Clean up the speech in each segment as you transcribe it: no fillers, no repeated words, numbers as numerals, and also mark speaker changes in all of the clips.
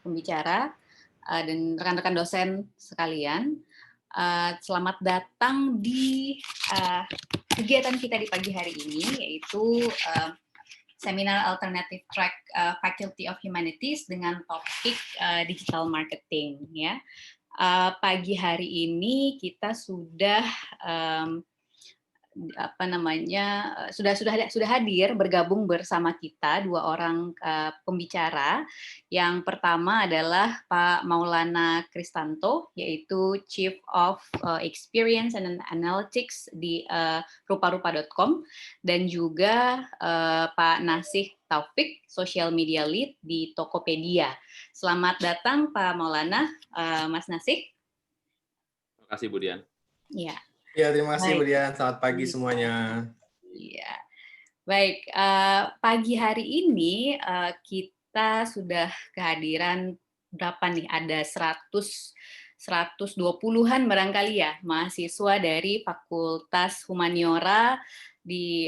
Speaker 1: pembicara dan rekan-rekan dosen sekalian. Selamat datang di kegiatan kita di pagi hari ini, yaitu seminar Alternative Track Faculty of Humanities dengan topik digital marketing. Ya, pagi hari ini kita sudah sudah hadir bergabung bersama kita dua orang pembicara. Yang pertama adalah Pak Maulana Kristanto, yaitu Chief of Experience and Analytics di ruparupa.com, dan juga Pak Nasih Taufik, Social Media Lead di Tokopedia. Selamat datang Pak Maulana, Mas Nasih.
Speaker 2: Terima kasih, Bu Dian.
Speaker 1: Ya.
Speaker 3: Ya, terima kasih, Bu
Speaker 1: Baik.
Speaker 3: Dian. Selamat pagi semuanya.
Speaker 1: Iya. Baik, pagi hari ini kita sudah kehadiran berapa nih? Ada 120-an barangkali ya mahasiswa dari Fakultas Humaniora di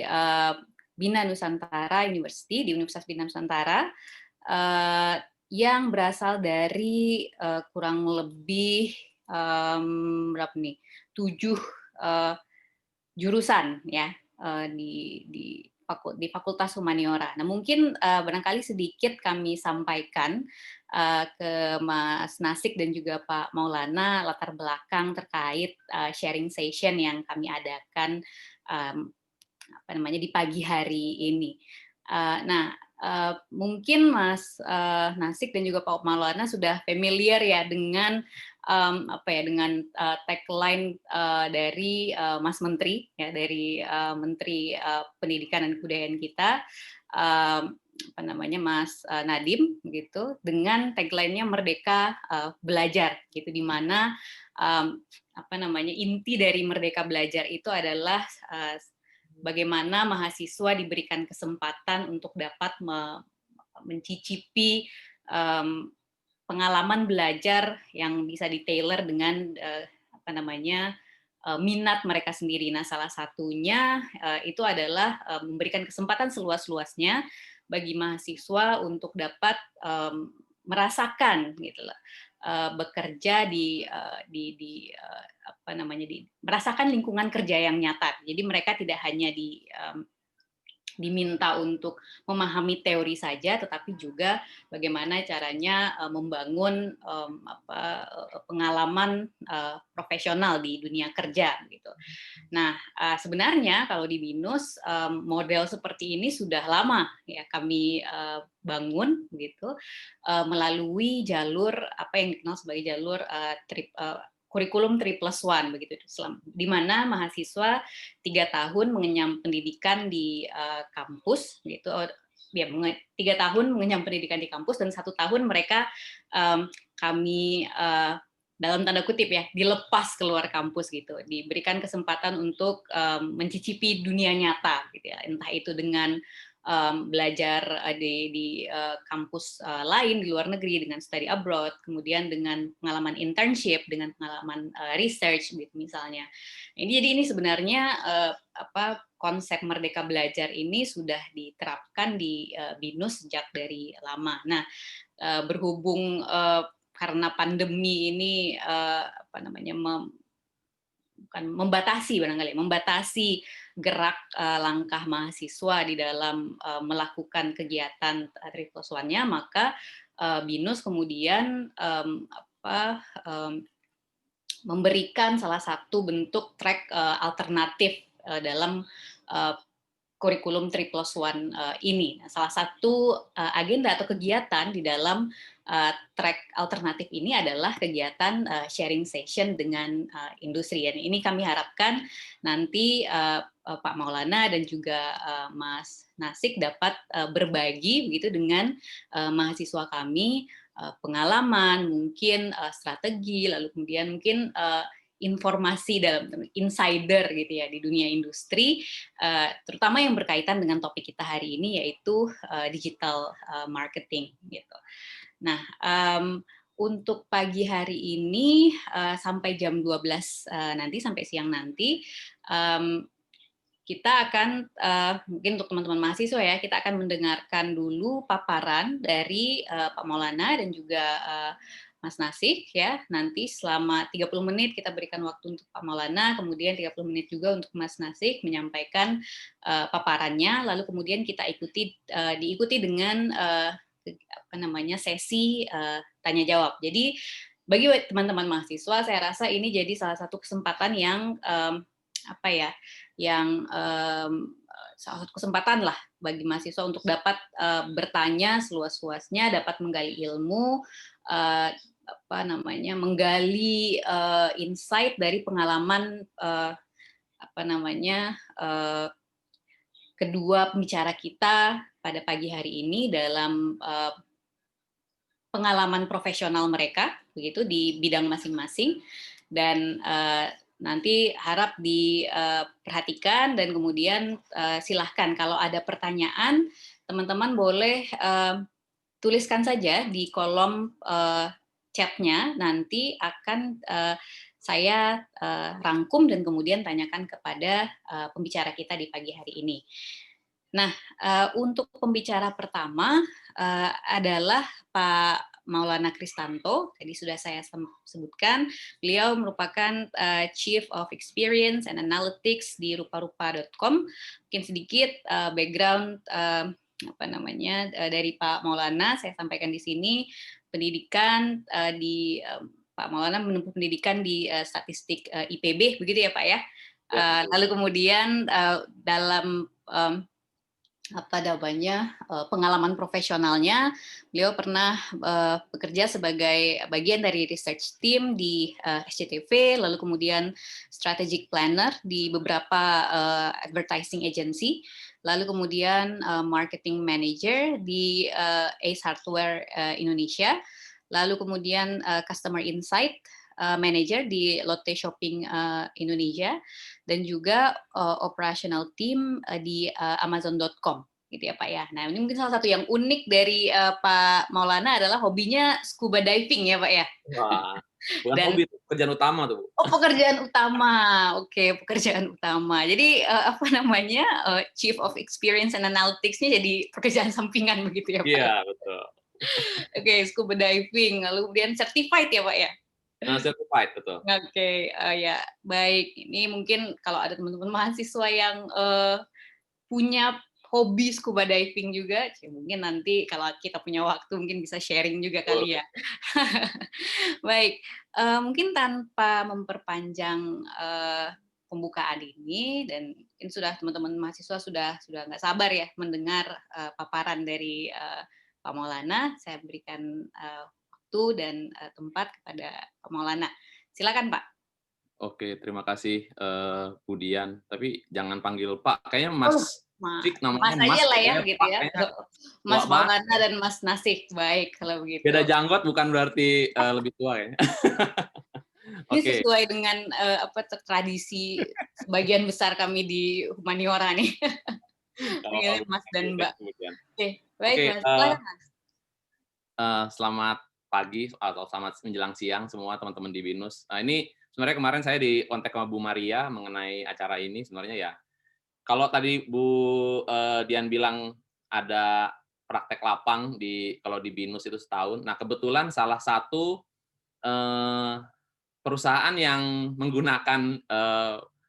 Speaker 1: Bina Nusantara University, di Universitas Bina Nusantara, yang berasal dari kurang lebih berapa nih? 7 jurusan ya di Fakultas Humaniora. Nah, mungkin barangkali sedikit kami sampaikan ke Mas Nasik dan juga Pak Maulana latar belakang terkait sharing session yang kami adakan di pagi hari ini. Mungkin Mas Nasik dan juga Pak Maulana sudah familiar ya dengan tagline dari Mas Menteri, ya, dari Menteri Pendidikan dan Kebudayaan kita, Mas Nadiem, gitu, dengan tagline-nya Merdeka Belajar, gitu, di mana inti dari Merdeka Belajar itu adalah bagaimana mahasiswa diberikan kesempatan untuk dapat mencicipi pengalaman belajar yang bisa di-tailor dengan minat mereka sendiri. Nah, salah satunya itu adalah memberikan kesempatan seluas-luasnya bagi mahasiswa untuk dapat merasakan gitu loh, bekerja merasakan lingkungan kerja yang nyata. Jadi mereka tidak hanya diminta untuk memahami teori saja, tetapi juga bagaimana caranya membangun pengalaman profesional di dunia kerja gitu. Nah, sebenarnya kalau di BINUS model seperti ini sudah lama ya kami bangun gitu melalui jalur apa yang dikenal sebagai jalur kurikulum 3+1 begitu, di mana mahasiswa 3 tahun mengenyam pendidikan di kampus gitu, ya 3 tahun mengenyam pendidikan di kampus dan 1 tahun mereka kami dalam tanda kutip ya dilepas keluar kampus gitu, diberikan kesempatan untuk mencicipi dunia nyata gitu ya, entah itu dengan belajar di kampus lain di luar negeri dengan study abroad, kemudian dengan pengalaman internship, dengan pengalaman research gitu misalnya. Jadi ini sebenarnya konsep Merdeka Belajar ini sudah diterapkan di BINUS sejak dari lama. Nah, berhubung karena pandemi ini membatasi gerak langkah mahasiswa di dalam melakukan kegiatan 3+1-nya, maka BINUS kemudian memberikan salah satu bentuk track alternatif dalam kurikulum 3+1 ini. Nah, salah satu agenda atau kegiatan di dalam track alternatif ini adalah kegiatan sharing session dengan industri. Dan ini kami harapkan nanti Pak Maulana dan juga Mas Nasik dapat berbagi begitu dengan mahasiswa kami pengalaman, mungkin strategi, lalu kemudian mungkin informasi dalam insider gitu ya di dunia industri, terutama yang berkaitan dengan topik kita hari ini yaitu digital marketing gitu. Nah, untuk pagi hari ini sampai jam 12 nanti, sampai siang nanti, kita akan mungkin untuk teman-teman mahasiswa ya, kita akan mendengarkan dulu paparan dari Pak Maulana dan juga Mas Nasih ya. Nanti selama 30 menit kita berikan waktu untuk Pak Maulana, kemudian 30 menit juga untuk Mas Nasih menyampaikan paparannya, lalu kemudian kita diikuti dengan sesi tanya jawab. Jadi bagi teman-teman mahasiswa, saya rasa ini jadi salah satu kesempatan yang salah satu kesempatan lah bagi mahasiswa untuk dapat bertanya seluas-luasnya, dapat menggali ilmu, menggali insight dari pengalaman kedua pembicara kita pada pagi hari ini dalam pengalaman profesional mereka begitu di bidang masing-masing, dan nanti harap diperhatikan dan kemudian silahkan kalau ada pertanyaan teman-teman boleh tuliskan saja di kolom chatnya, nanti akan saya rangkum dan kemudian tanyakan kepada pembicara kita di pagi hari ini. Nah, untuk pembicara pertama adalah Pak Maulana Kristanto. Tadi sudah saya sebutkan, beliau merupakan Chief of Experience and Analytics di ruparupa.com. Mungkin sedikit background dari Pak Maulana saya sampaikan di sini. Pendidikan Pak Maulana menempuh pendidikan di statistik IPB, begitu ya Pak ya. Lalu kemudian dalam pengalaman profesionalnya, beliau pernah bekerja sebagai bagian dari research team di SCTV, lalu kemudian strategic planner di beberapa advertising agency, lalu kemudian marketing manager di Ace Hardware Indonesia, lalu kemudian customer insight manager di Lotte Shopping Indonesia, dan juga operational team di Amazon.com, gitu ya Pak ya. Nah, ini mungkin salah satu yang unik dari Pak Maulana adalah hobinya scuba diving ya Pak ya.
Speaker 2: Wah, bukan hobi, pekerjaan utama tuh.
Speaker 1: Oh, pekerjaan utama. Oke, pekerjaan utama. Jadi Chief of Experience and Analytics-nya jadi pekerjaan sampingan begitu ya Pak?
Speaker 2: Iya, betul.
Speaker 1: Oke, scuba diving, lalu kemudian certified ya Pak ya?
Speaker 2: Certified, betul.
Speaker 1: Oke, ya baik. Ini mungkin kalau ada teman-teman mahasiswa yang punya hobi scuba diving juga, mungkin nanti kalau kita punya waktu mungkin bisa sharing juga kali ya. Baik, mungkin tanpa memperpanjang pembukaan ini, dan mungkin teman-teman mahasiswa sudah nggak sabar ya mendengar paparan dari Pak Maulana. Saya berikan waktu dan tempat kepada Pak Maulana. Silakan Pak.
Speaker 2: Oke, terima kasih Budian. Tapi jangan panggil Pak, kayaknya Mas.
Speaker 1: Mas aja lah ya, gitu ya. Mas Maulana dan Mas Nasih, baik kalau begitu.
Speaker 2: Beda janggot bukan berarti lebih tua ya.
Speaker 1: Ini sesuai dengan tradisi sebagian besar kami di humaniora nih. Mas dan Mbak. Oke, baik Mas.
Speaker 2: Selamat pagi atau selamat menjelang siang semua teman-teman di BINUS. Ini sebenarnya kemarin saya di kontak sama Bu Maria mengenai acara ini. Sebenarnya ya, kalau tadi Bu Dian bilang ada praktek lapang kalau di BINUS itu setahun. Nah, kebetulan salah satu perusahaan yang menggunakan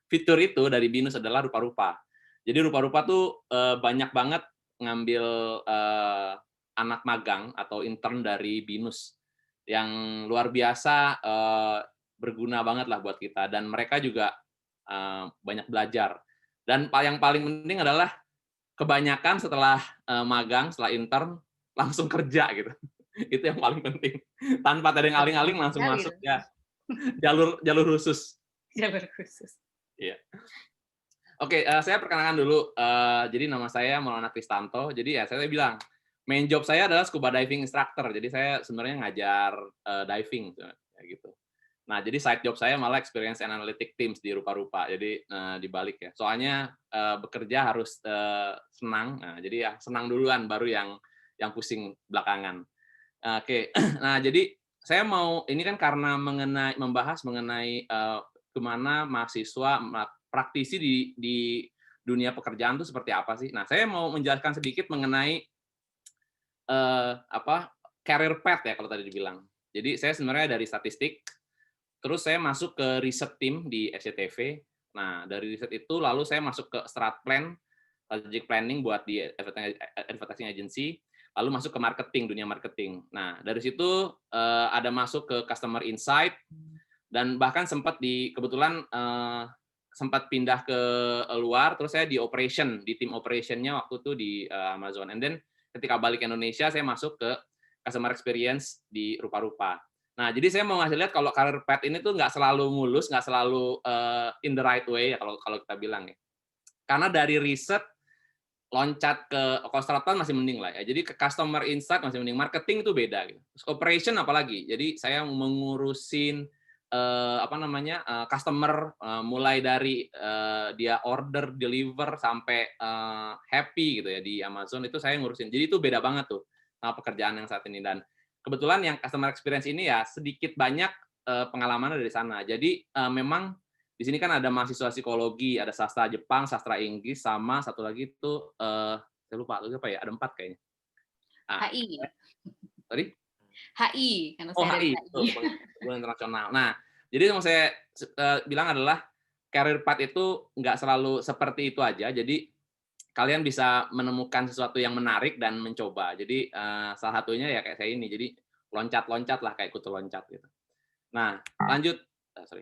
Speaker 2: fitur itu dari BINUS adalah Rupa-Rupa. Jadi Rupa-Rupa tuh banyak banget ngambil anak magang atau intern dari BINUS yang luar biasa, berguna banget lah buat kita, dan mereka juga banyak belajar. Dan yang paling penting adalah kebanyakan setelah magang, setelah intern langsung kerja gitu. Itu yang paling penting. Tanpa ada yang aling-aling langsung masuk ya. Jalur khusus.
Speaker 1: Jalur khusus.
Speaker 2: Iya. Oke, saya perkenalkan dulu. Jadi nama saya Maulana Kristanto. Jadi ya saya bilang main job saya adalah scuba diving instructor. Jadi saya sebenarnya ngajar diving kayak gitu. Nah, jadi side job saya malah experience and analytic teams di Rupa-Rupa. Jadi dibalik ya. Soalnya bekerja harus senang. Nah, jadi ya senang duluan baru yang pusing belakangan. Oke. Nah, jadi saya mau ini kan karena membahas mengenai kemana mahasiswa praktisi di dunia pekerjaan itu seperti apa sih. Nah, saya mau menjelaskan sedikit mengenai career path ya kalau tadi dibilang. Jadi saya sebenarnya dari statistik, terus saya masuk ke riset tim di SCTV. Nah, dari riset itu lalu saya masuk ke strat plan, strategic planning buat di advertising agency, lalu masuk ke marketing, dunia marketing. Nah, dari situ ada masuk ke customer insight, dan bahkan sempat kebetulan sempat pindah ke luar, terus saya di operation, di tim operationnya waktu itu di Amazon. And then ketika balik ke Indonesia, saya masuk ke customer experience di Rupa-Rupa. Nah, jadi saya mau ngasih lihat kalau career path ini tuh nggak selalu mulus, nggak selalu in the right way ya kalau kita bilang ya. Karena dari riset loncat ke konsultan masih mending lah ya. Jadi ke customer insight masih mending, marketing itu beda gitu. Terus operation apalagi. Jadi saya mengurusin customer mulai dari dia order, deliver sampai happy gitu ya di Amazon, itu saya ngurusin. Jadi itu beda banget tuh sama pekerjaan yang saat ini. Dan kebetulan yang customer experience ini ya sedikit banyak pengalamannya dari sana. Jadi memang di sini kan ada mahasiswa psikologi, ada sastra Jepang, sastra Inggris, sama satu lagi itu saya lupa apa ya, ada 4 kayaknya. Nah,
Speaker 1: HI.
Speaker 2: sorry?
Speaker 1: HI, karena
Speaker 2: Oh,
Speaker 1: saya dari
Speaker 2: HI,
Speaker 1: HI.
Speaker 2: hubungan internasional. Nah, jadi yang mau saya bilang adalah career path itu nggak selalu seperti itu aja. Jadi kalian bisa menemukan sesuatu yang menarik dan mencoba. Jadi salah satunya ya kayak saya ini. Jadi loncat-loncat lah kayak kutu loncat gitu. Nah, lanjut. Sorry.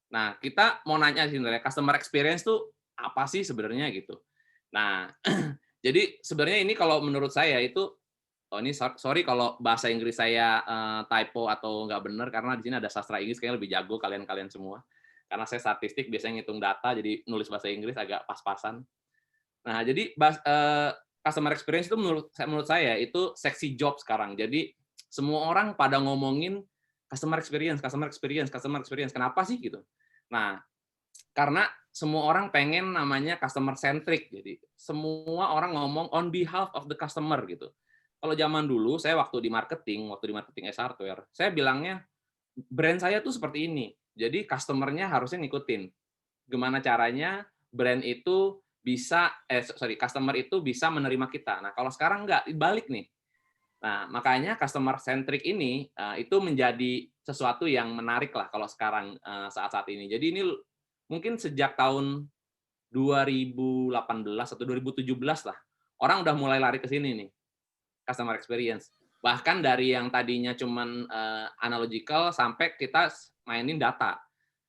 Speaker 2: Nah, kita mau nanya sebenarnya customer experience tuh apa sih sebenarnya gitu. Nah, jadi sebenarnya ini kalau menurut saya itu, ini sorry kalau bahasa Inggris saya typo atau nggak benar, karena di sini ada sastra Inggris kayaknya lebih jago kalian semua. Karena saya statistik biasanya ngitung data, jadi nulis bahasa Inggris agak pas-pasan. Nah, jadi customer experience itu menurut saya itu seksi job sekarang. Jadi semua orang pada ngomongin customer experience, customer experience, customer experience. Kenapa sih gitu? Nah, karena semua orang pengen namanya customer centric. Jadi semua orang ngomong on behalf of the customer gitu. Kalau zaman dulu saya waktu di marketing S Hardware, saya bilangnya brand saya tuh seperti ini. Jadi customer-nya harusnya ngikutin. Gimana caranya brand itu customer itu bisa menerima kita. Nah, kalau sekarang enggak, dibalik nih. Nah, makanya customer centric ini itu menjadi sesuatu yang menarik lah kalau sekarang saat-saat ini. Jadi ini mungkin sejak tahun 2018 atau 2017 lah, orang udah mulai lari ke sini nih, customer experience. Bahkan dari yang tadinya cuman analogical sampai kita mainin data.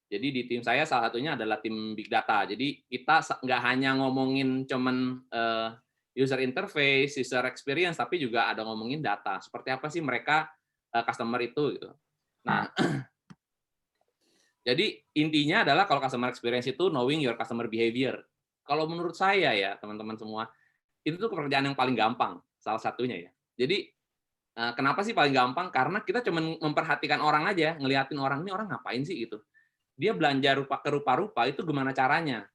Speaker 2: Jadi di tim saya salah satunya adalah tim big data. Jadi kita nggak hanya ngomongin cuman user interface, user experience, tapi juga ada ngomongin data. Seperti apa sih mereka customer itu gitu. Nah, jadi intinya adalah kalau customer experience itu knowing your customer behavior. Kalau menurut saya ya teman-teman semua, itu tuh pekerjaan yang paling gampang, salah satunya ya. Jadi kenapa sih paling gampang? Karena kita cuma memperhatikan orang aja, ngeliatin orang, ini orang ngapain sih gitu. Dia belanja ke rupa-rupa itu gimana caranya?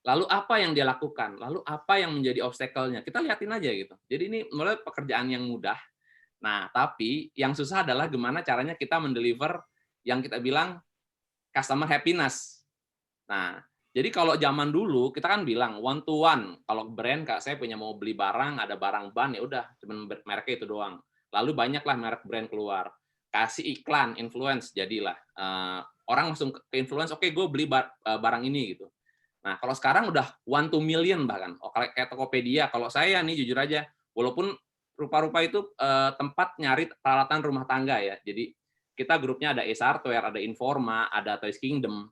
Speaker 2: Lalu apa yang dia lakukan? Lalu apa yang menjadi obstacle-nya? Kita liatin aja gitu. Jadi ini menurut pekerjaan yang mudah. Nah, tapi yang susah adalah gimana caranya kita mendeliver yang kita bilang customer happiness. Nah, jadi kalau zaman dulu kita kan bilang one to one. Kalau brand, Kak, saya punya mau beli barang, ada barang ban, ya udah cuma mereknya itu doang. Lalu banyaklah merek brand keluar. Kasih iklan, influence, jadilah. Orang langsung ke influence, oke, gue beli barang ini gitu. Nah, kalau sekarang udah 1 to million bahkan. Kayak Tokopedia, kalau saya nih jujur aja, walaupun rupa-rupa itu tempat nyari peralatan rumah tangga ya. Jadi kita grupnya ada Ace Hardware, ada Informa, ada Toys Kingdom.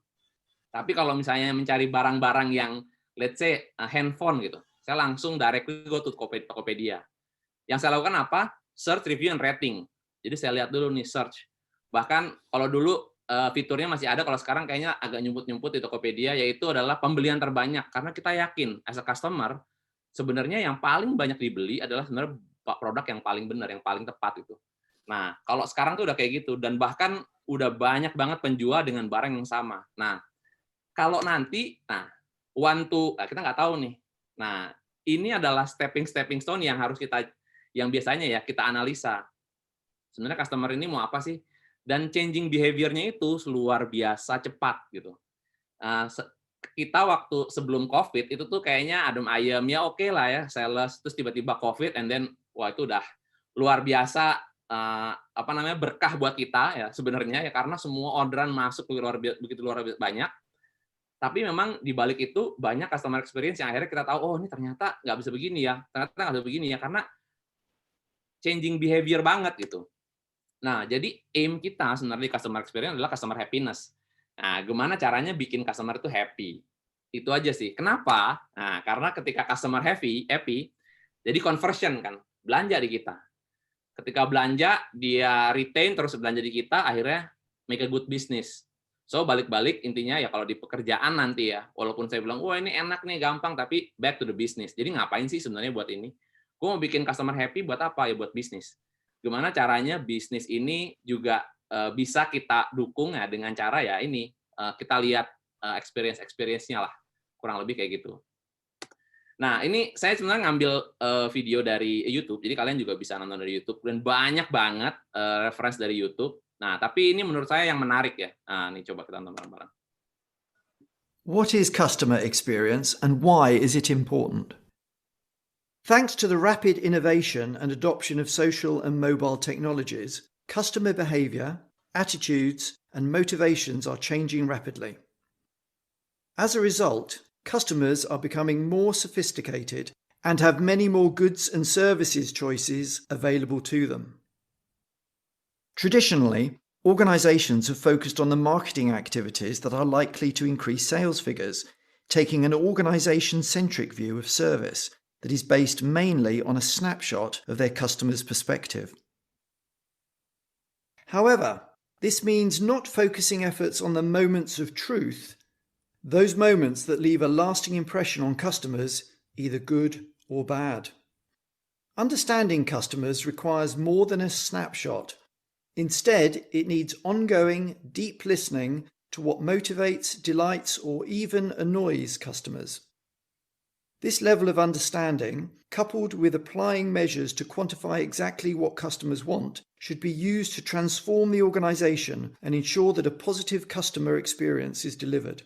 Speaker 2: Tapi kalau misalnya mencari barang-barang yang let's say handphone gitu, saya langsung directly go to Tokopedia. Yang saya lakukan apa? Search, review, and rating. Jadi saya lihat dulu nih search. Bahkan kalau dulu fiturnya masih ada, kalau sekarang kayaknya agak nyumput-nyumput di Tokopedia, yaitu adalah pembelian terbanyak. Karena kita yakin, as a customer, sebenarnya yang paling banyak dibeli adalah sebenarnya produk yang paling benar, yang paling tepat itu. Nah, kalau sekarang tuh udah kayak gitu, dan bahkan udah banyak banget penjual dengan barang yang sama. Nah, kalau nanti, kita nggak tahu nih. Nah, ini adalah stepping stone yang harus yang biasanya ya kita analisa. Sebenarnya customer ini mau apa sih? Dan changing behavior-nya itu luar biasa cepat gitu. kita waktu sebelum COVID itu tuh kayaknya adem ayem, ya oke lah ya, sales, terus tiba-tiba COVID, and then wah itu udah luar biasa, berkah buat kita ya sebenarnya ya, karena semua orderan masuk begitu luar biasa banyak. Tapi memang di balik itu banyak customer experience yang akhirnya kita tahu, oh ini ternyata nggak bisa begini ya, karena changing behavior banget gitu. Nah, jadi aim kita sebenarnya di customer experience adalah customer happiness. Nah, gimana caranya bikin customer itu happy? Itu aja sih. Kenapa? Nah, karena ketika customer happy, jadi conversion kan, belanja di kita. Ketika belanja, dia retain terus belanja di kita, akhirnya make a good business. So, balik-balik intinya ya kalau di pekerjaan nanti ya, walaupun saya bilang, wah ini enak nih, gampang, tapi back to the business. Jadi ngapain sih sebenarnya buat ini? Gue mau bikin customer happy buat apa? Ya buat bisnis. Gimana caranya bisnis ini juga bisa kita dukung ya dengan cara ya ini, kita lihat experience-nya lah, kurang lebih kayak gitu. Nah, ini saya sebenarnya ngambil video dari YouTube, jadi kalian juga bisa nonton dari YouTube, dan banyak banget reference dari YouTube. Nah, tapi ini menurut saya yang menarik ya. Nah, ini coba kita nonton bareng-bareng.
Speaker 4: What is customer experience and why is it important? Thanks to the rapid innovation and adoption of social and mobile technologies, customer behavior, attitudes, and motivations are changing rapidly. As a result, customers are becoming more sophisticated and have many more goods and services choices available to them. Traditionally, organizations have focused on the marketing activities that are likely to increase sales figures, taking an organization-centric view of service that is based mainly on a snapshot of their customer's perspective. However, this means not focusing efforts on the moments of truth, those moments that leave a lasting impression on customers, either good or bad. Understanding customers requires more than a snapshot. Instead, it needs ongoing, deep listening to what motivates, delights, or even annoys customers. This level of understanding, coupled with applying measures to quantify exactly what customers want, should be used to transform the organization and ensure that a positive customer experience is delivered.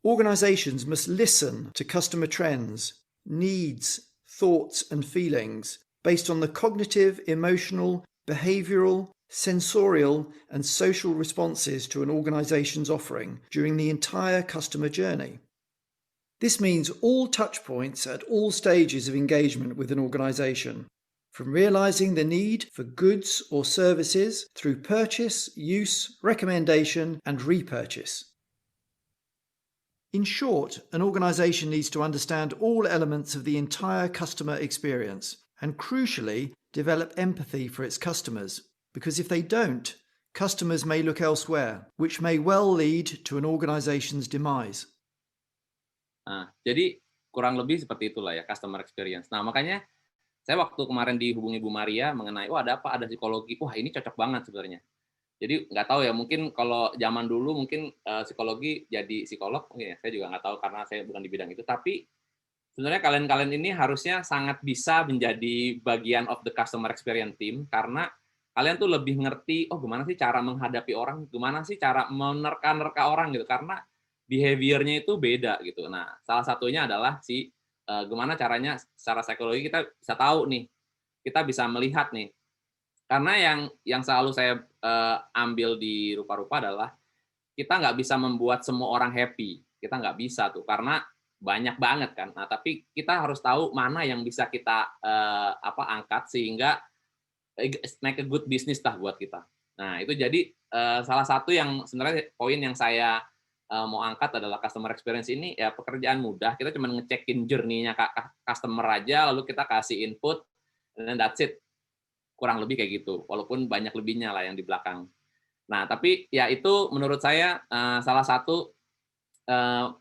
Speaker 4: Organizations must listen to customer trends, needs, thoughts, and feelings based on the cognitive, emotional, behavioral, sensorial, and social responses to an organization's offering during the entire customer journey. This means all touch points at all stages of engagement with an organization, from realizing the need for goods or services through purchase, use, recommendation, and repurchase. In short, an organization needs to understand all elements of the entire customer experience and, crucially, develop empathy for its customers, because if they don't, customers may look elsewhere, which may well lead to an organization's demise.
Speaker 2: Nah, jadi kurang lebih seperti itulah ya customer experience. Nah, makanya saya waktu kemarin dihubungi Bu Maria mengenai, ada apa, ada psikologi, wah ini cocok banget sebenarnya. Jadi nggak tahu ya, mungkin kalau zaman dulu mungkin psikologi jadi psikolog, mungkin ya, saya juga nggak tahu karena saya bukan di bidang itu, tapi sebenarnya kalian-kalian ini harusnya sangat bisa menjadi bagian of the customer experience team, karena kalian tuh lebih ngerti, gimana sih cara menghadapi orang, gimana sih cara menerka-nerka orang gitu, karena behavior-nya itu beda gitu. Nah, salah satunya adalah gimana caranya secara psikologi kita bisa tahu nih, kita bisa melihat nih. Karena yang selalu saya ambil di rupa-rupa adalah kita nggak bisa membuat semua orang happy. Kita nggak bisa tuh, karena banyak banget kan. Nah, tapi kita harus tahu mana yang bisa kita angkat sehingga make a good business lah buat kita. Nah, itu jadi salah satu yang sebenarnya poin yang saya mau angkat adalah customer experience ini ya pekerjaan mudah. Kita cuma ngecekin journey-nya customer aja, lalu kita kasih input, and that's it. Kurang lebih kayak gitu. Walaupun banyak lebihnya lah yang di belakang. Nah, tapi ya itu menurut saya salah satu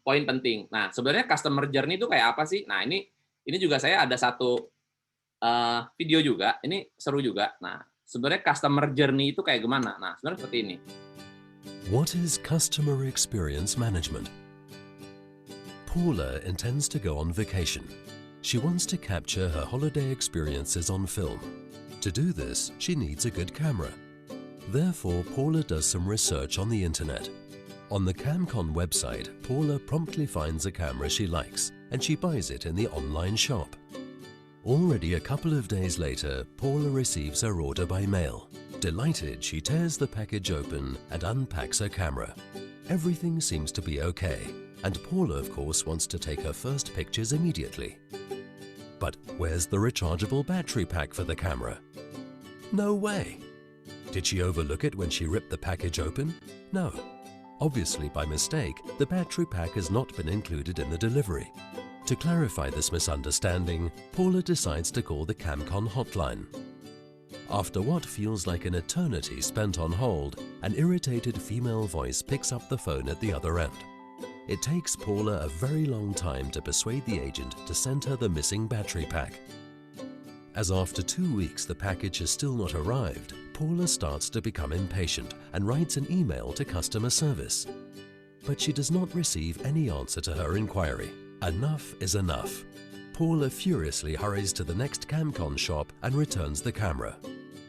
Speaker 2: poin penting. Nah, sebenarnya customer journey itu kayak apa sih? Nah, ini juga saya ada satu video juga. Ini seru juga. Nah, sebenarnya customer journey itu kayak gimana? Nah, sebenarnya seperti ini.
Speaker 5: What is customer experience management? Paula intends to go on vacation. She wants to capture her holiday experiences on film. To do this, she needs a good camera. Therefore, Paula does some research on the internet. On the CamCon website, Paula promptly finds a camera she likes and she buys it in the online shop. Already a couple of days later, Paula receives her order by mail. Delighted, she tears the package open and unpacks her camera. Everything seems to be okay, and Paula, of course, wants to take her first pictures immediately. But where's the rechargeable battery pack for the camera? No way! Did she overlook it when she ripped the package open? No. Obviously, by mistake, the battery pack has not been included in the delivery. To clarify this misunderstanding, Paula decides to call the CamCon hotline. After what feels like an eternity spent on hold, an irritated female voice picks up the phone at the other end. It takes Paula a very long time to persuade the agent to send her the missing battery pack. As after 2 weeks the package has still not arrived, Paula starts to become impatient and writes an email to customer service. But she does not receive any answer to her inquiry. Enough is enough. Paula furiously hurries to the next CamCon shop and returns the camera.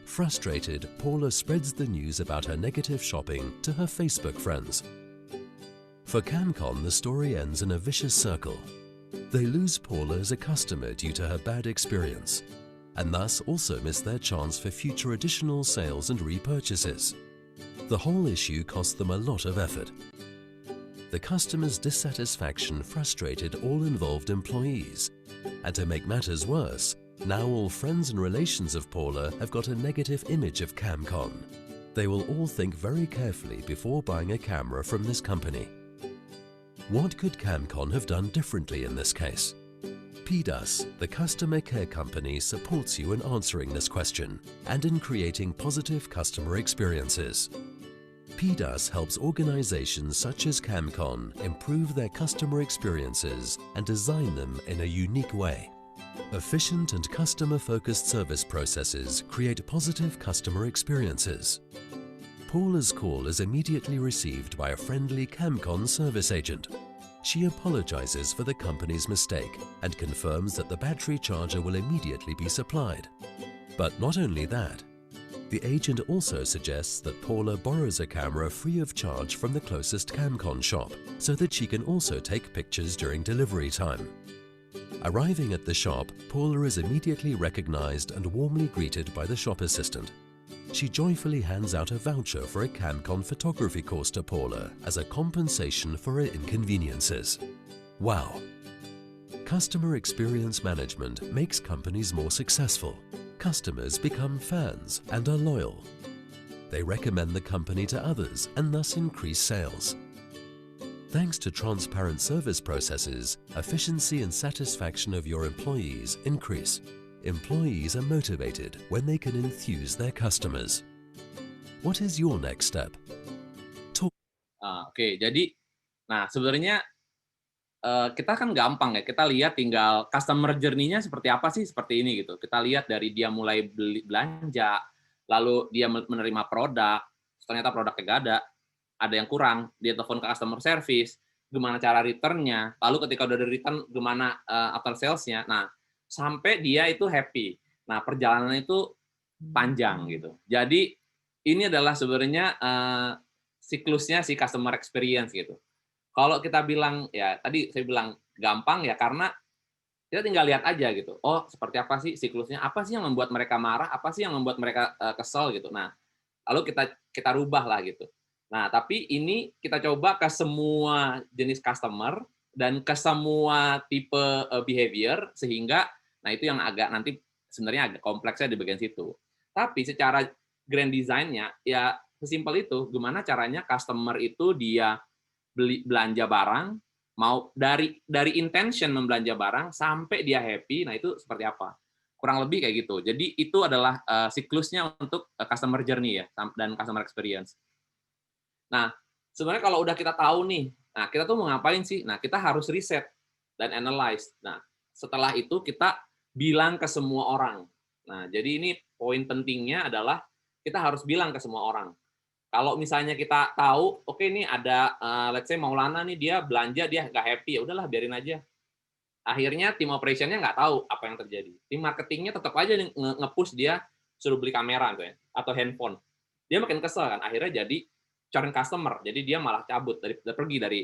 Speaker 5: Frustrated, Paula spreads the news about her negative shopping to her Facebook friends. For CamCon, the story ends in a vicious circle. They lose Paula as a customer due to her bad experience, and thus also miss their chance for future additional sales and repurchases. The whole issue cost them a lot of effort. The customer's dissatisfaction frustrated all involved employees, and to make matters worse, now all friends and relations of Paula have got a negative image of CamCon. They will all think very carefully before buying a camera from this company. What could CamCon have done differently in this case? PDAS, the customer care company, supports you in answering this question and in creating positive customer experiences. PDAS helps organizations such as CamCon improve their customer experiences and design them in a unique way. Efficient and customer-focused service processes create positive customer experiences. Paula's call is immediately received by a friendly CamCon service agent. She apologizes for the company's mistake and confirms that the battery charger will immediately be supplied. But not only that, the agent also suggests that Paula borrows a camera free of charge from the closest CamCon shop so that she can also take pictures during delivery time. Arriving at the shop, Paula is immediately recognized and warmly greeted by the shop assistant. She joyfully hands out a voucher for a CamCon photography course to Paula as a compensation for her inconveniences. Wow! Customer experience management makes companies more successful. Customers become fans and are loyal. They recommend the company to others and thus increase sales. Thanks to transparent service processes, efficiency and satisfaction of your employees increase. Employees are motivated when they can enthuse their customers. What is your next step?
Speaker 2: Oke, jadi, nah sebenarnya kita kan gampang ya, kita lihat tinggal customer journey-nya seperti apa sih, seperti ini gitu. Kita lihat dari dia mulai belanja, lalu dia menerima produk, ternyata produknya nggak ada yang kurang, dia telepon ke customer service, gimana cara return-nya, lalu ketika udah ada return, gimana after sales-nya, nah sampai dia itu happy. Nah perjalanan itu panjang gitu. Jadi ini adalah sebenarnya siklusnya si customer experience gitu. Kalau kita bilang, ya tadi saya bilang gampang ya karena kita tinggal lihat aja gitu. Oh, seperti apa sih siklusnya? Apa sih yang membuat mereka marah? Apa sih yang membuat mereka kesel gitu? Nah, lalu kita rubah lah gitu. Nah, tapi ini kita coba ke semua jenis customer dan ke semua tipe behavior sehingga nah itu yang agak nanti sebenarnya agak kompleksnya di bagian situ. Tapi secara grand design-nya ya sesimpel itu, gimana caranya customer itu dia belanja barang, mau dari intention membelanja barang sampai dia happy, nah itu seperti apa? Kurang lebih kayak gitu. Jadi itu adalah siklusnya untuk customer journey ya dan customer experience. Nah, sebenarnya kalau udah kita tahu nih, nah kita tuh mau ngapain sih? Nah, kita harus riset dan analyze. Nah, setelah itu kita bilang ke semua orang. Nah, jadi ini poin pentingnya adalah kita harus bilang ke semua orang. Kalau misalnya kita tahu, oke ini ada, let's say Maulana nih dia belanja dia nggak happy, ya udahlah biarin aja. Akhirnya tim operation-nya nggak tahu apa yang terjadi. Tim marketingnya tetap aja nge-push dia suruh beli kamera gitu ya, atau handphone. Dia makin kesel kan. Akhirnya jadi churn customer, jadi dia malah cabut pergi dari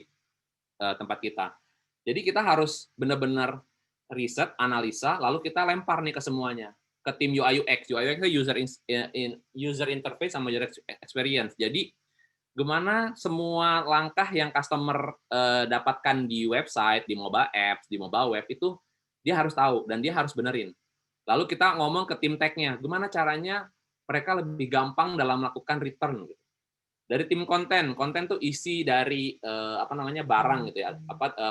Speaker 2: tempat kita. Jadi kita harus benar-benar riset, analisa, lalu kita lempar nih ke semuanya, ke tim UI UX. UI UX itu user interface sama user experience. Jadi gimana semua langkah yang customer dapatkan di website, di mobile apps, di mobile web itu dia harus tahu dan dia harus benerin. Lalu kita ngomong ke tim tech-nya, gimana caranya mereka lebih gampang dalam melakukan return. Gitu. Dari tim konten tuh isi dari barang gitu ya,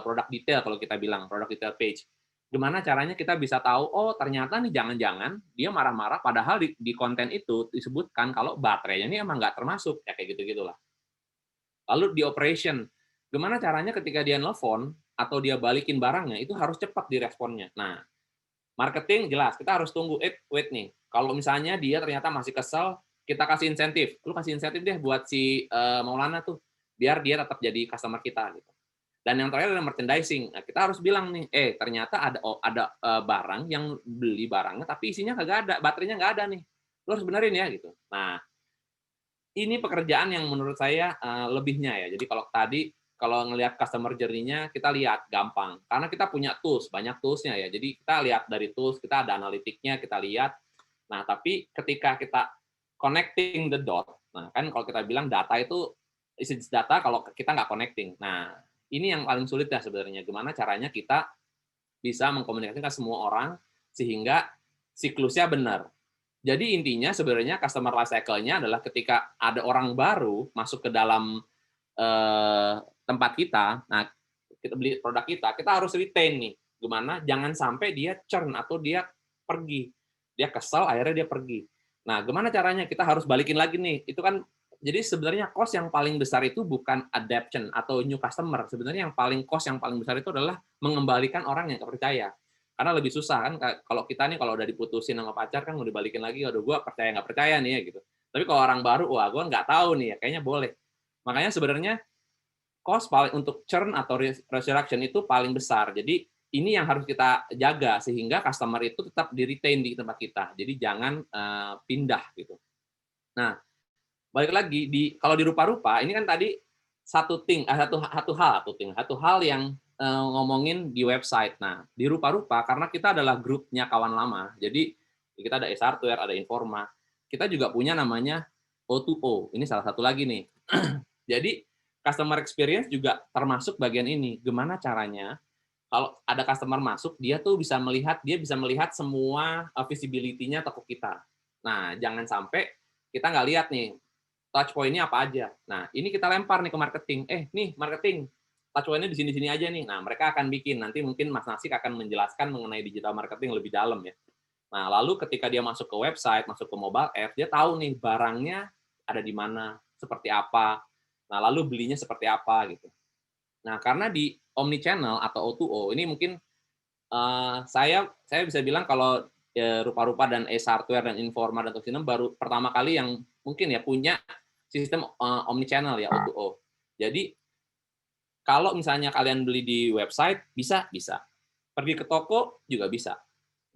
Speaker 2: produk detail kalau kita bilang, produk detail page. Gimana caranya kita bisa tahu, oh ternyata nih jangan-jangan dia marah-marah, padahal di konten itu disebutkan kalau baterainya ini emang nggak termasuk, ya kayak gitu-gitulah. Lalu di operation, gimana caranya ketika dia nelfon atau dia balikin barangnya, itu harus cepat diresponnya. Nah, marketing jelas, kita harus tunggu, wait nih, kalau misalnya dia ternyata masih kesel, kita kasih insentif. Lu kasih insentif deh buat si Maulana tuh, biar dia tetap jadi customer kita gitu. Dan yang terakhir adalah merchandising. Nah, kita harus bilang nih, ternyata ada barang yang beli barangnya tapi isinya kagak ada, baterainya nggak ada nih. Lu harus benerin ya gitu. Nah, ini pekerjaan yang menurut saya lebihnya ya. Jadi kalau ngelihat customer journey-nya, kita lihat gampang. Karena kita punya tools, banyak tools-nya ya. Jadi kita lihat dari tools, kita ada analitiknya, kita lihat. Nah, tapi ketika kita connecting the dot, nah kan kalau kita bilang data itu isi data kalau kita nggak connecting. Nah, ini yang paling sulit ya sebenarnya. Gimana caranya kita bisa mengkomunikasikan semua orang sehingga siklusnya benar. Jadi intinya sebenarnya customer life cycle-nya adalah ketika ada orang baru masuk ke dalam tempat kita, nah kita beli produk kita harus retain nih. Gimana? Jangan sampai dia churn atau dia pergi. Dia kesel, akhirnya dia pergi. Nah, gimana caranya? Kita harus balikin lagi nih. Itu kan, jadi sebenarnya cost yang paling besar itu bukan adoption atau new customer. Sebenarnya cost yang paling besar itu adalah mengembalikan orang yang nggak percaya. Karena lebih susah kan, kalau kita nih kalau udah diputusin sama pacar kan mau dibalikin lagi, aduh gue percaya nggak percaya nih ya gitu. Tapi kalau orang baru, wah gue nggak tahu nih ya, kayaknya boleh. Makanya sebenarnya cost paling untuk churn atau resurrection itu paling besar. Jadi ini yang harus kita jaga sehingga customer itu tetap di-retain di tempat kita. Jadi jangan pindah gitu. Nah, balik lagi kalau di rupa-rupa ini kan tadi satu hal yang ngomongin di website. Nah, di rupa-rupa karena kita adalah grupnya kawan lama. Jadi kita ada S-Hardware, ada Informa. Kita juga punya namanya O2O. Ini salah satu lagi nih. Jadi customer experience juga termasuk bagian ini. Gimana caranya kalau ada customer masuk, dia bisa melihat semua visibility-nya toko kita. Nah, jangan sampai kita nggak lihat nih, touch point-nya apa aja. Nah, ini kita lempar nih ke marketing. Nih, marketing, touch point-nya di sini-sini aja nih. Nah, mereka akan bikin. Nanti mungkin Mas Nasik akan menjelaskan mengenai digital marketing lebih dalam ya. Nah, lalu ketika dia masuk ke website, masuk ke mobile app, dia tahu nih barangnya ada di mana, seperti apa. Nah, lalu belinya seperti apa gitu. Nah, karena di omnichannel atau O2O ini mungkin saya bisa bilang kalau rupa-rupa dan S-Hardware dan Informa dan Tosinem baru pertama kali yang mungkin ya punya sistem omnichannel ya O2O. Jadi kalau misalnya kalian beli di website bisa. Pergi ke toko juga bisa.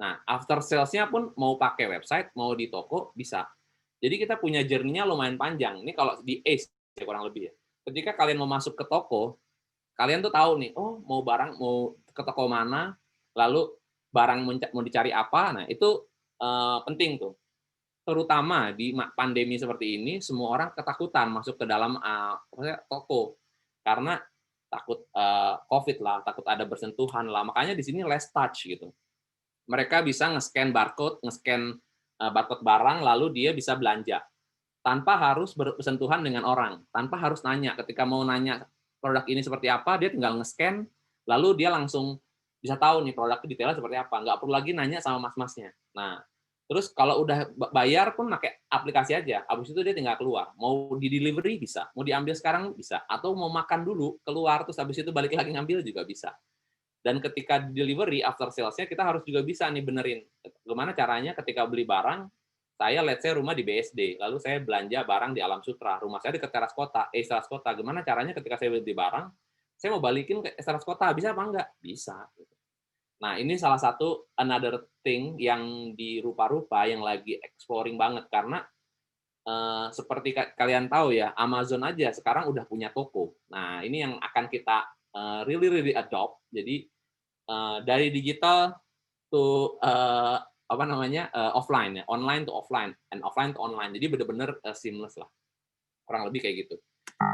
Speaker 2: Nah, after sales-nya pun mau pakai website, mau di toko bisa. Jadi kita punya journey-nya lumayan panjang. Ini kalau di ACE ya kurang lebih ya. Ketika kalian mau masuk ke toko, kalian tuh tahu nih, oh mau ke toko mana, lalu barang mau dicari apa, nah itu penting tuh. Terutama di pandemi seperti ini, semua orang ketakutan masuk ke dalam toko karena takut COVID lah, takut ada bersentuhan lah. Makanya di sini less touch gitu. Mereka bisa nge-scan barcode barang, lalu dia bisa belanja tanpa harus bersentuhan dengan orang, tanpa harus nanya. Ketika mau nanya produk ini seperti apa, dia tinggal nge-scan, lalu dia langsung bisa tahu nih produknya detailnya seperti apa. Nggak perlu lagi nanya sama mas-masnya. Nah, terus kalau udah bayar pun pakai aplikasi aja. Habis itu dia tinggal keluar. Mau di delivery bisa, mau diambil sekarang bisa, atau mau makan dulu, keluar, terus habis itu balik lagi ngambil juga bisa. Dan ketika delivery, after sales-nya kita harus juga bisa nih benerin. Gimana caranya ketika beli barang, let's say rumah di BSD, lalu saya belanja barang di Alam Sutra, rumah saya dekat teras kota, teras kota. Gimana caranya ketika saya beli barang, saya mau balikin ke teras kota, bisa apa enggak? Bisa. Nah, ini salah satu another thing yang di rupa-rupa yang lagi exploring banget, karena seperti kalian tahu ya, Amazon aja sekarang udah punya toko. Nah, ini yang akan kita really adopt. Jadi dari digital to apa namanya offline ya, online to offline, and offline to online. Jadi benar-benar seamless lah, kurang lebih kayak gitu.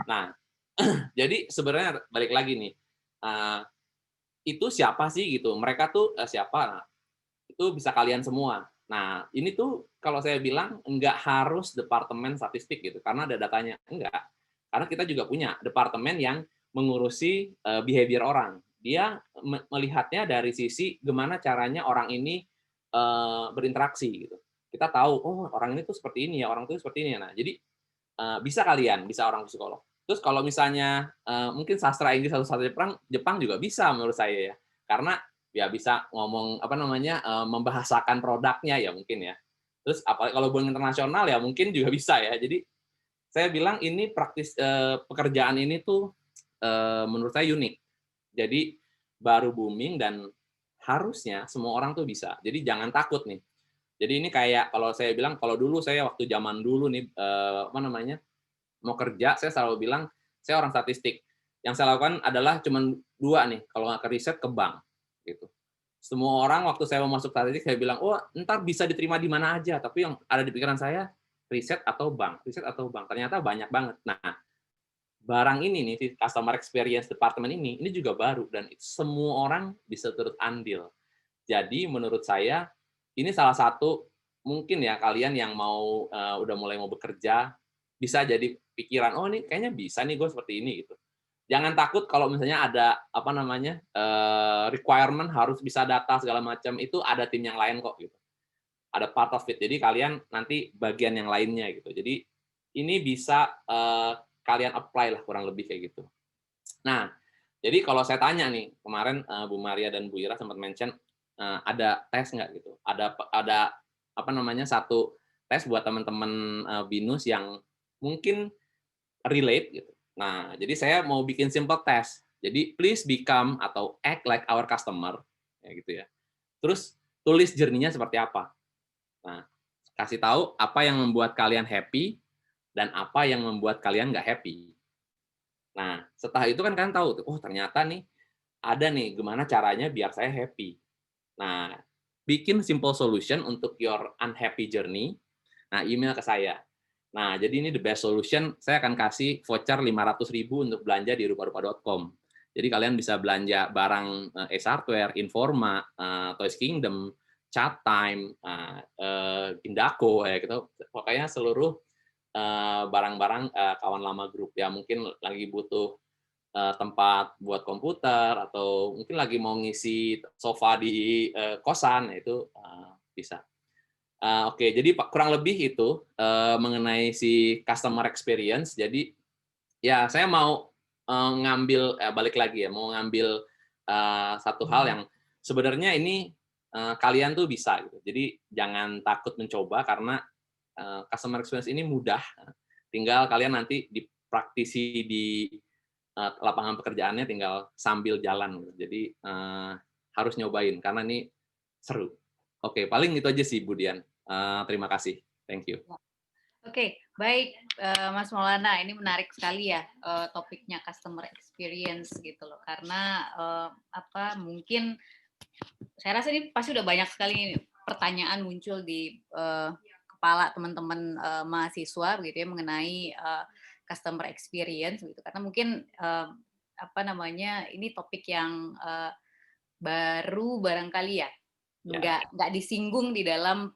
Speaker 2: Nah, jadi sebenarnya balik lagi nih, itu siapa sih gitu? Mereka tuh siapa? Nah, itu bisa kalian semua. Nah, ini tuh kalau saya bilang nggak harus departemen statistik gitu, karena ada datanya. Enggak. Karena kita juga punya departemen yang mengurusi behavior orang. Dia melihatnya dari sisi gimana caranya orang ini berinteraksi gitu. Kita tahu, oh orang ini tuh seperti ini ya, orang itu seperti ini ya. Nah, jadi bisa kalian, bisa orang psikolog. Terus kalau misalnya mungkin sastra Inggris atau sastra Jepang juga bisa menurut saya ya. Karena ya bisa ngomong apa namanya membahasakan produknya ya mungkin ya. Terus apalagi kalau hubungan internasional ya mungkin juga bisa ya. Jadi saya bilang ini praktis pekerjaan ini tuh menurut saya unik. Jadi baru booming dan harusnya semua orang tuh bisa. Jadi jangan takut nih. Jadi ini kayak kalau saya bilang kalau dulu saya waktu zaman dulu nih apa namanya mau kerja saya selalu bilang saya orang statistik. Yang saya lakukan adalah cuma 2 nih, kalau nggak ke riset ke bank gitu. Semua orang waktu saya mau masuk statistik saya bilang, "Oh, ntar bisa diterima di mana aja." Tapi yang ada di pikiran saya riset atau bank, riset atau bank. Ternyata banyak banget. Nah, barang ini nih, customer experience department ini juga baru dan semua orang bisa turut andil. Jadi menurut saya ini salah satu mungkin ya kalian yang mau udah mulai mau bekerja bisa jadi pikiran, oh ini kayaknya bisa nih gue seperti ini gitu. Jangan takut kalau misalnya ada apa namanya requirement harus bisa data segala macam itu ada tim yang lain kok gitu. Ada part of it. Jadi kalian nanti bagian yang lainnya gitu. Jadi ini bisa kalian apply lah kurang lebih kayak gitu. Nah, jadi kalau saya tanya nih kemarin Bu Maria dan Bu Ira sempat mention ada tes nggak gitu? Ada apa namanya satu tes buat teman-teman binus yang mungkin relate gitu. Nah, jadi saya mau bikin simple test. Jadi please become atau act like our customer, ya gitu ya. Terus tulis journey-nya seperti apa. Nah, kasih tahu apa yang membuat kalian happy dan apa yang membuat kalian nggak happy. Nah, setelah itu kan kalian tahu, oh ternyata nih ada nih gimana caranya biar saya happy. Nah, bikin simple solution untuk your unhappy journey. Nah, email ke saya. Nah, jadi ini the best solution, saya akan kasih voucher 500.000 untuk belanja di rupa-rupa.com. Jadi kalian bisa belanja barang Ace Hardware, Informa, Toys Kingdom, Chat Time, Indako, ya gitu. Pokoknya seluruh barang-barang kawan lama grup ya mungkin lagi butuh tempat buat komputer atau mungkin lagi mau ngisi sofa di kosan itu bisa. Oke, jadi kurang lebih itu mengenai si customer experience. Jadi ya saya mau ngambil balik lagi ya, mau ngambil satu hal yang sebenarnya ini kalian tuh bisa gitu. Jadi jangan takut mencoba karena customer experience ini mudah. Tinggal kalian nanti dipraktisi di lapangan pekerjaannya tinggal sambil jalan. Jadi harus nyobain karena ini seru. Oke, paling itu aja sih Bu Dian. Terima kasih. Thank you.
Speaker 1: Oke, baik Mas Maulana, ini menarik sekali ya topiknya customer experience gitu loh. Karena apa mungkin saya rasa ini pasti udah banyak sekali pertanyaan muncul di kepala teman-teman mahasiswa gitu ya mengenai customer experience gitu. Karena mungkin apa namanya ini topik yang baru barangkali ya nggak disinggung di dalam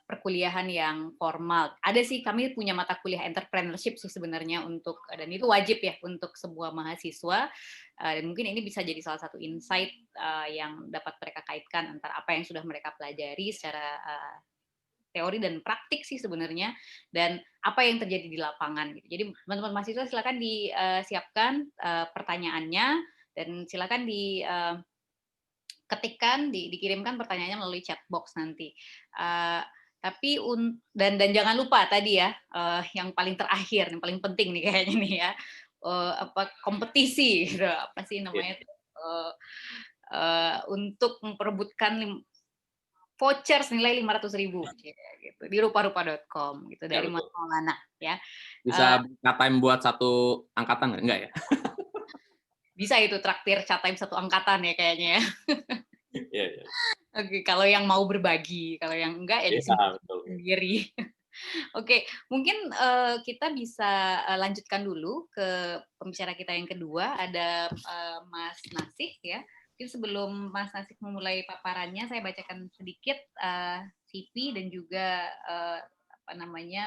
Speaker 1: perkuliahan yang formal. Ada sih kami punya mata kuliah entrepreneurship sih sebenarnya untuk dan itu wajib ya untuk sebuah mahasiswa dan mungkin ini bisa jadi salah satu insight yang dapat mereka kaitkan antara apa yang sudah mereka pelajari secara teori dan praktik sih sebenarnya dan apa yang terjadi di lapangan gitu. Jadi teman-teman mahasiswa silakan disiapkan pertanyaannya dan silakan ketikkan, dikirimkan pertanyaannya melalui chat box nanti. Tapi dan jangan lupa tadi ya yang paling terakhir, yang paling penting nih kayaknya nih ya apa kompetisi, gitu. Apa sih namanya untuk memperebutkan voucher senilai 500.000 gitu di rupa-rupa.com gitu dari Mas Maulana ya.
Speaker 2: Bisa chat time buat satu angkatan nggak ya?
Speaker 1: Bisa itu traktir chat time satu angkatan ya kayaknya ya.
Speaker 2: Iya, iya.
Speaker 1: Oke, kalau yang mau berbagi, kalau yang enggak ya
Speaker 2: Bisa, betul.
Speaker 1: sendiri. Oke, mungkin kita bisa lanjutkan dulu ke pembicara kita yang kedua, ada Mas Nasih ya. Mungkin sebelum Mas Nasih memulai paparannya, saya bacakan sedikit CV dan juga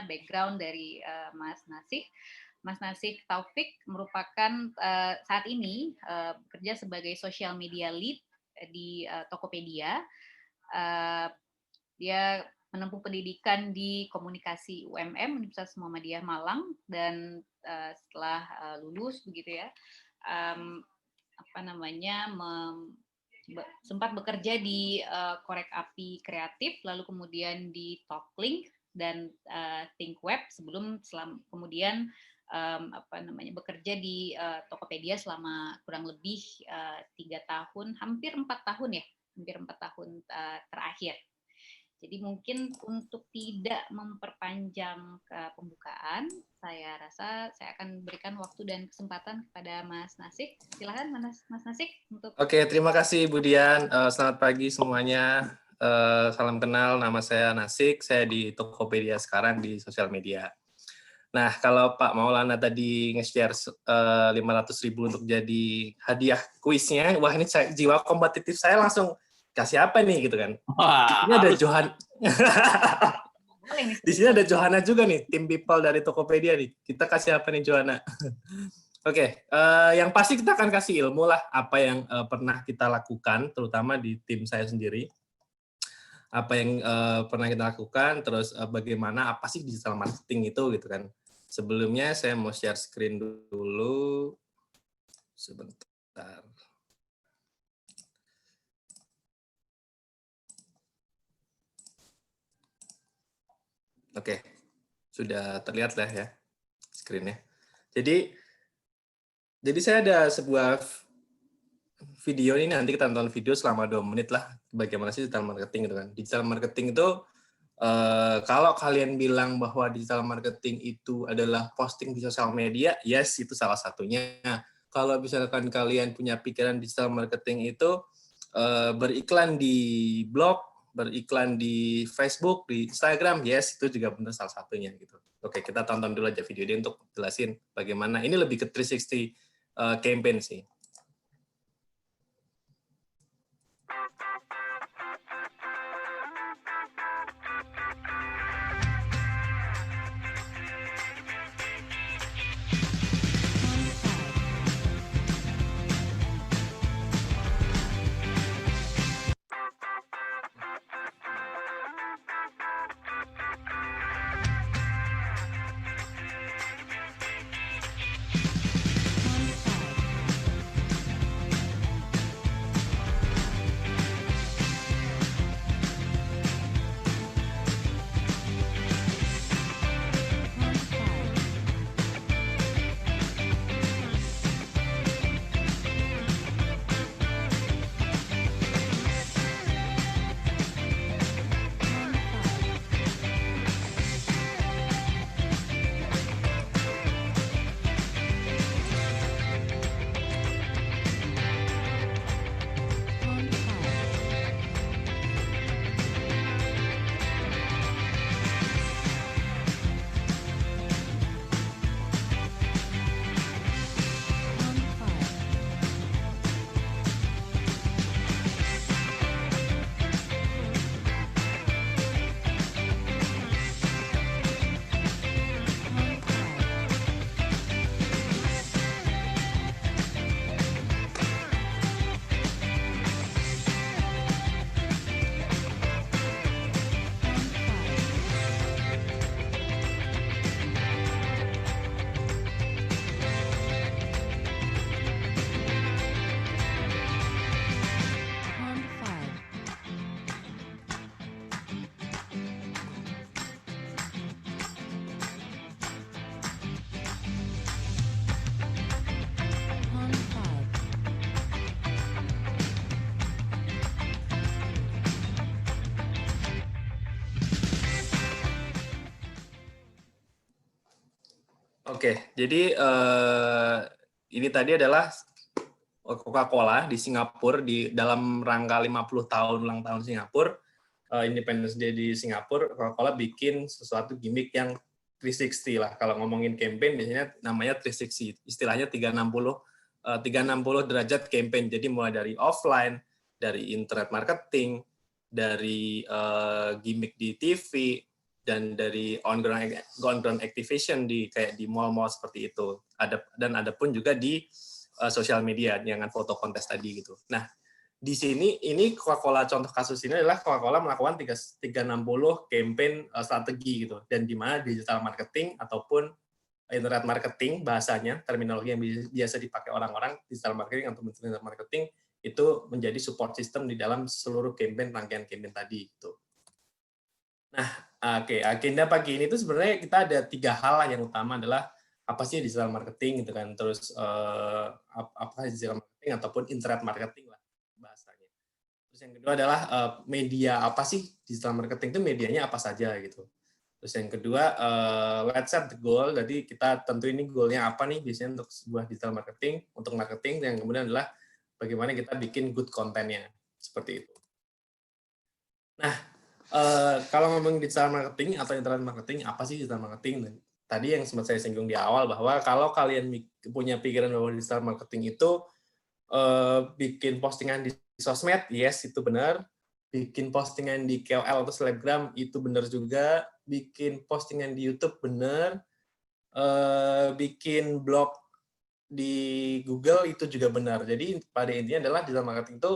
Speaker 1: background dari Mas Nasih. Mas Nasih Taufik merupakan saat ini bekerja sebagai social media lead di Tokopedia. Dia menempuh pendidikan di komunikasi UMM Universitas Muhammadiyah Malang dan setelah lulus begitu ya, sempat bekerja di Korek Api Kreatif, lalu kemudian di Talklink dan ThinkWeb kemudian bekerja di Tokopedia selama kurang lebih 3 tahun, hampir 4 tahun terakhir. Jadi mungkin untuk tidak memperpanjang pembukaan, saya rasa saya akan berikan waktu dan kesempatan kepada Mas Nasih. Silakan Mas Nasih untuk.
Speaker 3: Oke, terima kasih Bu Dian. Selamat pagi semuanya. Salam kenal, nama saya Nasik. Saya di Tokopedia sekarang di sosial media. Nah, kalau Pak Maulana tadi nge-share 500.000 untuk jadi hadiah kuisnya, wah ini jiwa kompetitif saya langsung kasih apa nih gitu kan.
Speaker 2: Wah,
Speaker 3: ini ada Johan. Di sini ada Johanna juga nih, tim people dari Tokopedia nih. Kita kasih apa nih Johanna? Oke, yang pasti kita akan kasih ilmu lah apa yang pernah kita lakukan, terutama di tim saya sendiri. Apa yang pernah kita lakukan, terus bagaimana, apa sih digital marketing itu gitu kan. Sebelumnya saya mau share screen dulu. Sebentar. Oke, sudah terlihat lah ya screen-nya. Jadi saya ada sebuah video ini, nanti kita tonton video selama 2 menit lah, bagaimana sih digital marketing gitu kan. Digital marketing itu, kalau kalian bilang bahwa digital marketing itu adalah posting di sosial media, yes, itu salah satunya. Kalau misalkan kalian punya pikiran digital marketing itu beriklan di blog, beriklan di Facebook, di Instagram, yes, itu juga benar salah satunya gitu. Oke, kita tonton dulu aja video ini untuk jelasin bagaimana. Ini lebih ke 360 campaign sih. Oke, jadi ini tadi adalah Coca-Cola di Singapura di dalam rangka 50 tahun ulang tahun Singapura, Independence Day di Singapura, Coca-Cola bikin sesuatu gimmick yang 360 lah. Kalau ngomongin campaign biasanya namanya 360, istilahnya 360 derajat campaign. Jadi mulai dari offline, dari internet marketing, dari gimmick di TV, dan dari on-ground activation di kayak di mall-mall seperti itu. Ada pun juga di sosial media dengan foto kontes tadi gitu. Nah, di sini ini Coca-Cola, contoh kasus ini adalah Coca-Cola melakukan 360 campaign strategi gitu, dan di mana digital marketing ataupun internet marketing bahasanya, terminologi yang biasa dipakai orang-orang, digital marketing atau internet marketing itu menjadi support system di dalam seluruh campaign, rangkaian campaign tadi gitu. Nah, oke, agenda pagi ini tuh sebenarnya kita ada 3 hal yang utama adalah apa sih digital marketing gitu kan, terus apa digital marketing ataupun internet marketing lah bahasanya. Terus yang kedua adalah media apa sih digital marketing itu, medianya apa saja gitu. Terus yang kedua let's set the goal, jadi kita tentu ini goalnya apa nih biasanya untuk sebuah digital marketing, untuk marketing. Yang kemudian adalah bagaimana kita bikin good kontennya seperti itu. Nah, kalau ngomong digital marketing atau internet marketing, apa sih digital marketing? Tadi yang sempat saya singgung di awal bahwa kalau kalian punya pikiran bahwa digital marketing itu bikin postingan di sosmed, yes itu benar. Bikin postingan di KOL atau selebgram itu benar juga. Bikin postingan di YouTube benar. Bikin blog di Google itu juga benar. Jadi pada intinya adalah digital marketing itu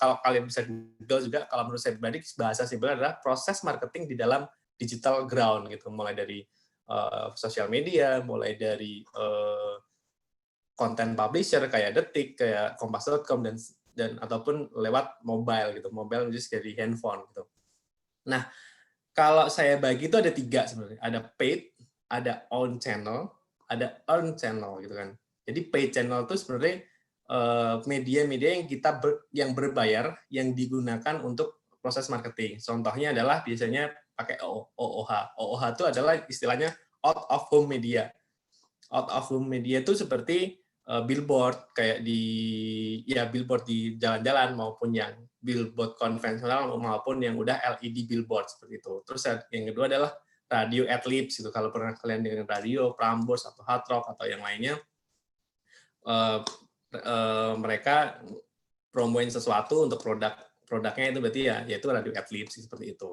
Speaker 3: kalau kalian bisa Google juga, kalau menurut saya pribadi bahasa simpelnya adalah proses marketing di dalam digital ground gitu, mulai dari sosial media, mulai dari konten publisher kayak Detik, kayak Kompas.com dan ataupun lewat mobile gitu, mobile just dari handphone gitu. Nah, kalau saya bagi itu ada 3 sebenarnya, ada paid, ada own channel, ada earn channel gitu kan. Jadi paid channel itu sebenarnya media-media yang berbayar yang digunakan untuk proses marketing. Contohnya adalah biasanya pakai OOH. OOH itu adalah istilahnya out of home media. Out of home media itu seperti billboard kayak billboard di jalan-jalan maupun yang billboard konvensional maupun yang udah LED billboard seperti itu. Terus yang kedua adalah radio ad-libs gitu. Kalau pernah kalian dengar radio, Prambors atau Hard Rock atau yang lainnya, mereka promoin sesuatu untuk produknya itu berarti yaitu radio ad-libs seperti itu.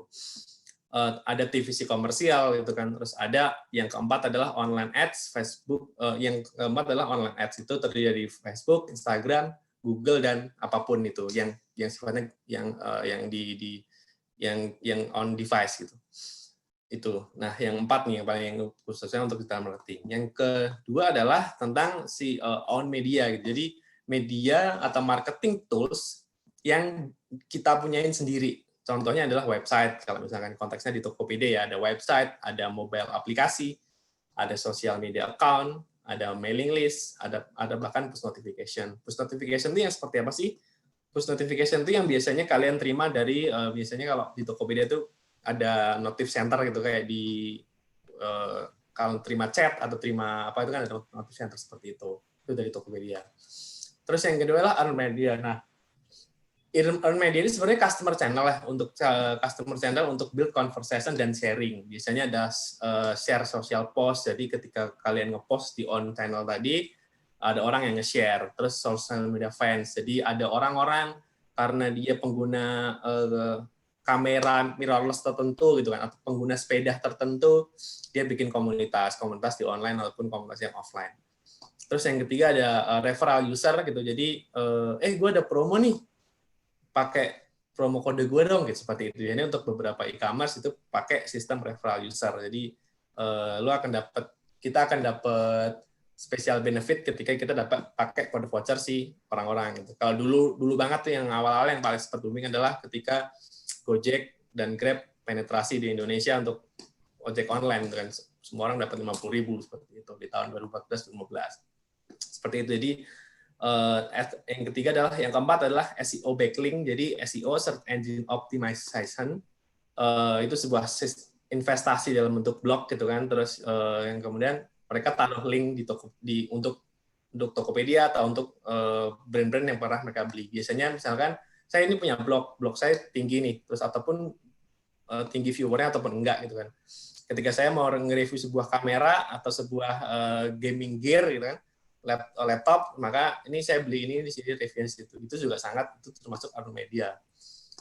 Speaker 3: Ada TVC komersial gitu kan, terus ada yang keempat adalah online ads, Facebook, yang keempat adalah online ads itu terdiri dari Facebook, Instagram, Google dan apapun itu yang sifatnya yang on device gitu. Itu. Nah, yang empat nih yang paling khususnya untuk digital marketing. Yang kedua adalah tentang si own media gitu. Jadi media atau marketing tools yang kita punyain sendiri. Contohnya adalah website, kalau misalkan konteksnya di Tokopedia ya, ada website, ada mobile aplikasi, ada social media account, ada mailing list, ada bahkan push notification. Push notification itu yang seperti apa sih? Push notification itu yang biasanya kalian terima dari, biasanya kalau di Tokopedia itu ada notif center gitu, kayak di, kalau terima chat atau terima apa itu kan ada notif center seperti itu dari Tokopedia. Terus yang kedua adalah earn media. Nah, earn media ini sebenarnya customer channel lah, untuk customer channel untuk build conversation dan sharing. Biasanya ada share social post, jadi ketika kalian ngepost di on channel tadi, ada orang yang nge-share. Terus social media fans, jadi ada orang-orang karena dia pengguna kamera mirrorless tertentu gitu kan, atau pengguna sepeda tertentu, dia bikin komunitas di online ataupun komunitas yang offline. Terus yang ketiga ada referral user gitu, jadi gue ada promo nih, pakai promo kode gue dong gitu, seperti itu. Ini untuk beberapa e-commerce itu pakai sistem referral user. Jadi kita akan dapat special benefit ketika kita dapat pakai kode voucher si orang-orang gitu. Kalau dulu banget tuh yang awal-awal yang paling sempat booming adalah ketika Gojek dan Grab penetrasi di Indonesia untuk ojek online gitu kan. Semua orang dapat 50.000 seperti itu di tahun 2014-2015. Seperti itu. Jadi yang ketiga adalah, yang keempat adalah SEO backlink. Jadi SEO, search engine optimization, itu sebuah investasi dalam bentuk blog gitu kan. Terus yang kemudian mereka taruh link untuk Tokopedia atau untuk brand-brand yang pernah mereka beli. Biasanya misalkan saya ini punya blog saya tinggi nih, terus ataupun tinggi viewernya ataupun enggak gitu kan. Ketika saya mau nge-review sebuah kamera atau sebuah gaming gear gitu kan, laptop, maka ini saya beli ini di sini review situ. Itu juga itu termasuk earned media.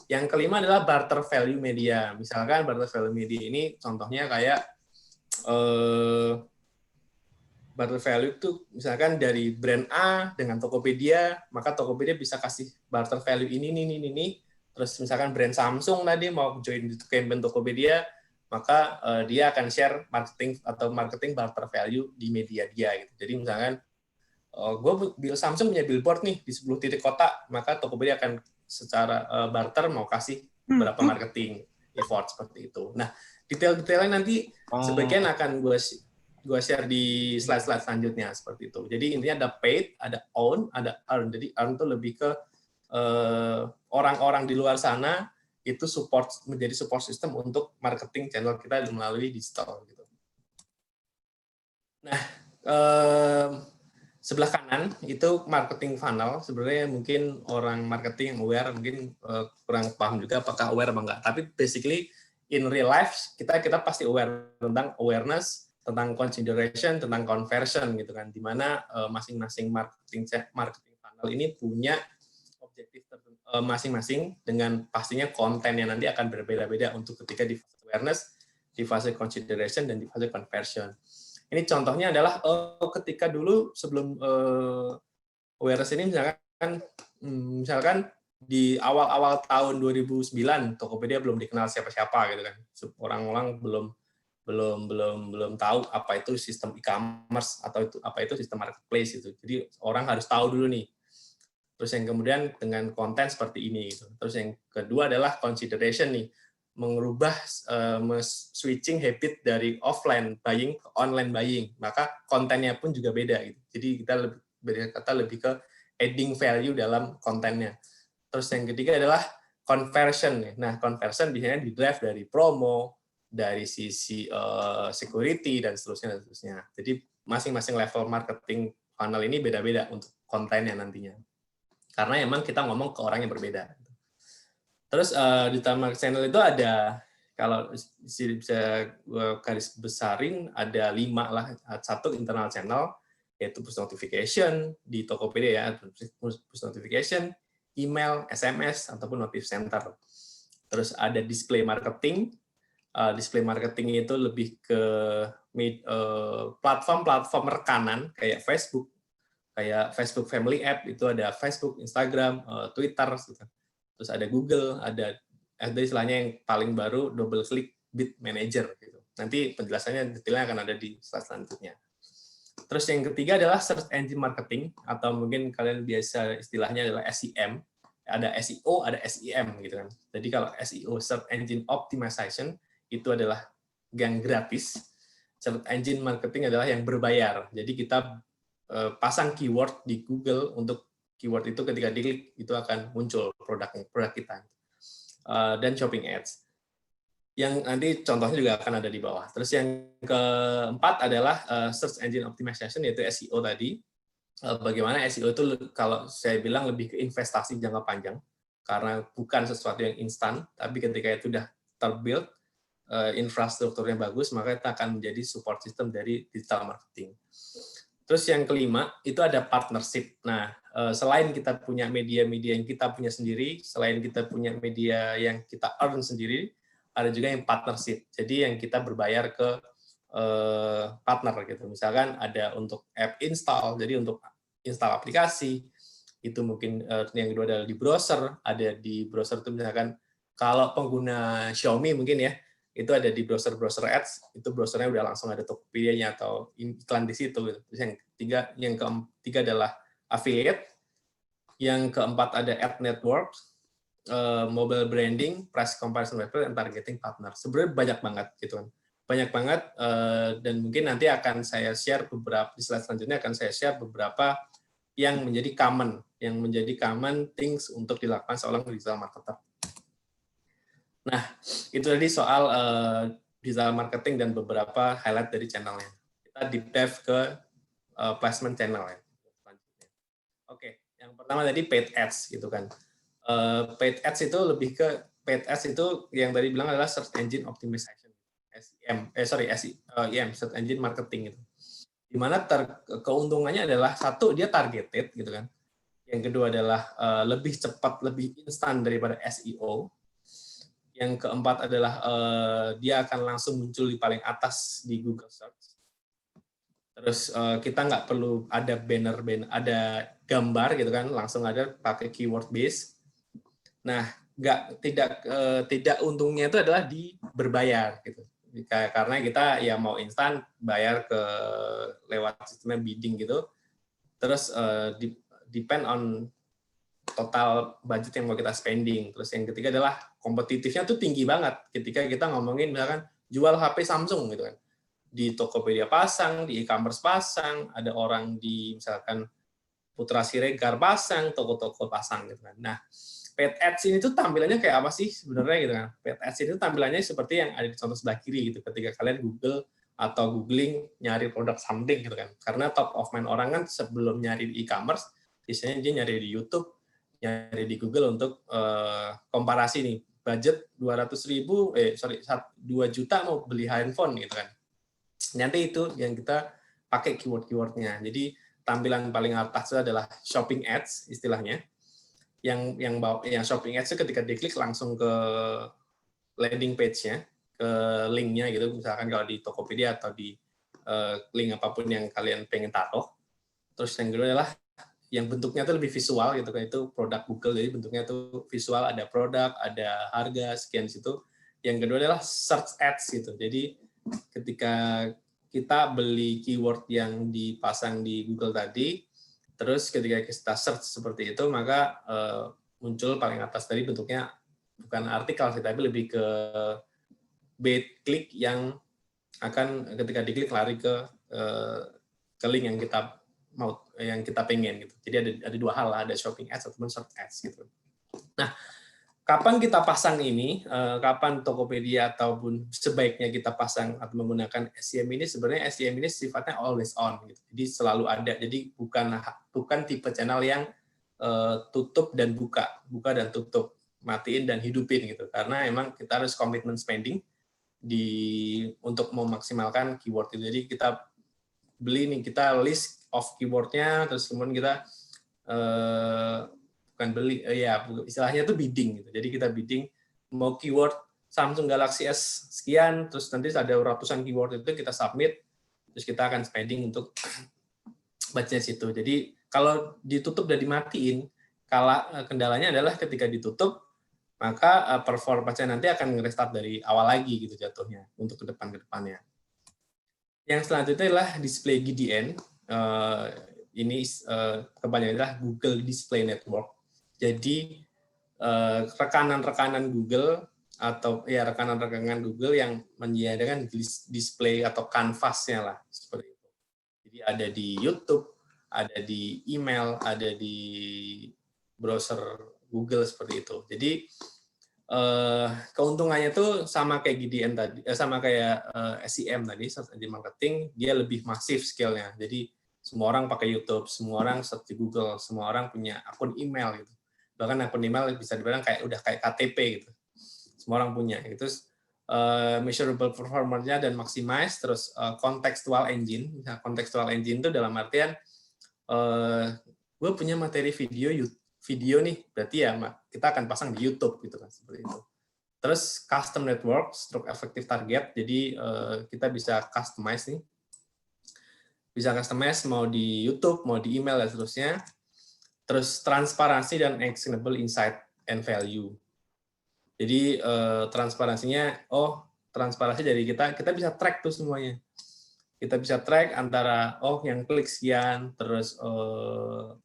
Speaker 3: Yang kelima adalah barter value media. Misalkan barter value media ini contohnya kayak barter value itu misalkan dari brand A dengan Tokopedia, maka Tokopedia bisa kasih barter value ini. Terus misalkan brand Samsung tadi mau join di campaign Tokopedia, maka dia akan share marketing barter value di media dia gitu. Jadi misalkan Samsung punya billboard nih di 10 titik kota, maka Tokopedia akan secara barter mau kasih berapa marketing effort seperti itu. Nah, detail-detailnya nanti sebagian akan gue share di slide-slide selanjutnya seperti itu. Jadi intinya ada paid, ada own, ada earn. Jadi earn itu lebih ke orang-orang di luar sana itu menjadi support system untuk marketing channel kita melalui digital gitu. Nah, sebelah kanan itu marketing funnel. Sebenarnya mungkin orang marketing yang aware mungkin kurang paham juga apakah aware apa enggak. Tapi basically in real life kita pasti aware tentang awareness, tentang consideration, tentang conversion gitu kan. Di mana masing-masing marketing funnel ini punya objektif masing-masing dengan pastinya konten yang nanti akan berbeda-beda untuk ketika di fase awareness, di fase consideration, dan di fase conversion. Ini contohnya adalah ketika dulu sebelum awareness ini misalkan di awal-awal tahun 2009 Tokopedia belum dikenal siapa-siapa gitu kan. Orang-orang belum tahu apa itu sistem e-commerce atau apa itu sistem marketplace itu. Jadi orang harus tahu dulu nih. Terus yang kemudian dengan konten seperti ini gitu. Terus yang kedua adalah consideration nih, mengubah switching habit dari offline buying ke online buying, maka kontennya pun juga beda gitu. Jadi kita lebih ke adding value dalam kontennya. Terus yang ketiga adalah conversion nih. Nah, conversion biasanya di-drive dari promo, dari sisi security dan seterusnya. Jadi masing-masing level marketing funnel ini beda-beda untuk kontennya nantinya. Karena emang kita ngomong ke orang yang berbeda. Terus digital marketing channel itu ada, kalau bisa gue garis besarin, ada 5 lah. Satu internal channel, yaitu push notification di Tokopedia ya, push notification, email, SMS, ataupun notif center. Terus ada display marketing. Display marketing itu lebih ke platform-platform rekanan kayak Facebook Family App, itu ada Facebook, Instagram, Twitter, gitu. Terus ada Google, ada istilahnya yang paling baru double click bid manager gitu. Nanti penjelasannya detailnya akan ada di slide selanjutnya. Terus yang ketiga adalah search engine marketing, atau mungkin kalian biasa istilahnya adalah SEM. Ada SEO, ada SEM gitu kan. Jadi kalau SEO, search engine optimization, itu adalah yang gratis. Search engine marketing adalah yang berbayar. Jadi kita pasang keyword di Google, untuk keyword itu ketika diklik itu akan muncul produk kita, dan shopping ads yang nanti contohnya juga akan ada di bawah. Terus yang keempat adalah search engine optimization, yaitu SEO tadi. Bagaimana SEO itu kalau saya bilang lebih ke investasi jangka panjang, karena bukan sesuatu yang instan, tapi ketika itu sudah terbuild, infrastrukturnya bagus, maka itu akan menjadi support system dari digital marketing. Terus yang kelima, itu ada partnership. Nah, selain kita punya media-media yang kita punya sendiri, selain kita punya media yang kita earn sendiri, ada juga yang partnership. Jadi yang kita berbayar ke partner gitu. Misalkan ada untuk app install, jadi untuk install aplikasi, itu mungkin yang kedua adalah di browser. Ada di browser itu misalkan kalau pengguna Xiaomi mungkin ya, itu ada di browser ads, itu browsernya udah langsung ada Tokopedia-nya atau iklan di situ. Terus yang ketiga adalah affiliate, yang keempat ada ad network, mobile branding, price comparison website, dan targeting partner. Sebenarnya banyak banget gitu kan, banyak banget, dan mungkin nanti akan saya share beberapa di slide selanjutnya, akan saya share beberapa yang menjadi common things untuk dilakukan seorang digital marketer. Nah, itu tadi soal digital marketing dan beberapa highlight dari channelnya. Kita kita deep dive ke placement channel ya. Oke, yang pertama tadi paid ads gitu kan. Paid ads itu lebih ke paid ads itu yang tadi bilang adalah search engine optimization, SEM, search engine marketing itu. Di mana keuntungannya adalah satu dia targeted gitu kan. Yang kedua adalah lebih cepat, lebih instan daripada SEO. Yang keempat adalah dia akan langsung muncul di paling atas di Google Search. Terus kita nggak perlu ada banner, ada gambar gitu kan, langsung ada pakai keyword base. Nah, tidak untungnya itu adalah di berbayar gitu. Karena kita ya mau instan bayar ke lewat sistemnya bidding gitu. Terus depend on total budget yang mau kita spending. Terus yang ketiga adalah kompetitifnya tuh tinggi banget ketika kita ngomongin misalkan jual HP Samsung gitu kan. Di Tokopedia pasang, di e-commerce pasang, ada orang di misalkan Putra Siregar pasang, toko-toko pasang gitu kan. Nah, paid ads ini tuh tampilannya kayak apa sih sebenarnya gitu kan. Paid ads itu tampilannya seperti yang ada di contoh sebelah kiri gitu ketika kalian Google atau googling nyari produk something gitu kan. Karena top of mind orang kan sebelum nyari di e-commerce, biasanya dia nyari di YouTube, nyari di Google untuk komparasi nih, budget 200.000, 2 juta mau beli handphone gitu kan. Nanti itu yang kita pakai keyword-keywordnya. Jadi tampilan paling atas itu adalah shopping ads istilahnya. Yang shopping ads itu ketika diklik langsung ke landing page-nya, ke link-nya gitu. Misalkan kalau di Tokopedia atau di link apapun yang kalian pengen taruh. Terus yang kedua adalah yang bentuknya itu lebih visual gitu kan, itu produk Google. Jadi bentuknya itu visual, ada produk, ada harga sekian di situ. Yang kedua adalah search ads gitu. Jadi ketika kita beli keyword yang dipasang di Google tadi, terus ketika kita search seperti itu, maka muncul paling atas tadi bentuknya bukan artikel sih, tapi lebih ke bait click yang akan ketika diklik lari ke link yang kita mau, yang kita pengen gitu. Jadi ada dua hal, ada shopping ads ataupun search ads gitu. Nah, kapan kita pasang ini, kapan Tokopedia ataupun sebaiknya kita pasang atau menggunakan SEM ini, sebenarnya SEM ini sifatnya always on gitu. Jadi selalu ada. Jadi bukan tipe channel yang tutup dan buka dan tutup, matiin dan hidupin gitu. Karena emang kita harus komitmen spending untuk memaksimalkan keyword itu. Jadi kita beli nih, kita list of keywordnya, terus kemudian kita bukan beli, istilahnya itu bidding gitu. Jadi kita bidding mau keyword Samsung Galaxy S sekian, terus nanti ada ratusan keyword itu kita submit, terus kita akan spending untuk baca situ. Jadi kalau ditutup dan dimatiin, kendalanya adalah ketika ditutup, maka performance nanti akan nge-restart dari awal lagi gitu jatuhnya untuk ke depannya. Yang selanjutnya adalah display GDN. Ini kebanyakan adalah Google Display Network. Jadi rekanan-rekanan Google atau rekanan-rekanan Google yang menyediakan display atau kanvasnya lah seperti itu. Jadi ada di YouTube, ada di email, ada di browser Google seperti itu. Jadi keuntungannya tuh sama kayak GDN tadi, sama kayak SEM tadi, search engine marketing, dia lebih masif scale-nya. Jadi semua orang pakai YouTube, semua orang search di Google, semua orang punya akun email gitu. Bahkan akun email bisa dibilang udah kayak KTP gitu. Semua orang punya. Itu measurable performance-nya dan maximize, terus contextual engine. Nah, contextual engine itu dalam artian gue punya materi video nih, berarti ya kita akan pasang di YouTube gitu kan, seperti itu. Terus custom network, stroke effective target, jadi kita bisa customize nih, bisa customize mau di YouTube, mau di email dan seterusnya. Terus transparansi dan actionable insight and value. Jadi transparansinya, transparansi dari kita bisa track tuh semuanya. Kita bisa track antara yang klik sekian, terus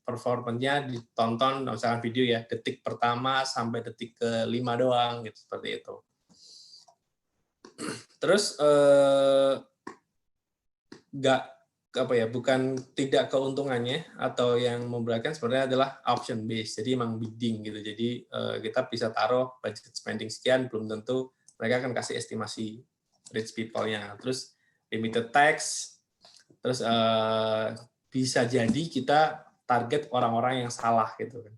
Speaker 3: performanya ditonton misalkan video ya detik pertama sampai detik ke-5 doang gitu, seperti itu. Terus bukan tidak keuntungannya atau yang memberatkan sebenarnya adalah option based. Jadi emang bidding gitu. Jadi kita bisa taruh budget spending sekian, belum tentu mereka akan kasih estimasi rich people-nya. Terus limited text, Terus bisa jadi kita target orang-orang yang salah gitu kan.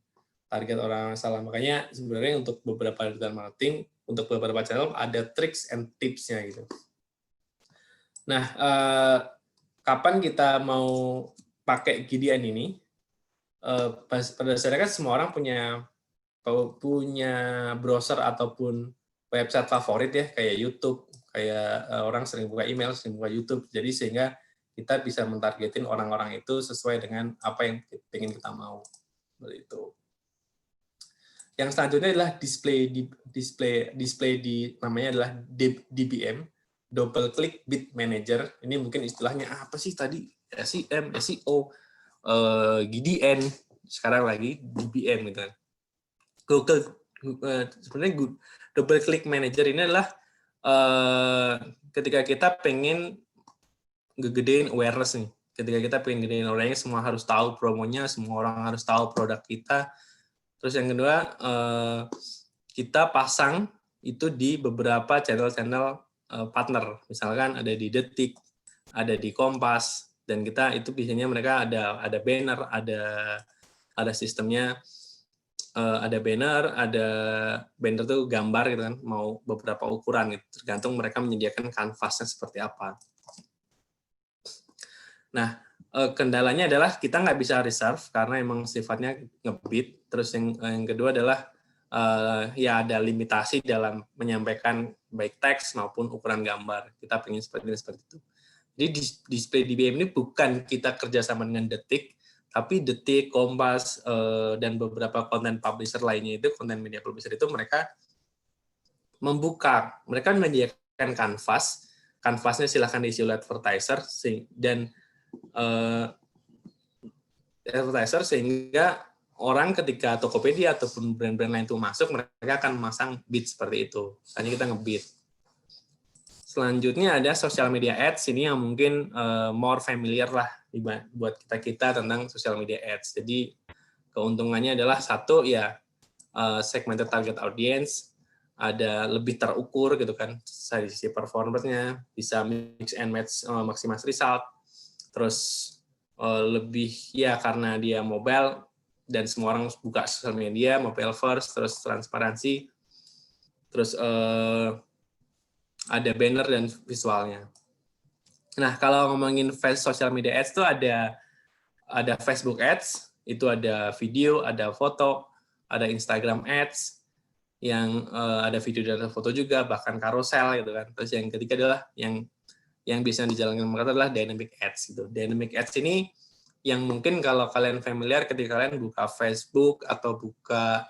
Speaker 3: Target orang yang salah. Makanya sebenarnya untuk beberapa digital marketing, untuk beberapa channel ada tricks and tips-nya gitu. Nah, kapan kita mau pakai GDN ini? Pada dasarnya kan semua orang punya browser ataupun website favorit ya, kayak YouTube, kayak orang sering buka email, sering buka YouTube. Jadi sehingga kita bisa mentargetin orang-orang itu sesuai dengan apa yang ingin kita mau. Seperti itu. Yang selanjutnya adalah display di namanya adalah DBM, Double Click Bid Manager. Ini mungkin istilahnya apa sih tadi? SEM, SEO, GDN, sekarang lagi DBM gitu kan. Sebenarnya Double Click Manager ini adalah ketika kita pengen ngegedein awareness nih. Ketika kita pengen gedein awareness, semua harus tahu promonya, semua orang harus tahu produk kita. Terus yang kedua, kita pasang itu di beberapa channel-channel partner. Misalkan ada di Detik, ada di Kompas, dan kita itu biasanya mereka ada banner, ada sistemnya, ada banner tuh gambar gitu kan, mau beberapa ukuran gitu, tergantung mereka menyediakan kanvasnya seperti apa. Nah, kendalanya adalah kita nggak bisa reserve karena emang sifatnya ngebid. Terus yang kedua adalah ya ada limitasi dalam menyampaikan baik teks maupun ukuran gambar. Kita pengen seperti itu. Jadi display DBM ini bukan kita kerjasama dengan Detik, tapi Detik, Kompas, dan beberapa konten publisher lainnya itu, konten media publisher itu mereka mereka menyediakan kanvasnya silahkan diisi oleh advertiser, dan advertiser sehingga orang ketika Tokopedia ataupun brand-brand lain itu masuk, mereka akan memasang bid seperti itu. Hanya kita ngebid. Selanjutnya ada social media ads, ini yang mungkin more familiar lah buat kita tentang social media ads. Jadi keuntungannya adalah satu ya segmented target audience, ada lebih terukur gitu kan, dari sisi performance-nya, bisa mix and match maximize result. Terus lebih ya karena dia mobile dan semua orang buka sosial media, mobile first, terus transparansi, terus ada banner dan visualnya. Nah, kalau ngomongin social media ads tuh ada Facebook ads, itu ada video, ada foto, ada Instagram ads, yang ada video dan foto juga, bahkan carousel gitu kan. Terus yang ketiga adalah yang biasanya dijalankan mereka adalah dynamic ads gitu. Dynamic ads ini yang mungkin kalau kalian familiar ketika kalian buka Facebook atau buka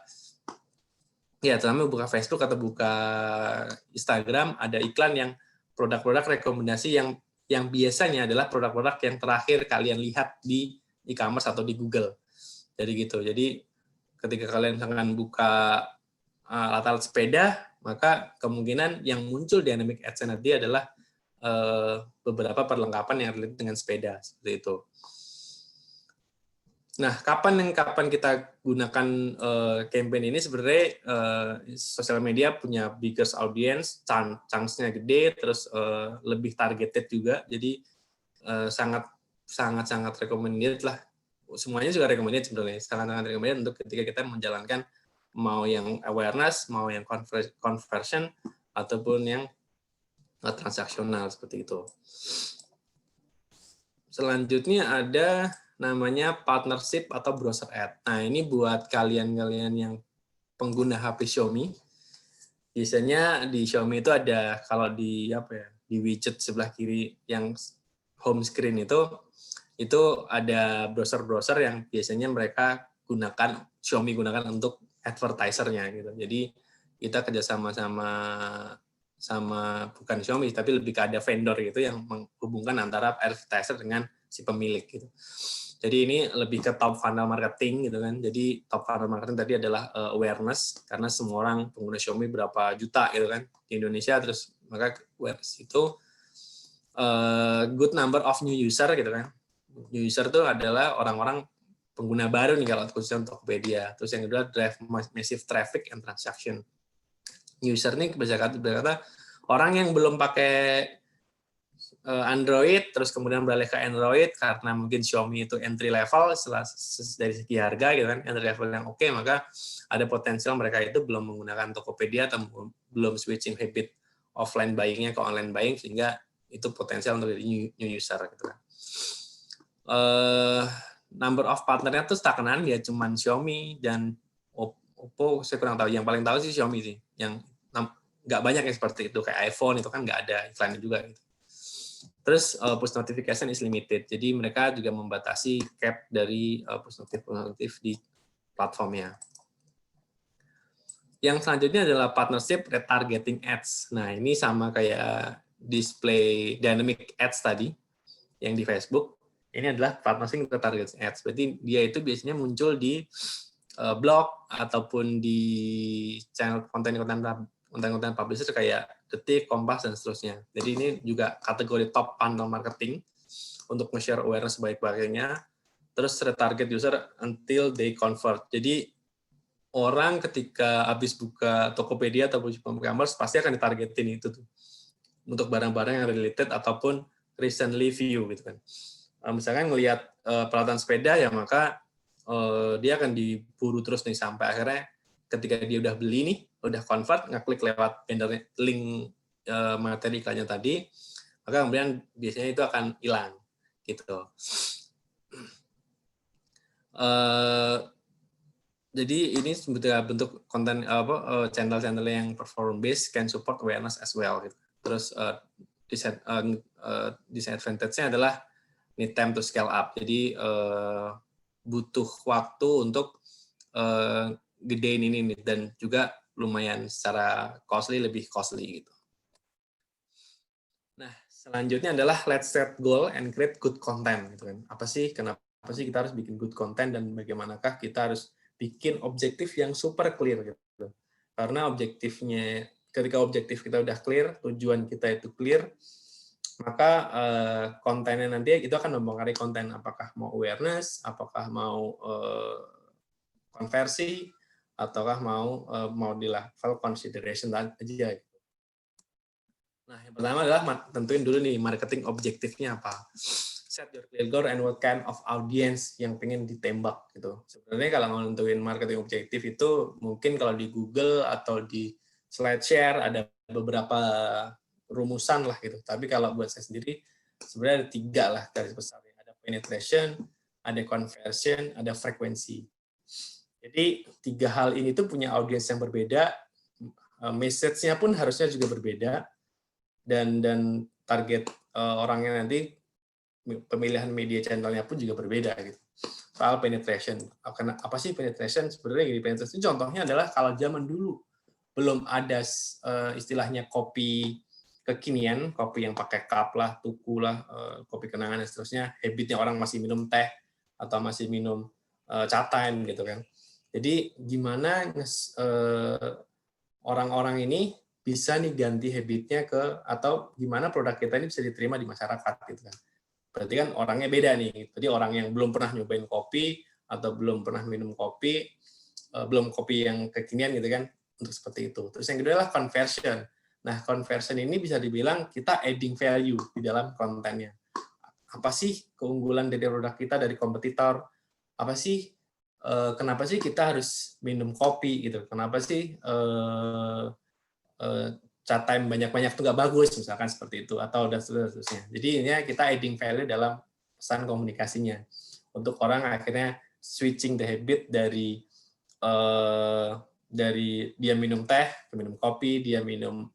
Speaker 3: Facebook atau buka Instagram, ada iklan yang produk-produk rekomendasi yang biasanya adalah produk-produk yang terakhir kalian lihat di e-commerce atau di Google. Jadi gitu. Jadi ketika kalian misalkan buka alat-alat sepeda, maka kemungkinan yang muncul dynamic ads nanti adalah beberapa perlengkapan yang relate dengan sepeda seperti itu. Nah, kapan kita gunakan campaign ini? Sebenarnya sosial media punya biggest audience, chance-nya gede, terus lebih targeted juga. Jadi sangat recommended lah. Semuanya juga recommended sebenarnya. Sangat recommended untuk ketika kita menjalankan mau yang awareness, mau yang conversion ataupun yang transaksional seperti itu. Selanjutnya ada namanya partnership atau browser ad. Nah, ini buat kalian yang pengguna HP Xiaomi. Biasanya di Xiaomi itu ada, kalau di widget sebelah kiri yang home screen itu ada browser-browser yang biasanya Xiaomi gunakan untuk advertisernya gitu. Jadi kita kerjasama sama bukan Xiaomi, tapi lebih ke ada vendor gitu yang menghubungkan antara advertiser dengan si pemilik gitu. Jadi ini lebih ke top funnel marketing gitu kan. Jadi top funnel marketing tadi adalah awareness, karena semua orang pengguna Xiaomi berapa juta gitu kan di Indonesia, terus maka awareness itu good number of new user gitu kan. New user itu adalah orang-orang pengguna baru nih kalau khususnya untuk Tokopedia. Terus yang kedua drive massive traffic and transaction. User ini berkata orang yang belum pakai Android, terus kemudian beralih ke Android karena mungkin Xiaomi itu entry level dari segi harga gitu kan, entry level yang oke, maka ada potensial mereka itu belum menggunakan Tokopedia atau belum switching habit offline buying-nya ke online buying, sehingga itu potensial untuk new user gitu kan. Number of partnernya tuh stagnan ya, cuman Xiaomi dan Oppo, saya kurang tahu. Yang paling tahu sih Xiaomi sih, yang nggak banyak yang seperti itu, kayak iPhone itu kan nggak ada iklannya juga gitu. Terus push notification is limited, jadi mereka juga membatasi cap dari push notif di platformnya. Yang selanjutnya adalah partnership retargeting ads. Nah, ini sama kayak display dynamic ads tadi yang di Facebook. Ini adalah partnership retargeting ads. Berarti dia itu biasanya muncul di blog ataupun di channel konten-konten publisher kayak Detik, Kompas, dan seterusnya. Jadi ini juga kategori top funnel marketing untuk nge-share awareness sebaik-baiknya. Terus retarget user until they convert. Jadi orang ketika habis buka Tokopedia atau e-commerce pasti akan ditargetin itu tuh untuk barang-barang yang related ataupun recently view gitu kan. Misalkan ngelihat peralatan sepeda ya, maka dia akan diburu terus nih sampai akhirnya ketika dia udah beli nih, udah convert, ngeklik lewat vendor link materi iklannya tadi, maka kemudian biasanya itu akan hilang gitu. Jadi ini sebetulnya bentuk konten channel-channel yang perform based can support awareness as well gitu. Terus disadvantage-nya adalah need time to scale up. Jadi butuh waktu untuk gedein ini nih, dan juga lumayan secara lebih costly gitu. Nah, selanjutnya adalah let's set goal and create good content gitu kan. Kenapa sih kita harus bikin good content, dan bagaimanakah kita harus bikin objektif yang super clear gitu. Karena ketika objektif kita udah clear, tujuan kita itu clear, maka kontennya nanti itu akan mempengaruhi konten, apakah mau awareness, apakah mau konversi, ataukah mau di level consideration aja. Nah, yang pertama adalah tentuin dulu nih marketing objektifnya apa. Set your clear goal and what kind of audience yang pengen ditembak gitu. Sebenarnya kalau mau nentuin marketing objektif itu mungkin kalau di Google atau di SlideShare ada beberapa rumusan lah gitu. Tapi kalau buat saya sendiri sebenarnya ada 3 lah garis besarnya. Ada penetration, ada conversion, ada frekuensi. Jadi 3 hal ini tuh punya audiens yang berbeda, message-nya pun harusnya juga berbeda, dan target orangnya nanti, pemilihan media channel-nya pun juga berbeda gitu. Soal penetration, apa sih penetration? Sebenarnya gini, penetration contohnya adalah kalau zaman dulu belum ada istilahnya kopi kekinian, kopi yang pakai cup lah, tuku lah, kopi kenangan dan seterusnya, habitnya orang masih minum teh atau masih minum chat time gitu kan. Jadi gimana orang-orang ini bisa nih ganti habitnya atau gimana produk kita ini bisa diterima di masyarakat gitu kan. Berarti kan orangnya beda nih. Jadi orang yang belum pernah nyobain kopi atau belum pernah minum kopi, belum kopi yang kekinian gitu kan, untuk seperti itu. Terus yang kedua adalah conversion. Nah, conversion ini bisa dibilang kita adding value di dalam kontennya. Apa sih keunggulan dari produk kita dari kompetitor? Apa sih kenapa sih kita harus minum kopi gitu? Kenapa sih chat time banyak-banyak itu nggak bagus, misalkan seperti itu, atau dan seterusnya. Jadi ini kita adding value dalam pesan komunikasinya untuk orang akhirnya switching the habit dari dia minum teh ke minum kopi, dia minum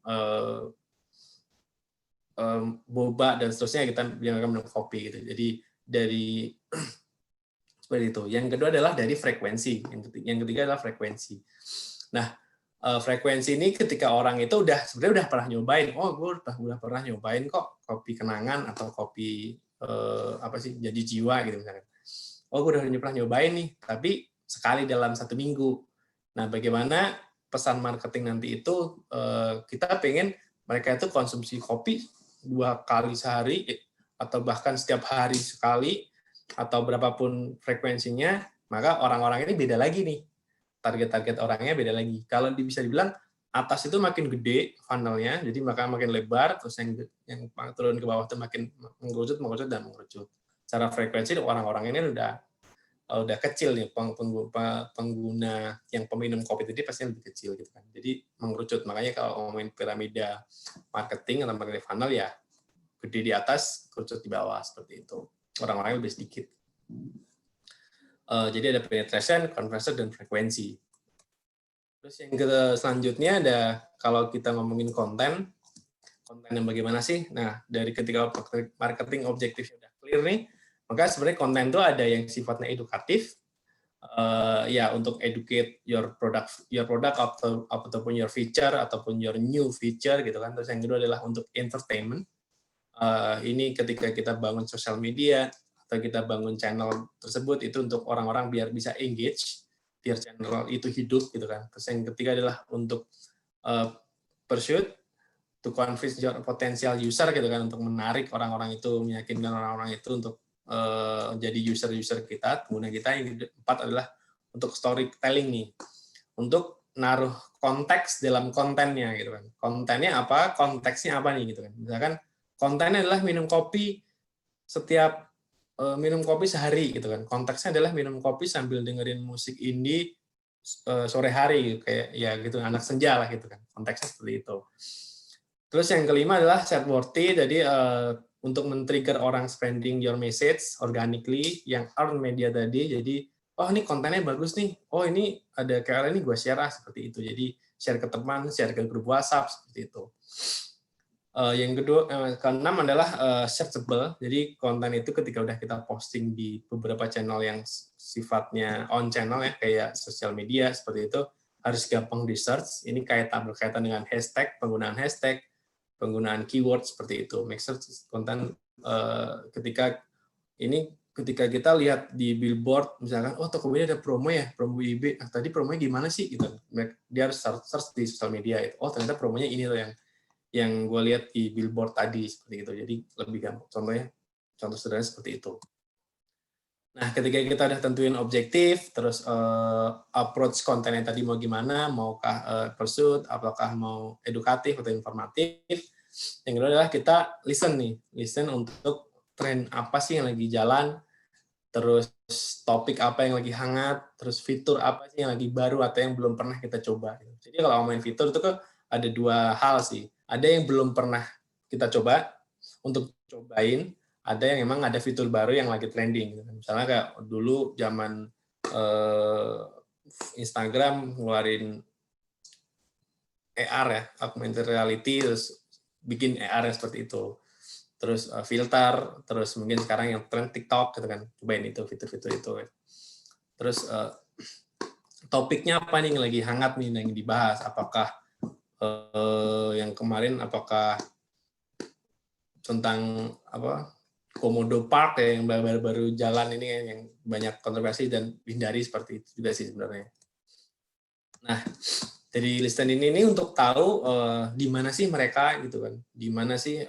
Speaker 3: boba dan seterusnya, dia minum kopi gitu. Jadi dari seperti itu. Yang kedua adalah dari frekuensi. Yang ketiga adalah frekuensi. Nah, frekuensi ini ketika orang itu sebenarnya udah pernah nyobain, gue udah pernah nyobain kok kopi kenangan atau kopi jadi jiwa gitu misalkan. Gue udah pernah nyobain nih, tapi sekali dalam 1 minggu. Nah, bagaimana pesan marketing nanti itu kita pengen mereka itu konsumsi kopi 2 kali sehari atau bahkan setiap hari sekali atau berapapun frekuensinya, maka orang-orang ini beda lagi nih. Target-target orangnya beda lagi. Kalau bisa dibilang atas itu makin gede funnelnya, jadi makin lebar, terus yang turun ke bawah itu makin mengerucut dan mengerucut. Secara frekuensi orang-orang ini udah kecil nih, pengguna yang peminum kopi tadi pasti lebih kecil gitu kan. Jadi mengerucut, makanya kalau ngomongin piramida marketing atau marketing funnel ya gede di atas, kerucut di bawah seperti itu. Orang-orangnya lebih sedikit. Jadi ada penetration, conversion, dan frekuensi. Terus yang selanjutnya ada kalau kita ngomongin konten yang bagaimana sih? Nah, dari ketika marketing objektifnya udah clear nih, maka sebenarnya konten itu ada yang sifatnya edukatif, ya untuk educate your product ataupun your feature ataupun your new feature gitu kan. Terus yang kedua adalah untuk entertainment. Ini ketika kita bangun sosial media atau kita bangun channel tersebut itu untuk orang-orang biar bisa engage, biar channel itu hidup gitu kan. Terus yang ketiga adalah untuk pursuit, to convince your potential user gitu kan, untuk menarik orang-orang itu, meyakinkan orang-orang itu untuk jadi user kita, pengguna kita. Yang keempat adalah untuk storytelling nih, untuk naruh konteks dalam kontennya gitu kan. Kontennya apa, konteksnya apa nih gitu kan. Misalkan kontennya adalah minum kopi minum kopi sehari gitu kan. Konteksnya adalah minum kopi sambil dengerin musik indie sore hari kayak ya gitu, anak senja lah gitu kan. Konteksnya seperti itu. Terus yang kelima adalah set worthy, jadi untuk men-trigger orang spending your message organically yang earned media tadi. Jadi oh ini kontennya bagus nih. Oh ini ada KL ini gue share seperti itu. Jadi share ke teman, share ke grup WhatsApp seperti itu. Yang keenam adalah searchable. Jadi konten itu ketika udah kita posting di beberapa channel yang sifatnya on channel ya, kayak sosial media seperti itu, harus gampang di search. Ini berkaitan dengan hashtag, penggunaan keyword seperti itu. Make search konten ketika kita lihat di billboard misalkan, oh Tokopedia ada promo ya, promo IB. Nah, tadi promonya gimana sih gitu. Dia harus search di sosial media itu. Oh ternyata promonya ini loh yang gue lihat di billboard tadi seperti itu. Jadi lebih gampang. Contoh sederhana seperti itu. Nah, ketika kita udah tentuin objektif, terus approach kontennya tadi mau gimana, maukah pursuit, apakah mau edukatif atau informatif. Yang kedua adalah kita listen untuk tren apa sih yang lagi jalan, terus topik apa yang lagi hangat, terus fitur apa sih yang lagi baru atau yang belum pernah kita coba. Jadi kalau ngomongin fitur itu kan ada dua hal sih. Ada yang belum pernah kita coba untuk cobain, ada yang memang ada fitur baru yang lagi trending. Misalnya kayak dulu zaman Instagram ngeluarin AR ya, augmented reality, terus bikin AR yang seperti itu. Terus filter, terus mungkin sekarang yang trend TikTok gitu kan, cobain itu fitur-fitur itu. Terus topiknya apa nih yang lagi hangat nih yang dibahas? Apakah yang kemarin apakah tentang Komodo Park ya, yang baru-baru jalan ini yang banyak kontroversi dan hindari seperti itu juga sih sebenarnya. Nah, dari listan ini untuk tahu di mana sih mereka gitu kan, di mana sih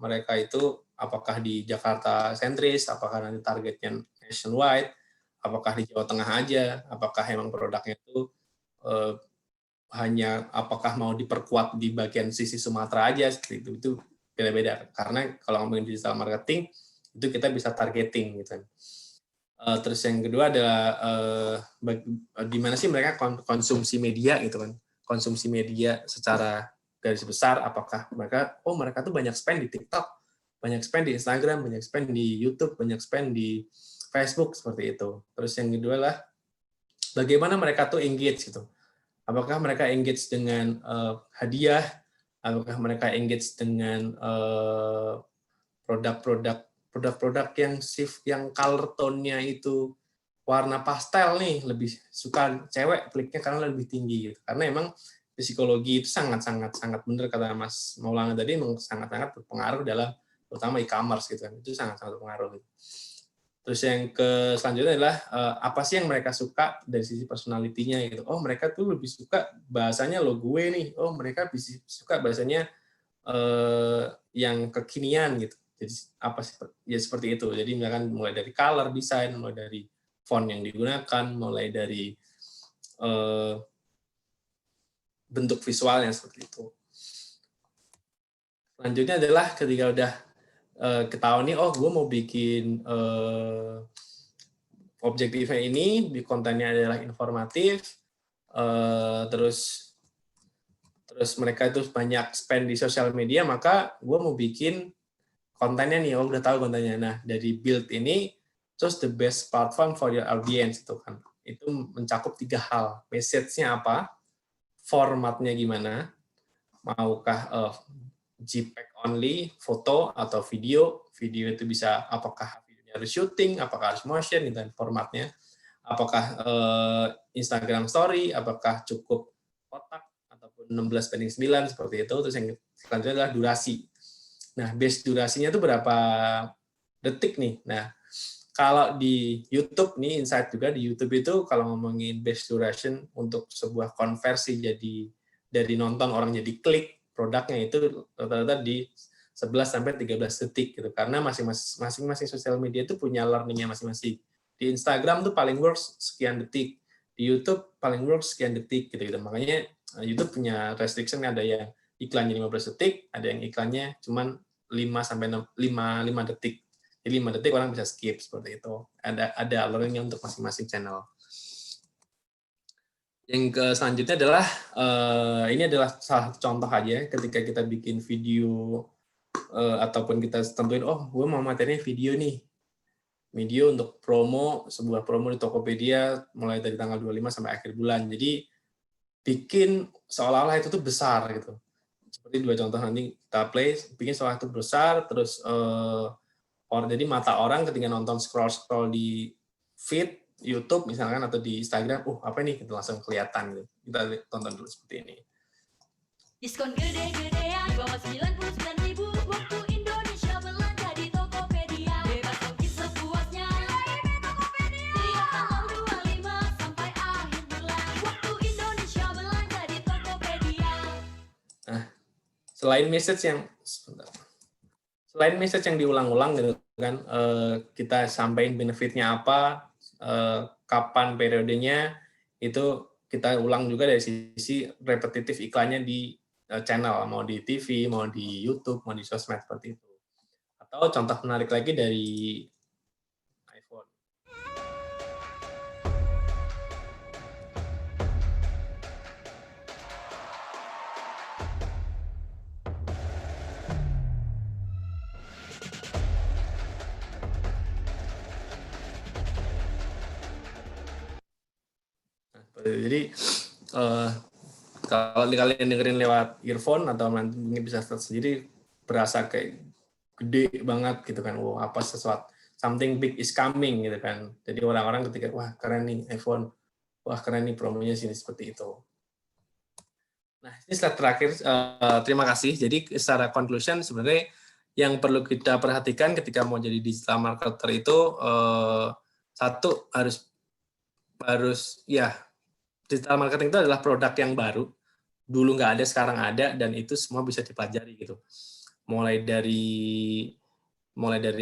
Speaker 3: mereka itu, apakah di Jakarta sentris, apakah nanti targetnya nationwide, apakah di Jawa Tengah aja, apakah emang produknya itu hanya apakah mau diperkuat di bagian sisi Sumatera aja seperti itu beda-beda. Karena kalau ngomongin digital marketing itu kita bisa targeting gitu. Terus yang kedua adalah di mana sih mereka konsumsi media gitu kan. Konsumsi media secara garis besar, apakah mereka tuh banyak spend di TikTok, banyak spend di Instagram, banyak spend di YouTube, banyak spend di Facebook seperti itu. Terus yang kedua adalah bagaimana mereka tuh engage gitu. Apakah mereka engage dengan hadiah? Apakah mereka engage dengan produk-produk yang color tone-nya itu warna pastel nih, lebih suka cewek kliknya karena lebih tinggi gitu. Karena emang psikologi itu sangat benar kata Mas Maulana tadi, memang sangat berpengaruh dalam terutama e-commerce gitu kan. Itu sangat berpengaruh gitu. Terus yang selanjutnya adalah apa sih yang mereka suka dari sisi personality-nya gitu. Oh, mereka tuh lebih suka bahasanya lo gue nih. Oh, mereka bisa suka bahasanya yang kekinian gitu. Jadi apa sih ya seperti itu. Jadi misalkan mulai dari color design, mulai dari font yang digunakan, mulai dari bentuk visualnya seperti itu. Selanjutnya adalah ketika udah ketahuan nih, oh gue mau bikin objektifnya ini, di kontennya adalah informatif, terus mereka itu banyak spend di sosial media, maka gue mau bikin kontennya nih, udah tahu kontennya. Nah, dari build ini, terus the best platform for your audience itu kan. Itu mencakup 3 hal. Message-nya apa? Formatnya gimana? Maukah JPEG only, foto atau video? Video itu bisa apakah videonya harus shooting, apakah harus motion, gitu kan formatnya. Apakah Instagram story, apakah cukup kotak ataupun 16:9 seperti itu. Terus yang selanjutnya adalah durasi. Nah, base durasinya itu berapa detik nih? Nah, kalau di YouTube nih, insight juga di YouTube itu kalau ngomongin base duration untuk sebuah konversi jadi dari nonton orang jadi klik produknya itu rata-rata di 11 sampai 13 detik gitu. Karena masing-masing sosial media itu punya learning-nya masing-masing. Di Instagram tuh paling works sekian detik. Di YouTube paling works sekian detik gitu. Makanya YouTube punya restriction, ada yang iklannya 15 detik, ada yang iklannya cuman 5 sampai 5 detik. Jadi 5 detik orang bisa skip seperti itu. Ada learning-nya untuk masing-masing channel. Yang selanjutnya adalah ini adalah salah satu contoh aja ketika kita bikin video ataupun kita tentuin, oh gue mau materinya video nih. Video untuk sebuah promo di Tokopedia mulai dari tanggal 25 sampai akhir bulan. Jadi bikin seolah-olah itu tuh besar gitu. Seperti 2 contoh nanti kita play, bikin seolah itu besar, terus jadi mata orang ketika nonton scroll di feed YouTube misalkan atau di Instagram, apa nih, itu langsung kelihatan gitu. Kita tonton dulu seperti ini.
Speaker 6: Diskon gede-gedean di bawah 99.000 waktu Indonesia belanja di Tokopedia. Bebas login sepuasnya. Tiap tanggal 25 sampai akhir bulan. Waktu Indonesia belanja di Tokopedia.
Speaker 3: Nah, selain message yang diulang-ulang gitu kan, kita sampaikan benefitnya apa, kapan periodenya, itu kita ulang juga dari sisi repetitif iklannya di channel, mau di TV, mau di YouTube, mau di sosmed seperti itu. Atau contoh menarik lagi dari iPhone. Jadi kalau kalian dengerin lewat earphone atau nanti mungkin bisa sendiri, berasa kayak gede banget gitu kan, apa sesuatu, something big is coming gitu kan. Jadi orang-orang ketika wah keren nih iPhone, wah keren nih promonya sini, seperti itu. Nah, ini slide terakhir, terima kasih. Jadi secara conclusion sebenarnya yang perlu kita perhatikan ketika mau jadi digital marketer itu satu, harus ya, digital marketing itu adalah produk yang baru, dulu nggak ada, sekarang ada, dan itu semua bisa dipelajari gitu. Mulai dari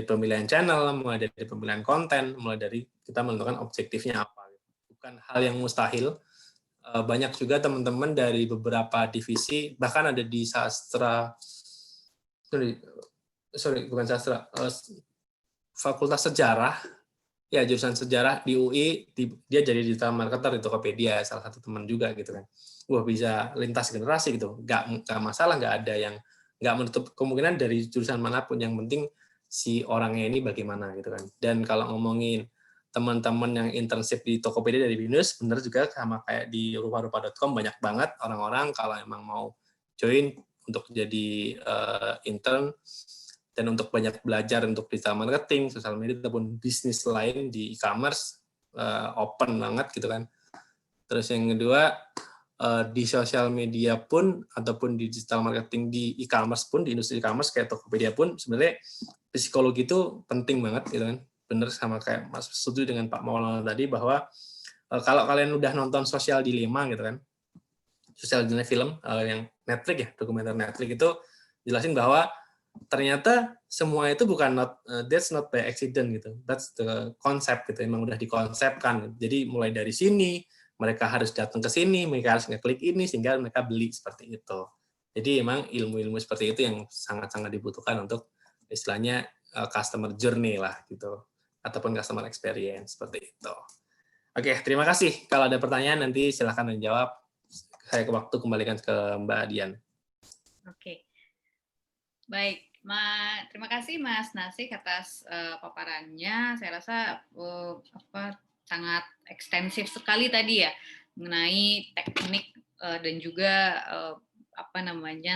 Speaker 3: pemilihan channel, mulai dari pemilihan konten, mulai dari kita menentukan objektifnya apa. Bukan hal yang mustahil. Banyak juga teman-teman dari beberapa divisi, bahkan ada di Fakultas Sejarah, ya jurusan sejarah di UI, dia jadi digital marketer di Tokopedia, salah satu teman juga gitu kan. Wah, bisa lintas generasi gitu, nggak masalah, nggak ada yang nggak menutup kemungkinan dari jurusan manapun, yang penting si orangnya ini bagaimana gitu kan. Dan kalau ngomongin teman-teman yang internship di Tokopedia dari BINUS, bener juga sama kayak di rupa-rupa.com, banyak banget orang-orang kalau emang mau join untuk jadi intern, dan untuk banyak belajar untuk digital marketing, sosial media, ataupun bisnis lain di e-commerce, open banget gitu kan. Terus yang kedua, di sosial media pun, ataupun di digital marketing di e-commerce pun, di industri e-commerce kayak Tokopedia pun, sebenarnya psikologi itu penting banget gitu kan. Bener, sama kayak Mas setuju dengan Pak Maulana tadi, bahwa kalau kalian udah nonton Social Dilemma gitu kan, Social Dilemma film yang Netflix ya, dokumenter Netflix, itu jelasin bahwa ternyata semua itu bukan that's not by accident gitu, that's the concept gitu, emang udah dikonsepkan. Jadi mulai dari sini mereka harus datang ke sini, mereka harus ngeklik ini sehingga mereka beli seperti itu. Jadi emang ilmu-ilmu seperti itu yang sangat-sangat dibutuhkan untuk istilahnya customer journey lah gitu, ataupun customer experience seperti itu. Oke, terima kasih. Kalau ada pertanyaan nanti silahkan menjawab. Saya kembalikan ke Mbak Dian.
Speaker 1: Oke. Baik, terima kasih Mas Nasik atas paparannya. Saya rasa sangat ekstensif sekali tadi ya mengenai teknik dan juga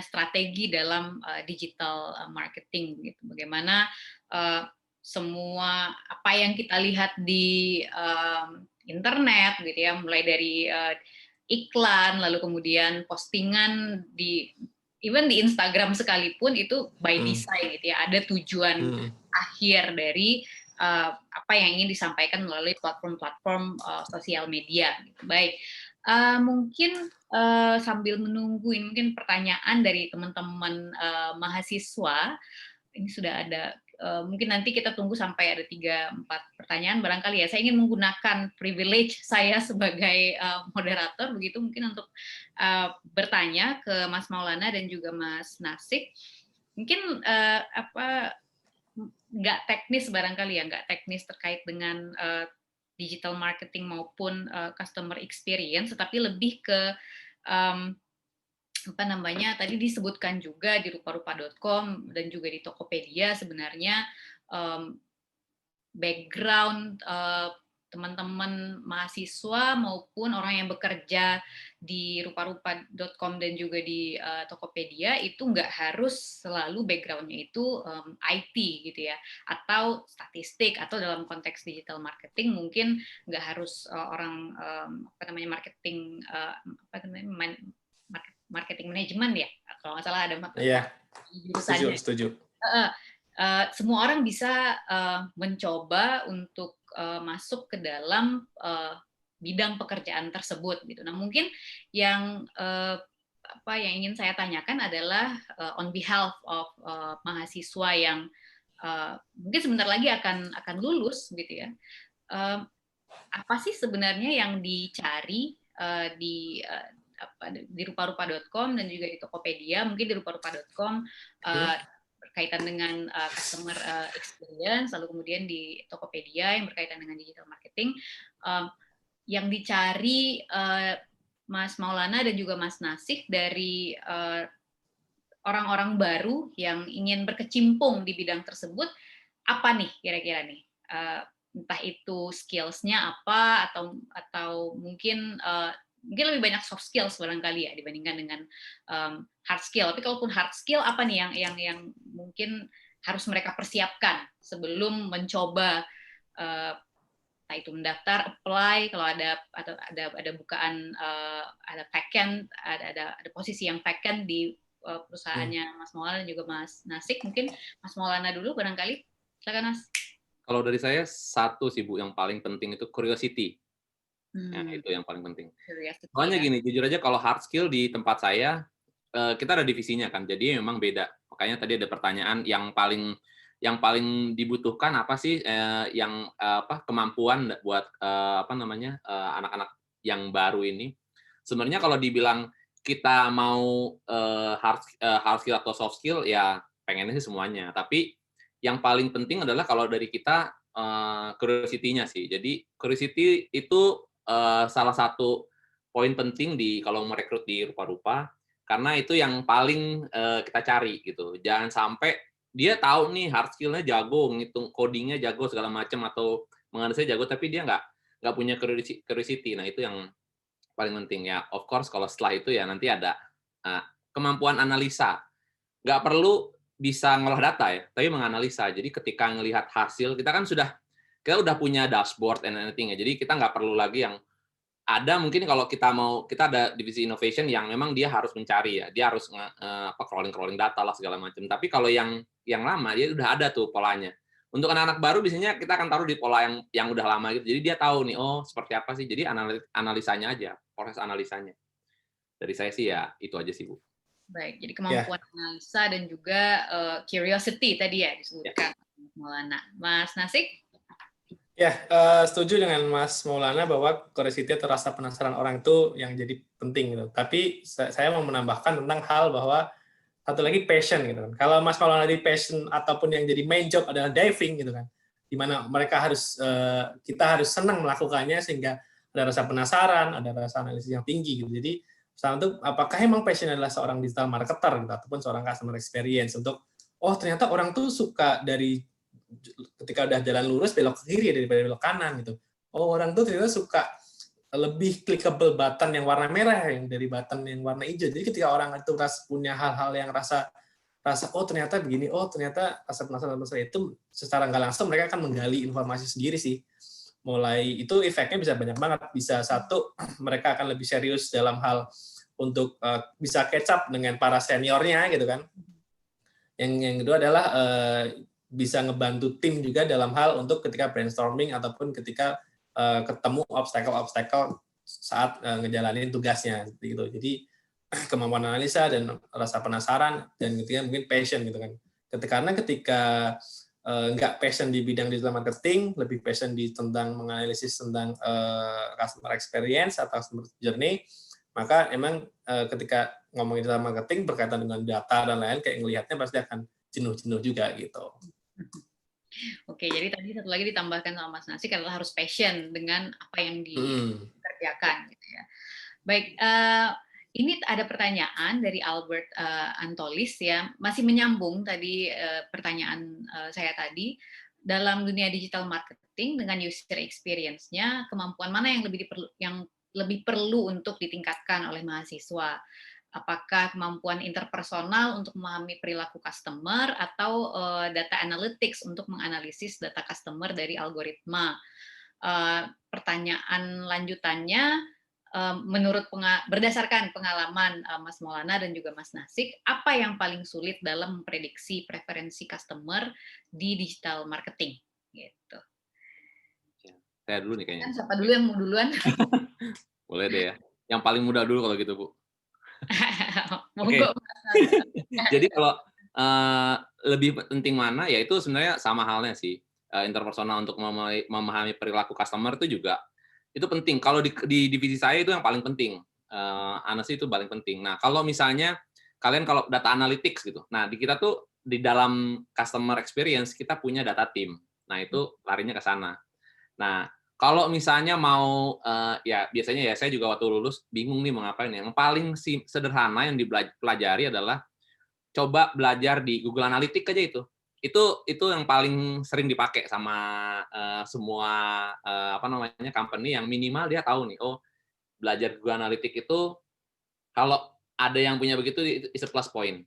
Speaker 1: strategi dalam digital marketing gitu. Bagaimana semua apa yang kita lihat di internet gitu ya, mulai dari iklan, lalu kemudian postingan even di Instagram sekalipun itu by design gitu ya, ada tujuan akhir dari apa yang ingin disampaikan melalui platform-platform sosial media. Gitu. Baik, mungkin sambil menunggu ini mungkin pertanyaan dari teman-teman mahasiswa. Ini sudah ada. Mungkin nanti kita tunggu sampai ada 3-4 pertanyaan barangkali ya. Saya ingin menggunakan privilege saya sebagai moderator begitu mungkin untuk bertanya ke Mas Maulana dan juga Mas Nasik. Mungkin nggak teknis barangkali ya, nggak teknis terkait dengan digital marketing maupun customer experience, tetapi lebih ke tadi disebutkan juga di ruparupa.com dan juga di Tokopedia sebenarnya background teman-teman mahasiswa maupun orang yang bekerja di ruparupa.com dan juga di Tokopedia itu nggak harus selalu background-nya itu IT gitu ya, atau statistik, atau dalam konteks digital marketing mungkin nggak harus orang marketing marketing manajemen ya, kalau nggak salah ada jurusannya.
Speaker 3: Setuju.
Speaker 1: Semua orang bisa mencoba untuk masuk ke dalam bidang pekerjaan tersebut gitu. Nah, mungkin yang yang ingin saya tanyakan adalah on behalf of mahasiswa yang mungkin sebentar lagi akan lulus gitu ya. Apa sih sebenarnya yang dicari di ruparupa.com dan juga di Tokopedia? Mungkin di ruparupa.com berkaitan dengan customer experience, lalu kemudian di Tokopedia yang berkaitan dengan digital marketing. Yang dicari Mas Maulana dan juga Mas Nasik dari orang-orang baru yang ingin berkecimpung di bidang tersebut, apa nih kira-kira nih? Entah itu skills-nya apa, atau mungkin lebih banyak soft skills barangkali ya dibandingkan dengan hard skill. Tapi kalaupun hard skill, apa nih yang mungkin harus mereka persiapkan sebelum mencoba entah itu mendaftar, apply, kalau ada bukaan, ada vacant, ada posisi yang vacant di perusahaannya Mas Maulana dan juga Mas Nasik. Mungkin Mas Maulana dulu barangkali. Silakan Mas.
Speaker 2: Kalau dari saya satu sih Bu, yang paling penting itu curiosity. Ya, itu yang paling penting. Soalnya gini, jujur aja kalau hard skill di tempat saya, kita ada divisinya kan, jadi memang beda. Makanya tadi ada pertanyaan yang paling dibutuhkan apa sih, kemampuan buat anak-anak yang baru ini. Sebenarnya kalau dibilang kita mau hard skill atau soft skill, ya pengennya sih semuanya. Tapi yang paling penting adalah kalau dari kita curiosity-nya sih. Jadi curiosity itu salah satu poin penting kalau merekrut di Rupa-Rupa, karena itu yang paling kita cari gitu. Jangan sampai dia tahu nih hard skill-nya jago, ngitung coding-nya jago segala macam, atau menganalisanya jago, tapi dia nggak punya curiosity. Nah, itu yang paling penting ya. Of course, kalau setelah itu ya nanti ada kemampuan analisa. Nggak perlu bisa ngolah data ya, tapi menganalisa. Jadi ketika ngelihat hasil, kita udah punya dashboard and anything ya. Jadi kita nggak perlu lagi yang ada, mungkin kalau kita ada divisi innovation yang memang dia harus mencari ya, dia harus crawling data lah segala macam. Tapi kalau yang lama dia udah ada tuh polanya. Untuk anak-anak baru biasanya kita akan taruh di pola yang udah lama gitu. Jadi dia tahu nih, oh seperti apa sih. Jadi analisanya aja, proses analisanya. Dari saya sih ya itu aja sih Bu.
Speaker 1: Baik, jadi kemampuan analisa dan juga curiosity tadi ya disebutkan Maulana. Mas Nasik?
Speaker 3: Ya, setuju dengan Mas Maulana bahwa curiosity atau rasa penasaran orang itu yang jadi penting gitu. Tapi saya mau menambahkan tentang hal bahwa satu lagi passion gitu kan. Kalau Mas Maulana di passion ataupun yang jadi main job adalah diving gitu kan, di mana mereka harus kita harus senang melakukannya sehingga ada rasa penasaran, ada rasa analisis yang tinggi gitu. Jadi pertama itu apakah emang passion adalah seorang digital marketer gitu ataupun seorang customer experience untuk ternyata orang tuh suka dari ketika udah jalan lurus belok ke kiri daripada belok kanan gitu. Orang tuh ternyata suka lebih clickable button yang warna merah yang dari button yang warna hijau. Jadi ketika orang itu punya hal-hal yang rasa ternyata begini, ternyata rasa penasaran itu secara nggak langsung mereka akan menggali informasi sendiri sih. Mulai itu efeknya bisa banyak banget. Bisa satu, mereka akan lebih serius dalam hal untuk bisa catch up dengan para seniornya gitu kan. Yang kedua adalah bisa ngebantu tim juga dalam hal untuk ketika brainstorming ataupun ketika ketemu obstacle saat ngejalanin tugasnya gitu. Jadi kemampuan analisa dan rasa penasaran dan ketika mungkin passion gitu kan. Karena ketika nggak passion di bidang digital marketing, lebih passion di tentang menganalisis tentang customer experience atau customer journey, maka emang ketika ngomongin digital marketing berkaitan dengan data dan lain-lain kayak ngelihatnya pasti akan jenuh-jenuh juga gitu.
Speaker 1: Oke, jadi tadi satu lagi ditambahkan sama Mas Nasik adalah harus passion dengan apa yang dikerjakan gitu ya. Baik, ini ada pertanyaan dari Albert Antolis ya, masih menyambung tadi pertanyaan saya tadi. Dalam dunia digital marketing dengan user experience-nya, kemampuan mana yang lebih perlu untuk ditingkatkan oleh mahasiswa? Apakah kemampuan interpersonal untuk memahami perilaku customer atau data analytics untuk menganalisis data customer dari algoritma? Pertanyaan lanjutannya, berdasarkan pengalaman Mas Maulana dan juga Mas Nasik, apa yang paling sulit dalam memprediksi preferensi customer di digital marketing? Gitu.
Speaker 2: Saya dulu nih kayaknya.
Speaker 1: Siapa dulu yang mau duluan?
Speaker 2: Boleh deh ya. Yang paling mudah dulu kalau gitu, Bu.
Speaker 1: Oke.
Speaker 2: Jadi kalau lebih penting mana, ya itu sebenarnya sama halnya sih. Interpersonal untuk memahami perilaku customer itu juga itu penting. Kalau di divisi saya itu yang paling penting. Honestly itu paling penting. Nah, kalau misalnya kalian kalau data analytics gitu. Nah, di kita tuh di dalam customer experience kita punya data team. Nah, itu larinya ke sana. Nah, kalau misalnya mau, ya biasanya ya saya juga waktu lulus bingung nih mau ngapain. Yang paling sederhana yang dipelajari adalah coba belajar di Google Analytics aja itu. Itu yang paling sering dipakai sama semua company yang minimal dia tahu nih, belajar Google Analytics itu kalau ada yang punya begitu is a plus point.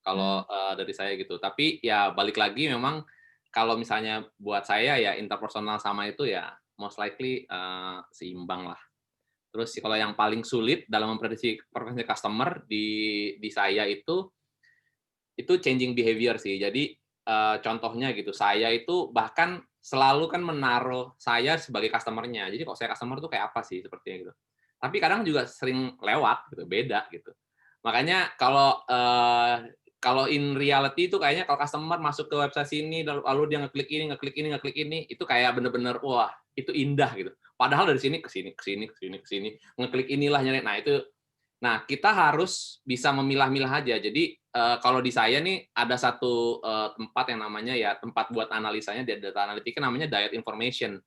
Speaker 2: Kalau dari saya gitu. Tapi ya balik lagi memang kalau misalnya buat saya ya interpersonal sama itu ya most likely seimbang lah. Terus kalau yang paling sulit dalam memprediksi preferensi customer di saya itu changing behavior sih. Jadi contohnya gitu, saya itu bahkan selalu kan menaruh saya sebagai customer-nya. Jadi kalau saya customer tuh kayak apa sih sepertinya gitu. Tapi kadang juga sering lewat gitu, beda gitu. Makanya kalau in reality itu kayaknya kalau customer masuk ke website sini lalu dia ngeklik ini, itu kayak bener-bener wah, itu indah gitu. Padahal dari sini ke sini, ngeklik inilah nyari. Nah, kita harus bisa memilah-milah aja. Jadi kalau di saya nih ada satu tempat yang namanya ya tempat buat analisanya di data analitika namanya diet information.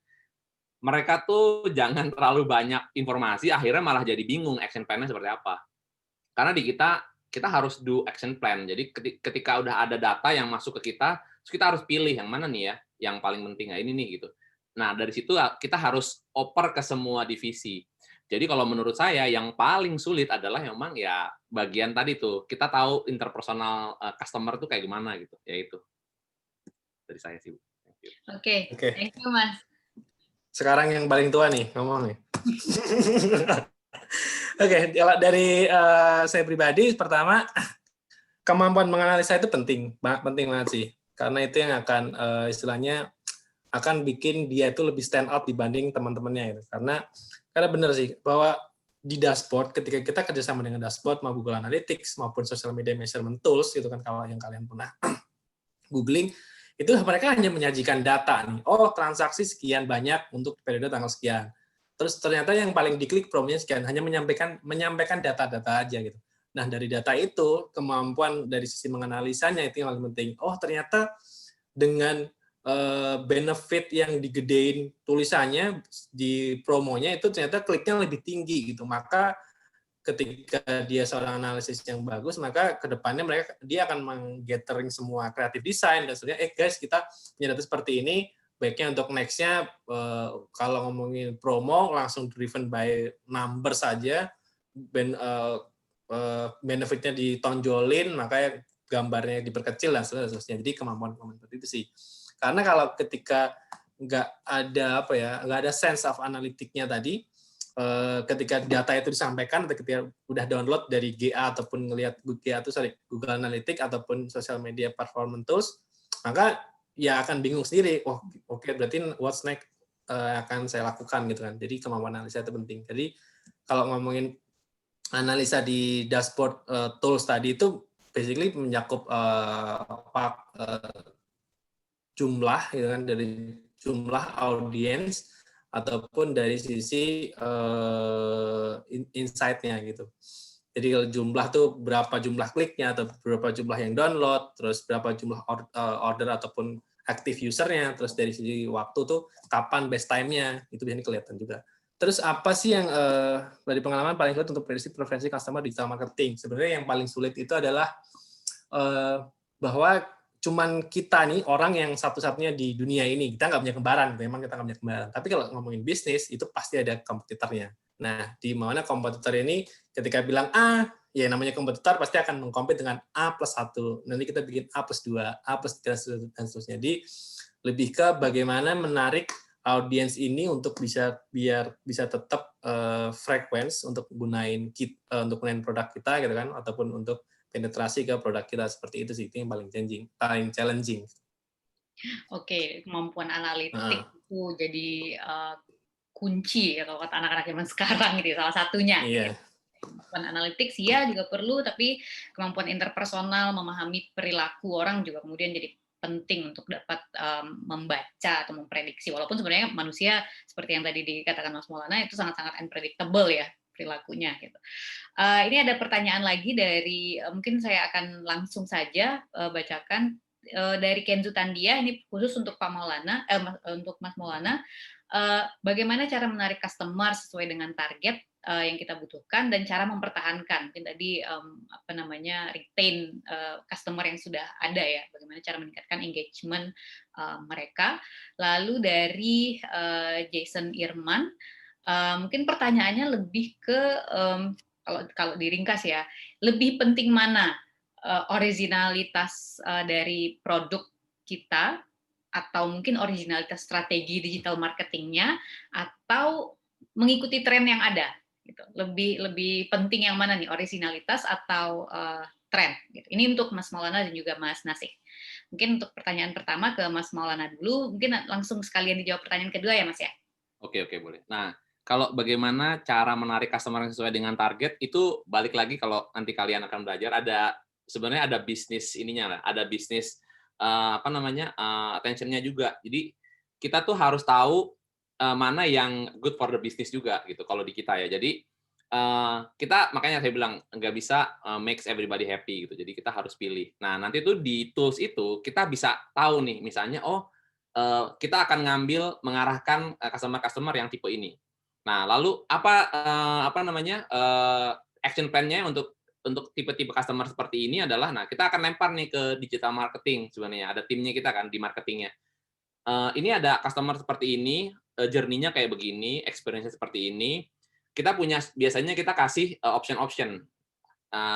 Speaker 2: Mereka tuh jangan terlalu banyak informasi, akhirnya malah jadi bingung action plan-nya seperti apa. Karena di kita harus do action plan. Jadi ketika udah ada data yang masuk ke kita, terus kita harus pilih yang mana nih ya, yang paling penting ini nih gitu. Nah, dari situ kita harus oper ke semua divisi. Jadi kalau menurut saya yang paling sulit adalah memang ya bagian tadi tuh, kita tahu interpersonal customer tuh kayak gimana gitu, ya itu. Dari saya sih, Bu.
Speaker 1: Oke. Thank you, Mas.
Speaker 3: Sekarang yang paling tua nih, ngomong nih. Oke, dari saya pribadi, pertama, kemampuan menganalisa itu penting banget sih. Karena itu yang akan, istilahnya, akan bikin dia itu lebih stand out dibanding teman-temannya. Gitu. Karena benar sih, bahwa di dashboard, ketika kita kerjasama dengan dashboard, mau Google Analytics, maupun social media measurement tools, gitu kan, kalau yang kalian pernah googling, itu mereka hanya menyajikan data nih. Oh, transaksi sekian banyak untuk periode tanggal sekian. Terus ternyata yang paling diklik promonya sekian, hanya menyampaikan data-data aja gitu. Nah, dari data itu, kemampuan dari sisi menganalisanya itu yang paling penting. Oh, ternyata dengan benefit yang digedein tulisannya di promonya itu ternyata kliknya lebih tinggi gitu. Maka ketika dia seorang analisis yang bagus, maka kedepannya dia akan menggathering semua kreatif design dan sebagainya. Guys, kita punya data seperti ini, baiknya untuk next-nya kalau ngomongin promo langsung driven by number saja, benefitnya ditonjolin, makanya gambarnya diperkecil dan seterusnya. Jadi kemampuan seperti itu sih. Karena kalau ketika nggak ada sense of analytic-nya tadi, ketika data itu disampaikan, atau ketika udah download dari GA ataupun ngelihat Google Analytics ataupun social media performance tools, maka ya akan bingung sendiri. Oh, oke, berarti what's next akan saya lakukan gitu kan. Jadi kemampuan analisa itu penting. Jadi kalau ngomongin analisa di dashboard tools tadi itu basically mencakup jumlah gitu kan, dari jumlah audiens ataupun dari sisi insight-nya gitu. Jadi kalau jumlah tuh berapa jumlah kliknya atau berapa jumlah yang download, terus berapa jumlah order ataupun active user-nya, terus dari sisi waktu tuh kapan best time-nya, itu biasanya kelihatan juga. Terus apa sih yang dari pengalaman paling sulit untuk prediksi preferensi customer digital marketing? Sebenarnya yang paling sulit itu adalah bahwa cuman kita nih orang yang satu-satunya di dunia ini, kita nggak punya kembaran, memang kita nggak punya kembaran. Tapi kalau ngomongin bisnis itu pasti ada kompetitornya. Nah, di mana kompetitor ini ketika bilang A, ya namanya kompetitor pasti akan mengkompet dengan A plus 1. Nanti kita bikin A plus 2, A plus 3, dan seterusnya. Jadi lebih ke bagaimana menarik audiens ini untuk biar bisa tetap frekuensi untuk gunain produk kita gitu kan, ataupun untuk penetrasi ke produk kita. Seperti itu sih, itu yang paling challenging.
Speaker 1: Oke, kemampuan analitik itu jadi kunci ya kalau kata anak-anak zaman sekarang gitu, salah satunya.
Speaker 3: Iya.
Speaker 1: Kemampuan analitik ya juga perlu, tapi kemampuan interpersonal, memahami perilaku orang juga kemudian jadi penting untuk dapat membaca atau memprediksi. Walaupun sebenarnya manusia seperti yang tadi dikatakan Mas Maulana itu sangat-sangat unpredictable ya perilakunya gitu. Ini ada pertanyaan lagi dari mungkin saya akan langsung saja bacakan dari Kenzo Tandia, ini khusus untuk Pak Maulana, untuk Mas Maulana. Bagaimana cara menarik customer sesuai dengan target yang kita butuhkan dan cara mempertahankan, mungkin tadi retain customer yang sudah ada ya, bagaimana cara meningkatkan engagement mereka. Lalu dari Jason Irman, mungkin pertanyaannya lebih ke kalau diringkas ya, lebih penting mana originalitas dari produk kita atau mungkin originalitas strategi digital marketingnya atau mengikuti tren yang ada gitu. Lebih penting yang mana nih, originalitas atau tren gitu. Ini untuk Mas Maulana dan juga Mas Nasih. Mungkin untuk pertanyaan pertama ke Mas Maulana dulu, mungkin langsung sekalian dijawab pertanyaan kedua ya Mas ya.
Speaker 2: Oke, boleh. Nah, kalau bagaimana cara menarik customer yang sesuai dengan target, itu balik lagi kalau nanti kalian akan belajar, sebenarnya ada bisnis ininya lah, ada bisnis attention-nya juga. Jadi kita tuh harus tahu mana yang good for the business juga gitu kalau di kita ya. Jadi kita, makanya saya bilang nggak bisa makes everybody happy gitu. Jadi kita harus pilih. Nah, nanti tuh di tools itu kita bisa tahu nih, misalnya kita akan mengarahkan customer yang tipe ini. Nah, lalu action plan-nya untuk tipe-tipe customer seperti ini adalah, nah kita akan lempar nih ke digital marketing sebenarnya, ada timnya kita kan di marketingnya. Ini ada customer seperti ini, journey-nya kayak begini, experience-nya seperti ini. Biasanya kita kasih option-option.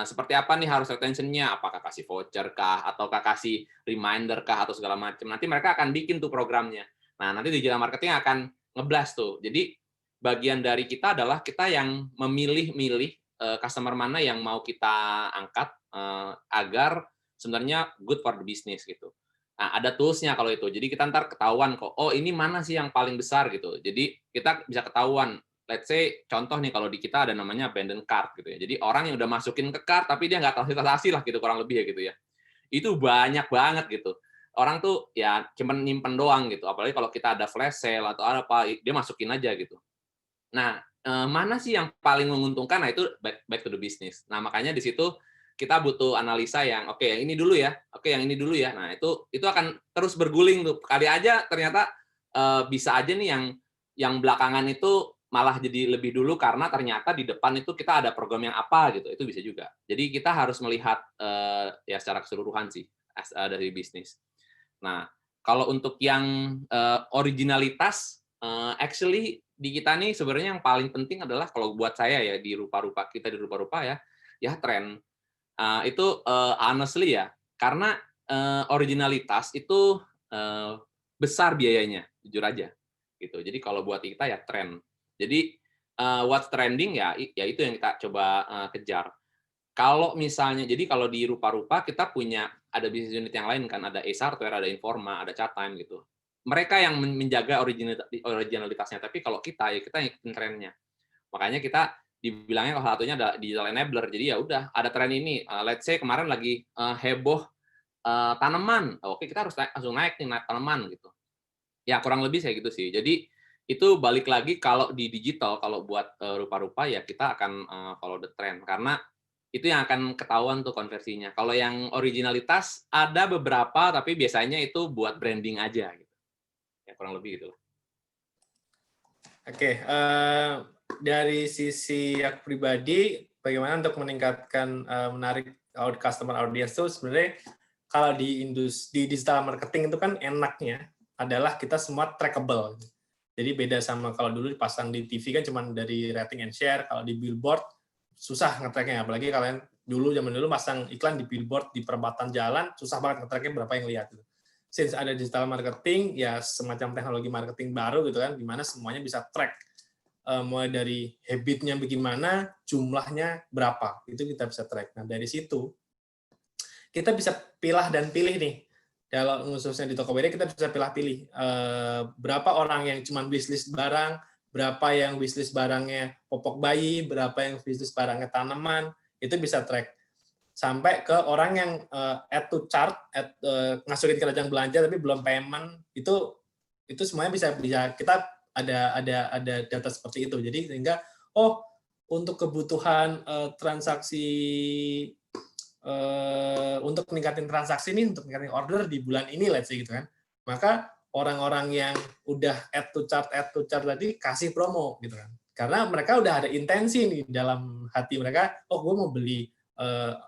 Speaker 2: Seperti apa nih harus retention-nya, apakah kasih voucher kah, ataukah kasih reminder kah, atau segala macam. Nanti mereka akan bikin tuh programnya. Nah, nanti digital marketing akan nge-blast tuh. Jadi bagian dari kita adalah kita yang memilih-milih customer mana yang mau kita angkat agar sebenarnya good for the business gitu. Nah, ada tools-nya kalau itu. Jadi kita ntar ketahuan kok, oh ini mana sih yang paling besar gitu. Jadi kita bisa ketahuan. Let's say contoh nih kalau di kita ada namanya abandoned cart gitu ya. Jadi orang yang udah masukin ke cart tapi dia nggak tahu transaksi lah gitu kurang lebih ya gitu ya. Itu banyak banget gitu. orang tuh ya cuman nyimpen doang gitu. Apalagi kalau kita ada flash sale atau apa, dia masukin aja gitu. Nah, mana sih yang paling menguntungkan? Nah, itu back to the business. Nah, makanya di situ kita butuh analisa yang oke, yang ini dulu ya. Oke, yang ini dulu ya. Nah, itu akan terus berguling tuh. Kali aja ternyata bisa aja nih yang belakangan itu malah jadi lebih dulu karena ternyata di depan itu kita ada program yang apa gitu. Itu bisa juga. Jadi kita harus melihat ya secara keseluruhan sih dari bisnis. Nah, kalau untuk yang originalitas, actually di kita nih sebenarnya yang paling penting adalah kalau buat saya ya di rupa-rupa kita di rupa-rupa ya tren. Itu honestly ya, karena originalitas itu besar biayanya, jujur aja gitu. Jadi kalau buat kita ya tren. Jadi what's trending ya itu yang kita coba kejar. Kalau misalnya, jadi kalau di rupa-rupa kita punya ada bisnis unit yang lain kan, ada Ace Hardware, ada Informa, ada Chatime gitu. Mereka yang menjaga originalitasnya, tapi kalau kita ya kita ngikutin trennya. Makanya kita dibilangnya salah satunya ada digital enabler. Jadi ya udah ada tren ini. Let's say kemarin lagi heboh tanaman. Oke, kita harus langsung naik tanaman gitu. Ya kurang lebih saya gitu sih. Jadi itu balik lagi kalau di digital, kalau buat rupa-rupa ya kita akan follow the trend karena itu yang akan ketahuan tuh konversinya. Kalau yang originalitas ada beberapa tapi biasanya itu buat branding aja gitu. Ya kurang lebih gitu.
Speaker 3: Oke, dari sisi aku pribadi, bagaimana untuk meningkatkan menarik customer audience itu sebenarnya kalau di digital marketing itu kan enaknya adalah kita semua trackable. Jadi beda sama kalau dulu dipasang di TV kan cuma dari rating and share, kalau di billboard susah nge-tracknya, apalagi kalian zaman dulu pasang iklan di billboard di perempatan jalan, susah banget nge-tracknya berapa yang lihat. Since ada digital marketing, ya semacam teknologi marketing baru gitu kan, di mana semuanya bisa track, mulai dari habitnya bagaimana, jumlahnya berapa, itu kita bisa track. Nah dari situ kita bisa pilah dan pilih nih. Kalau khususnya di Tokopedia kita bisa pilih-pilih berapa orang yang cuma wishlist barang, berapa yang wishlist barangnya popok bayi, berapa yang wishlist barangnya tanaman, itu bisa track. Sampai ke orang yang add to cart, masukin ke keranjang belanja tapi belum payment, itu semuanya bisa kita ada data seperti itu. Jadi sehingga untuk kebutuhan transaksi untuk meningkatin transaksi nih, untuk meningkatin order di bulan ini, let's say gitu kan, maka orang-orang yang udah add to cart tadi kasih promo gitu kan, karena mereka udah ada intensi nih dalam hati mereka, gue mau beli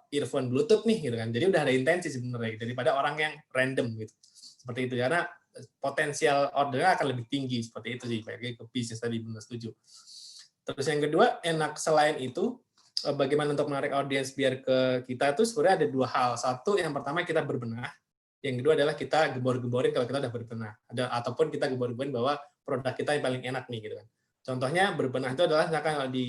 Speaker 3: earphone Bluetooth nih gitu kan, jadi udah ada intensi sebenarnya daripada orang yang random gitu, seperti itu, karena potensial ordernya akan lebih tinggi, seperti itu sih, bagi ke bisnis tadi benar setuju. Terus yang kedua, enak selain itu, bagaimana untuk menarik audiens biar ke kita itu sebenarnya ada dua hal. Satu, yang pertama kita berbenah. Yang kedua adalah kita gembor-gemborin kalau kita udah berbenah. Ataupun kita gembor-gemborin bahwa produk kita yang paling enak nih gitu kan. Contohnya berbenah itu adalah misalkan di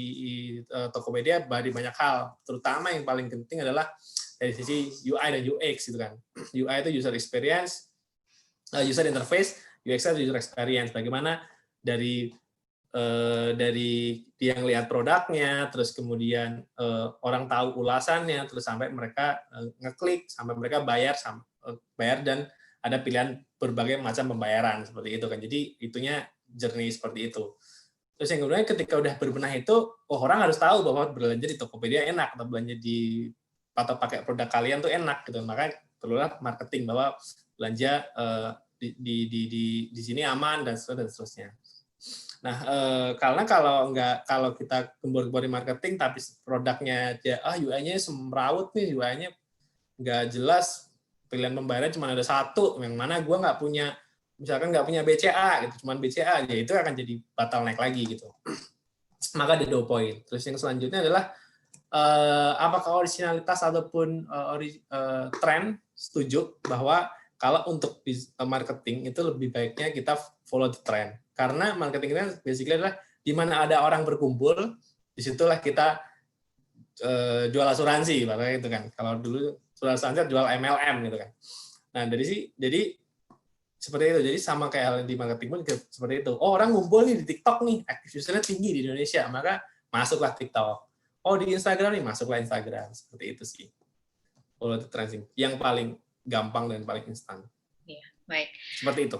Speaker 3: Tokopedia dari banyak hal. Terutama yang paling penting adalah dari sisi UI dan UX gitu kan. UI itu user experience, user interface, UX itu user experience. Bagaimana dari dia ngelihat produknya, terus kemudian orang tahu ulasannya, terus sampai mereka ngeklik, sampai mereka bayar dan ada pilihan berbagai macam pembayaran seperti itu kan. Jadi itunya journey seperti itu. Terus yang kedua, ketika udah berbenah itu, orang harus tahu bahwa belanja di Tokopedia enak atau belanja atau pakai produk kalian tuh enak gitu. Makanya perlulah marketing bahwa belanja di sini aman dan seterusnya. Nah, karena kalau kita gembor-gemborin marketing tapi produknya UI-nya semrawut nih, UI-nya nggak jelas, pilihan pembayaran cuma ada satu, yang mana gue nggak punya, misalkan nggak punya BCA gitu, cuma BCA aja, itu akan jadi bottleneck lagi gitu. Maka ada 2 poin. Terus yang selanjutnya adalah apakah originalitas ataupun tren, setuju bahwa kalau untuk marketing itu lebih baiknya kita follow the trend. Karena marketing itu basically adalah di mana ada orang berkumpul, disitulah kita jual asuransi, makanya itu kan. Kalau dulu jual asuransi jual MLM gitu kan. Nah jadi seperti itu. Jadi sama kayak hal di marketing pun seperti itu. Orang ngumpul nih di TikTok nih, active usernya tinggi di Indonesia, maka masuklah TikTok. Di Instagram nih, masuklah Instagram. Seperti itu sih. Follow the trend yang paling gampang dan paling instan.
Speaker 1: Baik.
Speaker 3: Seperti itu.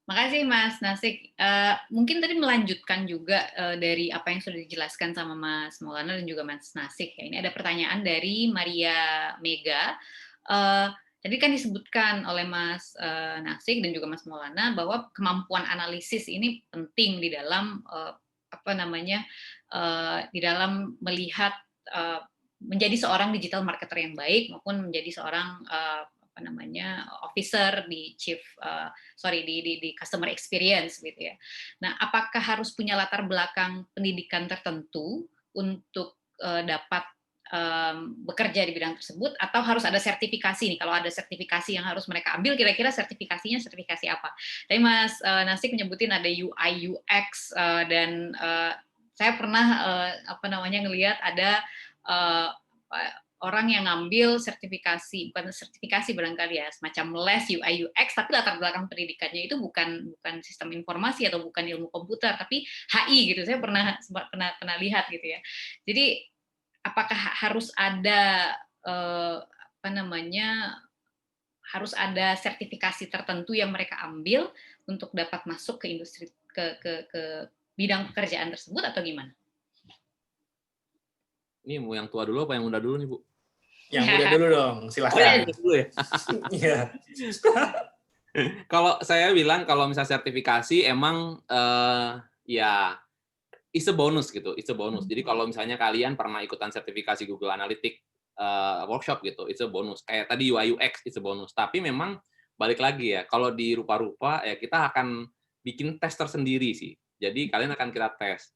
Speaker 1: Makasih Mas Nasik. Mungkin tadi melanjutkan juga dari apa yang sudah dijelaskan sama Mas Maulana dan juga Mas Nasik. Ya. Ini ada pertanyaan dari Maria Mega. Tadi kan disebutkan oleh Mas Nasik dan juga Mas Maulana bahwa kemampuan analisis ini penting di dalam di dalam melihat menjadi seorang digital marketer yang baik maupun menjadi seorang officer di di customer experience gitu ya. Nah, apakah harus punya latar belakang pendidikan tertentu untuk dapat bekerja di bidang tersebut, atau harus ada sertifikasi nih? Kalau ada sertifikasi yang harus mereka ambil, kira-kira sertifikasinya sertifikasi apa? Tadi Mas Nasik menyebutin ada UI UX dan saya pernah ngelihat ada orang yang ngambil sertifikasi, bukan sertifikasi barangkali ya, semacam les UI UX, tapi latar belakang pendidikannya itu bukan sistem informasi atau bukan ilmu komputer, tapi HI gitu. Saya pernah lihat gitu ya. Jadi apakah harus ada harus ada sertifikasi tertentu yang mereka ambil untuk dapat masuk ke industri ke bidang pekerjaan tersebut atau gimana?
Speaker 2: Ini mau yang tua dulu apa yang muda dulu nih, Bu?
Speaker 3: Yang muda dulu dong,
Speaker 2: Oh,
Speaker 3: silahkan.
Speaker 2: yang muda dulu ya?
Speaker 3: Iya.
Speaker 2: Kalau saya bilang, kalau misalnya sertifikasi emang ya it's a bonus gitu, it's a bonus. Jadi kalau misalnya kalian pernah ikutan sertifikasi Google Analytics workshop gitu, it's a bonus. Kayak tadi UI UX, it's a bonus. Tapi memang balik lagi ya, kalau di rupa-rupa ya kita akan bikin tes tersendiri sih. Jadi kalian akan kita tes.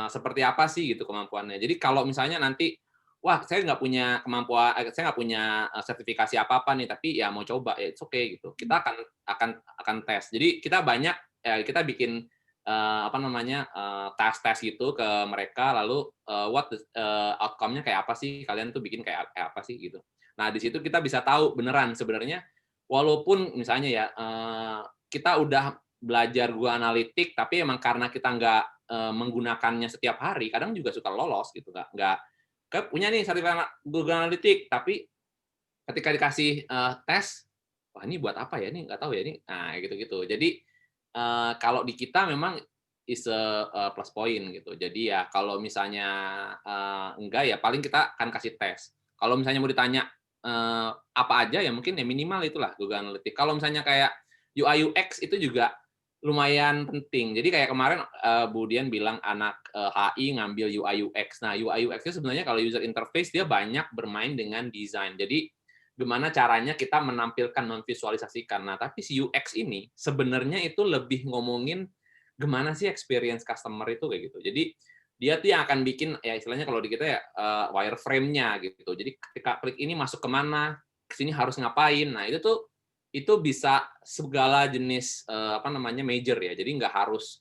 Speaker 2: Seperti apa sih gitu kemampuannya. Jadi kalau misalnya nanti, wah saya nggak punya kemampuan, saya nggak punya sertifikasi apa-apa nih, tapi ya mau coba, ya it's okay gitu. Kita akan tes. Jadi kita kita bikin tes gitu ke mereka, lalu outcome-nya kayak apa sih, kalian tuh bikin kayak apa sih gitu. Nah di situ kita bisa tahu beneran sebenarnya, walaupun misalnya ya kita udah belajar Google Analytics, tapi emang karena kita nggak menggunakannya setiap hari, kadang juga suka lolos gitu, nggak punya nih sertifikat Google Analytics, tapi ketika dikasih tes, wah ini buat apa ya, ini nggak tahu ya ini, nah gitu-gitu. Jadi kalau di kita memang is a plus point gitu. Jadi ya kalau misalnya enggak, ya paling kita akan kasih tes. Kalau misalnya mau ditanya apa aja, ya mungkin ya minimal itulah Google Analytics. Kalau misalnya kayak UI UX itu juga lumayan penting. Jadi kayak kemarin Bu Dian bilang anak HI ngambil UI UX. Nah, UI UX itu sebenarnya kalau user interface dia banyak bermain dengan desain. Jadi gimana caranya kita menampilkan, memvisualisasikan. Nah, tapi si UX ini sebenarnya itu lebih ngomongin gimana sih experience customer itu kayak gitu. Jadi dia tuh yang akan bikin, ya istilahnya kalau di kita ya wireframe-nya gitu. Jadi ketika klik ini masuk kemana, kesini harus ngapain. Nah, itu bisa segala jenis major ya. Jadi nggak harus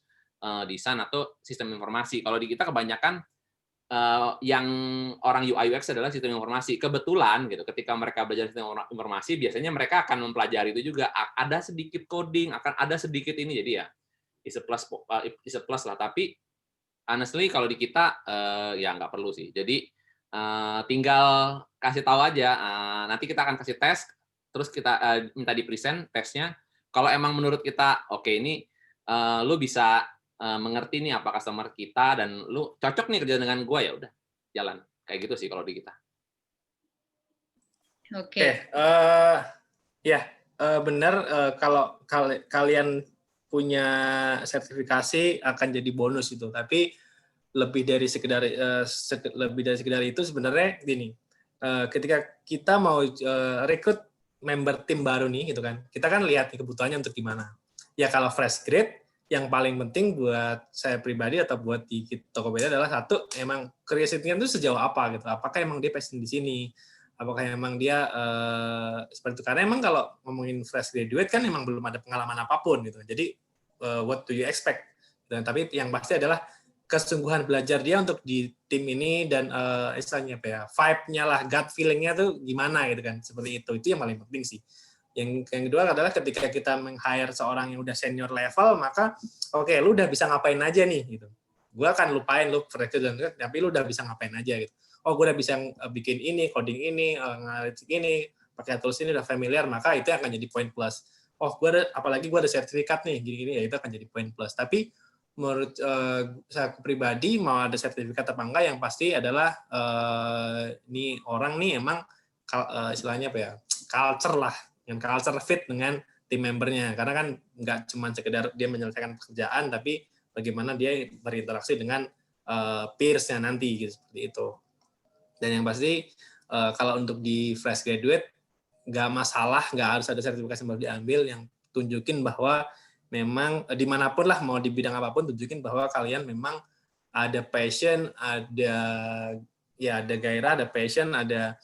Speaker 2: desain atau sistem informasi. Kalau di kita kebanyakan yang orang UI UX adalah sistem informasi. Kebetulan gitu, ketika mereka belajar sistem informasi, biasanya mereka akan mempelajari itu juga. Ada sedikit coding, akan ada sedikit ini. Jadi ya is a plus lah. Tapi honestly kalau di kita ya nggak perlu sih. Jadi tinggal kasih tahu aja. Nanti kita akan kasih tes. Terus kita minta di-present tesnya. Kalau emang menurut kita, oke ini lu bisa mengerti nih apa customer kita, dan lu cocok nih kerja dengan gue, ya udah jalan. Kayak gitu sih kalau di kita.
Speaker 1: Oke.
Speaker 3: Benar, kalau kalian punya sertifikasi akan jadi bonus itu. Tapi lebih dari sekedar itu sebenarnya gini. Ketika kita mau rekrut member tim baru nih gitu kan, kita kan lihat nih kebutuhannya untuk gimana. Ya kalau fresh grade, yang paling penting buat saya pribadi atau buat di Tokopedia adalah satu, emang curiosity-nya itu sejauh apa gitu. Apakah emang dia passion di sini? Apakah emang dia seperti itu? Karena emang kalau ngomongin fresh graduate kan emang belum ada pengalaman apapun gitu. Jadi what do you expect? Dan tapi yang pasti adalah kesungguhan belajar dia untuk di tim ini, dan istilahnya apa ya, vibe-nya lah, gut feeling-nya tuh gimana gitu kan, seperti itu yang paling penting sih. Yang kedua adalah ketika kita meng-hire seorang yang udah senior level, maka oke, lu udah bisa ngapain aja nih gitu. Gue akan lupain lu tapi lu udah bisa ngapain aja gitu. Oh, gue udah bisa bikin ini, coding ini, analitik ini, pakai tools ini udah familiar, maka itu akan jadi poin plus. oh apalagi gue ada sertifikat nih gini-gini, ya itu akan jadi poin plus. Tapi menurut saya pribadi mau ada sertifikat apa enggak, yang pasti adalah ini orang nih emang istilahnya apa ya, culture lah, yang culture fit dengan tim membernya, karena kan nggak cuma sekedar dia menyelesaikan pekerjaan, tapi bagaimana dia berinteraksi dengan peers-nya nanti gitu, seperti itu. Dan yang pasti kalau untuk di fresh graduate nggak masalah, nggak harus ada sertifikasi yang baru diambil, yang tunjukin bahwa memang dimanapun lah, mau di bidang apapun, tunjukin bahwa kalian memang ada passion, ada gairah, ada passion, ada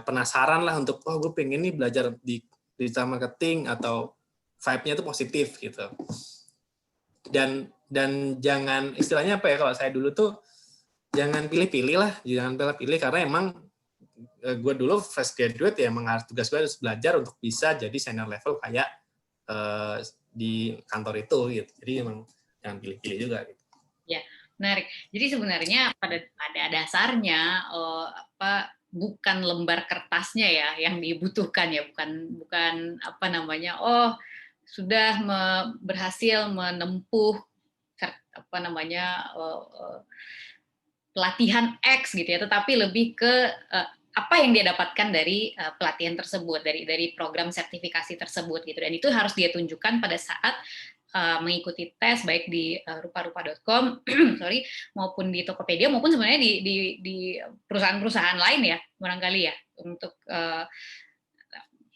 Speaker 3: penasaran lah untuk gue pengen nih belajar di digital marketing, atau vibe-nya itu positif gitu. Dan jangan, istilahnya apa ya, kalau saya dulu tuh jangan pilih-pilih lah, jangan pilih-pilih, karena emang gue dulu fresh graduate ya, emang tugas gue harus belajar untuk bisa jadi senior level kayak di kantor itu gitu. Jadi emang jangan pilih-pilih juga gitu.
Speaker 1: Ya, menarik. Jadi sebenarnya pada dasarnya bukan lembar kertasnya ya yang dibutuhkan ya, bukan apa namanya, sudah berhasil menempuh apa namanya pelatihan X gitu ya, tetapi lebih ke apa yang dia dapatkan dari pelatihan tersebut, dari program sertifikasi tersebut gitu, dan itu harus dia tunjukkan pada saat mengikuti tes, baik di rupa-rupa.com maupun di Tokopedia, maupun sebenarnya di perusahaan-perusahaan lain ya, barangkali ya, untuk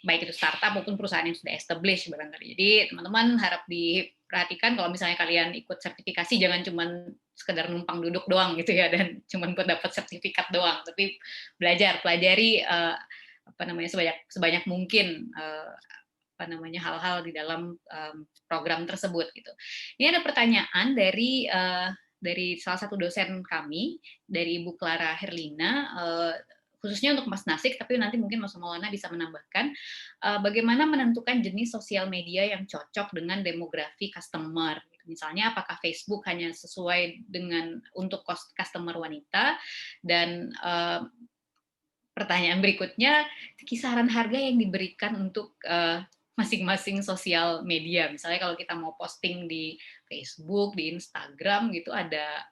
Speaker 1: baik itu startup maupun perusahaan yang sudah established barangkali. Jadi teman-teman harap diperhatikan kalau misalnya kalian ikut sertifikasi, jangan cuman sekedar numpang duduk doang gitu ya, dan cuman buat dapat sertifikat doang, tapi pelajari apa namanya sebanyak mungkin apa namanya hal-hal di dalam program tersebut gitu. Ini ada pertanyaan dari salah satu dosen kami, dari Ibu Clara Herlina, khususnya untuk Mas Nasik, tapi nanti mungkin Mas Maulana bisa menambahkan bagaimana menentukan jenis sosial media yang cocok dengan demografi customer. Misalnya apakah Facebook hanya sesuai dengan untuk customer wanita, dan pertanyaan berikutnya, kisaran harga yang diberikan untuk masing-masing sosial media. Misalnya kalau kita mau posting di Facebook, di Instagram gitu, ada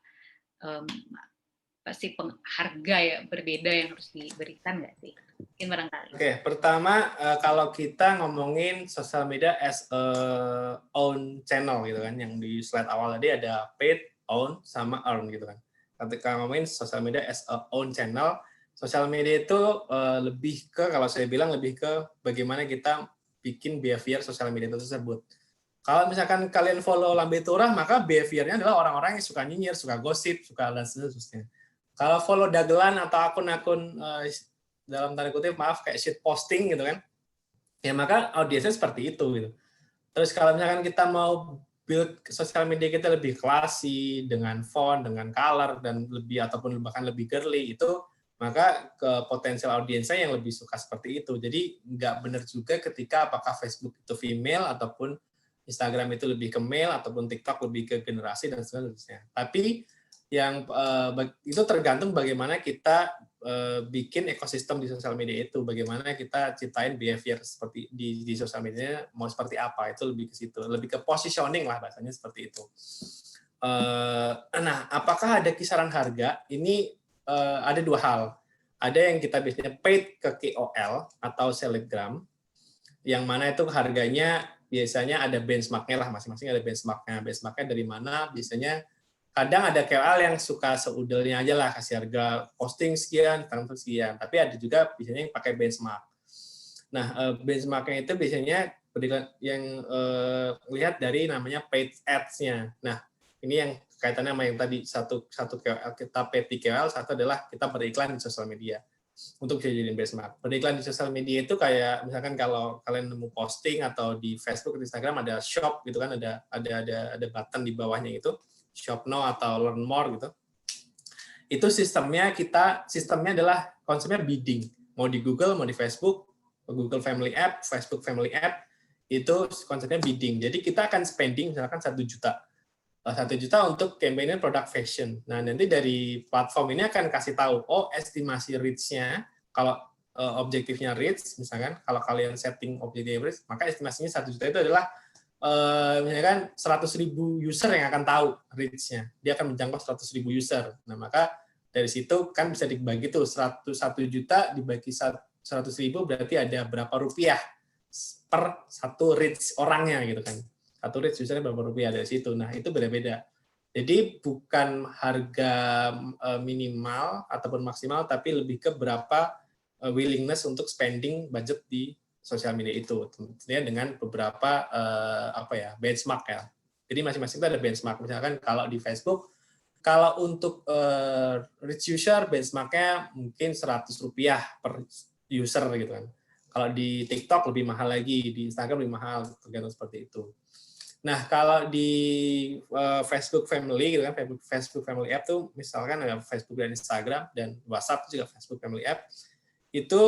Speaker 1: pasti harga ya berbeda yang harus diberikan nggak sih? Mungkin barangkali.
Speaker 3: Oke, pertama kalau kita ngomongin sosial media as a own channel gitu kan, yang di slide awal tadi ada paid, own, sama earn gitu kan. Ketika ngomongin sosial media as a own channel, sosial media itu lebih ke, kalau saya bilang lebih ke bagaimana kita bikin behavior sosial media itu tersebut. Kalau misalkan kalian follow Lambe Turah, maka behaviornya adalah orang-orang yang suka nyinyir, suka gosip, suka dan seterusnya. Kalau follow dagelan atau akun-akun dalam tanda kutip maaf kayak shit posting gitu kan, ya maka audiensnya seperti itu gitu. Terus kalau misalkan kita mau build sosial media kita lebih classy, dengan font, dengan color, dan lebih ataupun bahkan lebih girly, itu maka ke potensial audiensnya yang lebih suka seperti itu. Jadi nggak benar juga ketika apakah Facebook itu female ataupun Instagram itu lebih ke male ataupun TikTok lebih ke generasi dan seterusnya. Tapi yang itu tergantung bagaimana kita bikin ekosistem di sosial media itu, bagaimana kita ciptain behavior seperti di sosial media mau seperti apa, itu lebih ke situ, lebih ke positioning lah bahasanya seperti itu. Nah, apakah ada kisaran harga? Ini ada dua hal. Ada yang kita biasanya paid ke KOL atau selebgram, yang mana itu harganya biasanya ada benchmark-nya lah, masing-masing ada benchmark-nya. Benchmark-nya dari mana? Biasanya kadang ada KOL yang suka seudelnya aja lah, kasih harga posting sekian, transfer sekian. Tapi ada juga biasanya yang pakai benchmark. Nah, benchmark-nya itu biasanya yang lihat dari namanya paid ads-nya. Nah, ini yang kaitannya sama yang tadi, satu KOL, kita paid di KOL, satu adalah kita beriklan di sosial media untuk bisa jadiin benchmark. Beriklan di sosial media itu kayak misalkan kalau kalian nemu posting atau di Facebook, di Instagram ada shop gitu kan, ada button di bawahnya itu shop now atau learn more gitu. Itu sistemnya adalah konsepnya bidding. Mau di Google, mau di Facebook, Google Family App, Facebook Family App, itu konsepnya bidding. Jadi kita akan spending misalkan 1 juta. 1 juta untuk campaign produk fashion. Nah, nanti dari platform ini akan kasih tahu, estimasi reach-nya, kalau objektifnya reach, misalkan kalau kalian setting objektif reach, maka estimasinya 1 juta itu adalah misalkan 100.000 user yang akan tahu reach-nya. Dia akan menjangkau 100.000 user. Nah, maka dari situ kan bisa dibagi tuh 1 juta dibagi 100.000 berarti ada berapa rupiah per satu reach orangnya gitu kan. Satu reach usernya berapa rupiah dari situ. Nah, itu beda-beda. Jadi bukan harga minimal ataupun maksimal, tapi lebih ke berapa willingness untuk spending budget di sosial media itu, tentunya dengan beberapa benchmark ya. Jadi masing-masing itu ada benchmark. Misalkan kalau di Facebook, kalau untuk rich user benchmarknya mungkin Rp100 per user gitu kan. Kalau di TikTok lebih mahal lagi, di Instagram lebih mahal, tergantung seperti itu. Nah, kalau di Facebook Family gitu kan, Facebook Family App tuh misalkan ada Facebook dan Instagram dan WhatsApp juga Facebook Family App, itu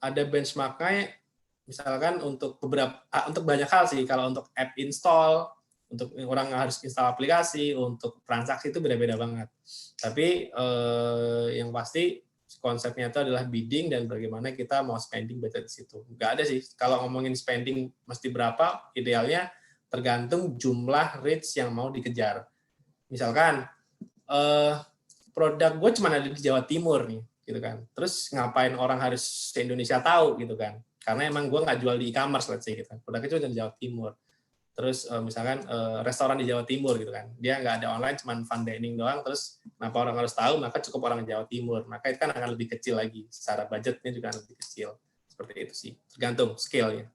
Speaker 3: ada benchmarknya, misalkan untuk banyak hal sih. Kalau untuk app install, untuk orang harus install aplikasi, untuk transaksi itu beda-beda banget. Tapi yang pasti konsepnya itu adalah bidding dan bagaimana kita mau spending budget di situ. Nggak ada sih. Kalau ngomongin spending mesti berapa, idealnya tergantung jumlah reach yang mau dikejar. Misalkan produk gue cuma ada di Jawa Timur nih, gitu kan. Terus ngapain orang harus se Indonesia tahu gitu kan? Karena emang gue nggak jual di e-commerce, let's say gitu kan. Produknya cuma di Jawa Timur. Terus misalkan restoran di Jawa Timur gitu kan. Dia nggak ada online, cuma fine dining doang. Terus kenapa orang harus tahu? Maka cukup orang Jawa Timur. Maka itu kan akan lebih kecil lagi. Secara budgetnya juga akan lebih kecil. Seperti itu sih. Tergantung scale-nya.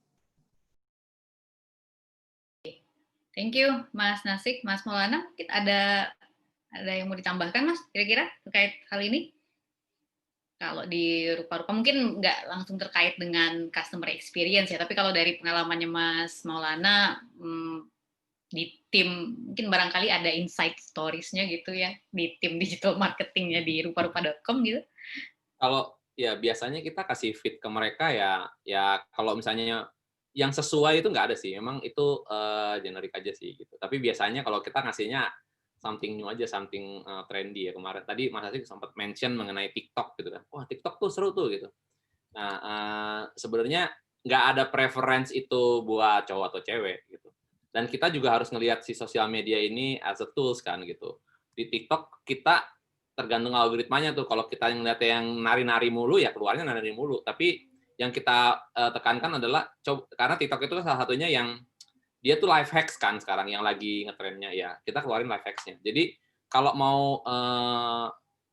Speaker 1: Thank you, Mas Nasik, Mas Maulana. Mungkin ada yang mau ditambahkan, Mas, kira-kira terkait hal ini? Kalau di Rupa-Rupa mungkin nggak langsung terkait dengan customer experience ya, tapi kalau dari pengalamannya Mas Maulana di tim, mungkin barangkali ada insight stories-nya gitu ya, di tim digital marketingnya di rupa-rupa.com gitu.
Speaker 2: Kalau ya biasanya kita kasih feed ke mereka ya kalau misalnya yang sesuai itu nggak ada sih, memang itu generik aja sih gitu. Tapi biasanya kalau kita ngasihnya something new aja, something trendy ya. Kemarin tadi Mas Asik sempat mention mengenai TikTok gitu kan. Wah, TikTok tuh seru tuh gitu. Nah, sebenarnya nggak ada preference itu buat cowok atau cewek gitu. Dan kita juga harus ngelihat si sosial media ini as a tools kan gitu. Di TikTok kita tergantung algoritmanya tuh. Kalau kita ngeliat yang nari-nari mulu ya keluarnya nari mulu. Tapi yang kita tekankan adalah karena TikTok itu salah satunya yang dia tuh life hacks kan sekarang yang lagi ngetrennya ya, kita keluarin life hacks-nya. Jadi kalau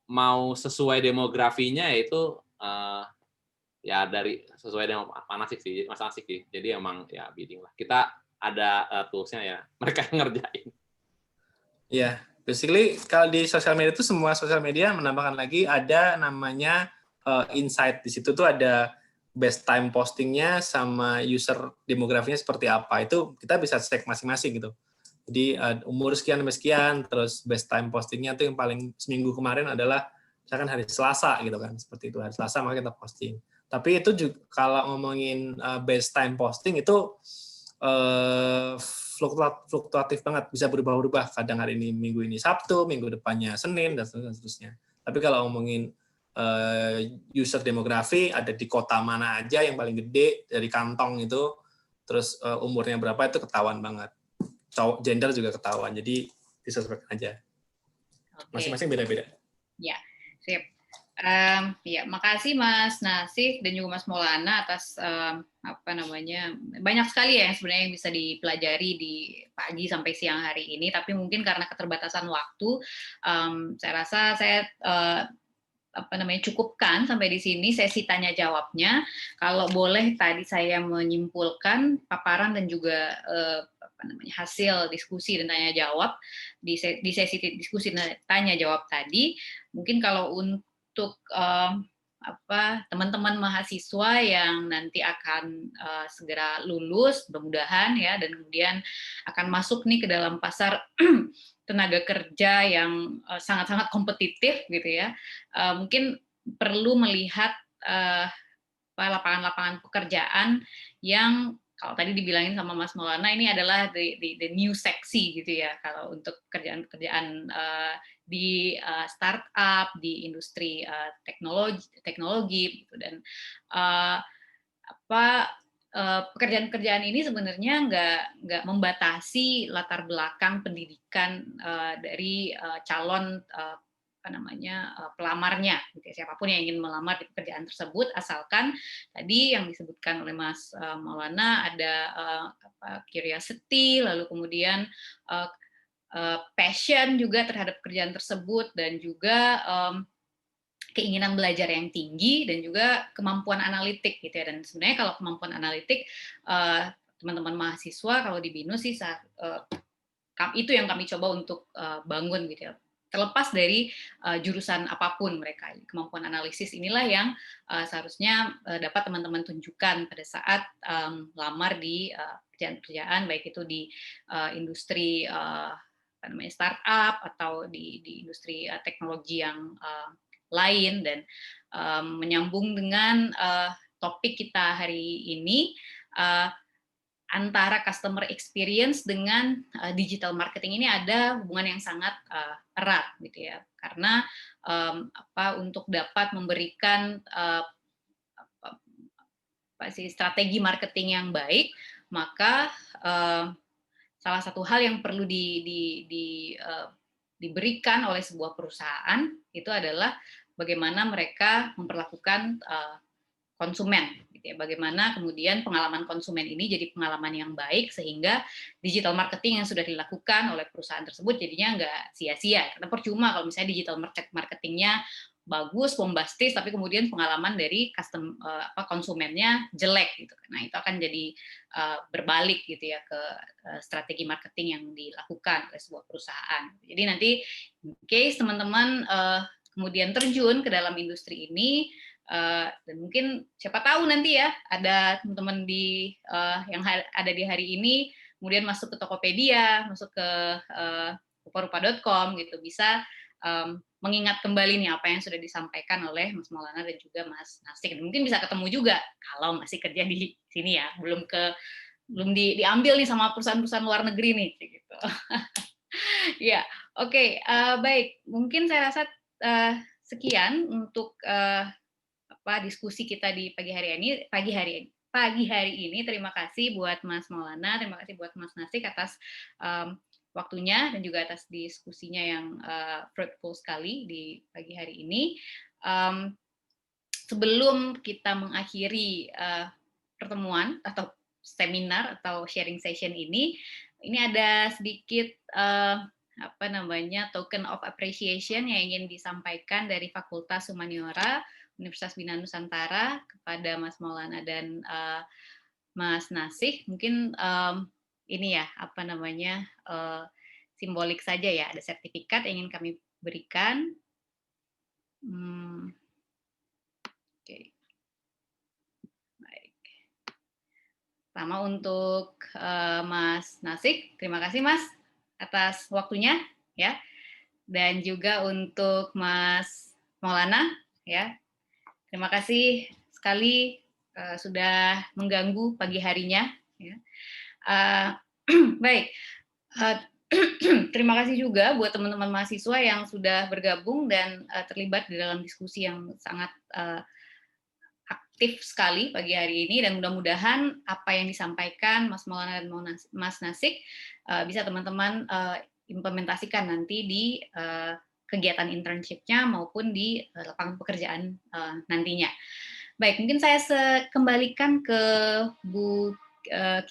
Speaker 2: mau sesuai demografinya itu ya dari sesuai dengan Mas Asik sih. Jadi emang ya bidding lah. Kita ada tools-nya ya, mereka yang ngerjain.
Speaker 3: Ya, basically kalau di sosial media itu semua sosial media menambahkan lagi ada namanya insight. Di situ tuh ada best time postingnya sama user demografinya seperti apa. Itu kita bisa cek masing-masing gitu. Jadi umur sekian sampai sekian, terus best time postingnya tuh yang paling seminggu kemarin adalah misalkan hari Selasa gitu kan. Seperti itu, hari Selasa maka kita posting. Tapi itu juga kalau ngomongin best time posting itu fluktuatif banget, bisa berubah-ubah. Kadang hari ini minggu ini Sabtu, minggu depannya Senin dan seterusnya. Tapi kalau ngomongin user demografi ada di kota mana aja yang paling gede dari kantong itu, terus umurnya berapa itu ketahuan banget. Cowok, gender juga ketahuan, jadi disesuaikan aja. Masing-masing beda-beda.
Speaker 1: Ya, sip. Ya, makasih Mas Nasik dan juga Mas Maulana atas banyak sekali ya yang sebenarnya yang bisa dipelajari di pagi sampai siang hari ini. Tapi mungkin karena keterbatasan waktu, saya rasa saya cukupkan sampai di sini sesi tanya jawabnya. Kalau boleh tadi saya menyimpulkan paparan dan juga hasil diskusi dan tanya jawab di sesi diskusi dan tanya jawab tadi. Mungkin kalau untuk teman-teman mahasiswa yang nanti akan segera lulus, mudah-mudahan ya, dan kemudian akan masuk nih ke dalam pasar tenaga kerja yang sangat-sangat kompetitif gitu ya, mungkin perlu melihat lapangan-lapangan pekerjaan yang kalau tadi dibilangin sama Mas Maulana, ini adalah the new sexy gitu ya, kalau untuk kerjaan-kerjaan di startup, di industri teknologi gitu. Dan pekerjaan-pekerjaan ini sebenarnya nggak membatasi latar belakang pendidikan dari calon pelamarnya, gitu ya. Siapapun yang ingin melamar di pekerjaan tersebut, asalkan tadi yang disebutkan oleh Mas Maulana ada curiosity, lalu kemudian passion juga terhadap pekerjaan tersebut, dan juga keinginan belajar yang tinggi, dan juga kemampuan analitik gitu ya. Dan sebenarnya kalau kemampuan analitik teman-teman mahasiswa kalau di BINUS sih itu yang kami coba untuk bangun gitu ya. Terlepas dari jurusan apapun mereka, kemampuan analisis inilah yang seharusnya dapat teman-teman tunjukkan pada saat lamar di pekerjaan-pekerjaan, baik itu di industri startup atau di industri teknologi yang lain. Dan menyambung dengan topik kita hari ini, antara customer experience dengan digital marketing ini ada hubungan yang sangat erat gitu ya, karena untuk dapat memberikan strategi marketing yang baik, maka salah satu hal yang perlu diberikan oleh sebuah perusahaan itu adalah bagaimana mereka memperlakukan konsumen, gitu ya. Bagaimana kemudian pengalaman konsumen ini jadi pengalaman yang baik, sehingga digital marketing yang sudah dilakukan oleh perusahaan tersebut jadinya nggak sia-sia. Karena percuma kalau misalnya digital marketingnya bagus, bombastis, tapi kemudian pengalaman dari konsumennya jelek, gitu. Nah, itu akan jadi berbalik gitu ya ke strategi marketing yang dilakukan oleh sebuah perusahaan. Jadi nanti in case teman-teman kemudian terjun ke dalam industri ini, dan mungkin siapa tahu nanti ya ada teman-teman yang ada di hari ini kemudian masuk ke Tokopedia, masuk ke rupa-rupa.com gitu, bisa mengingat kembali nih apa yang sudah disampaikan oleh Mas Maulana dan juga Mas Nasik. Mungkin bisa ketemu juga kalau masih kerja di sini ya, belum diambil nih sama perusahaan-perusahaan luar negeri nih gitu. Ya, oke, baik. Mungkin saya rasa sekian untuk diskusi kita di pagi hari ini. Terima kasih buat Mas Maulana, terima kasih buat Mas Nasik atas waktunya dan juga atas diskusinya yang fruitful sekali di pagi hari ini. Sebelum kita mengakhiri pertemuan atau seminar atau sharing session ini ada sedikit token of appreciation yang ingin disampaikan dari Fakultas Humaniora Universitas Bina Nusantara kepada Mas Maulana dan Mas Nasik. Mungkin ini ya simbolik saja ya, ada sertifikat yang ingin kami berikan. Oke. Baik. Pertama untuk Mas Nasik, terima kasih Mas atas waktunya ya, dan juga untuk Mas Maulana ya. Terima kasih sekali sudah mengganggu pagi harinya. Ya. Baik, terima kasih juga buat teman-teman mahasiswa yang sudah bergabung dan terlibat di dalam diskusi yang sangat aktif sekali pagi hari ini, dan mudah-mudahan apa yang disampaikan Mas Maulana dan Mas Nasik bisa teman-teman implementasikan nanti di kegiatan internship-nya maupun di lapangan pekerjaan nantinya. Baik, mungkin saya kembalikan ke Bu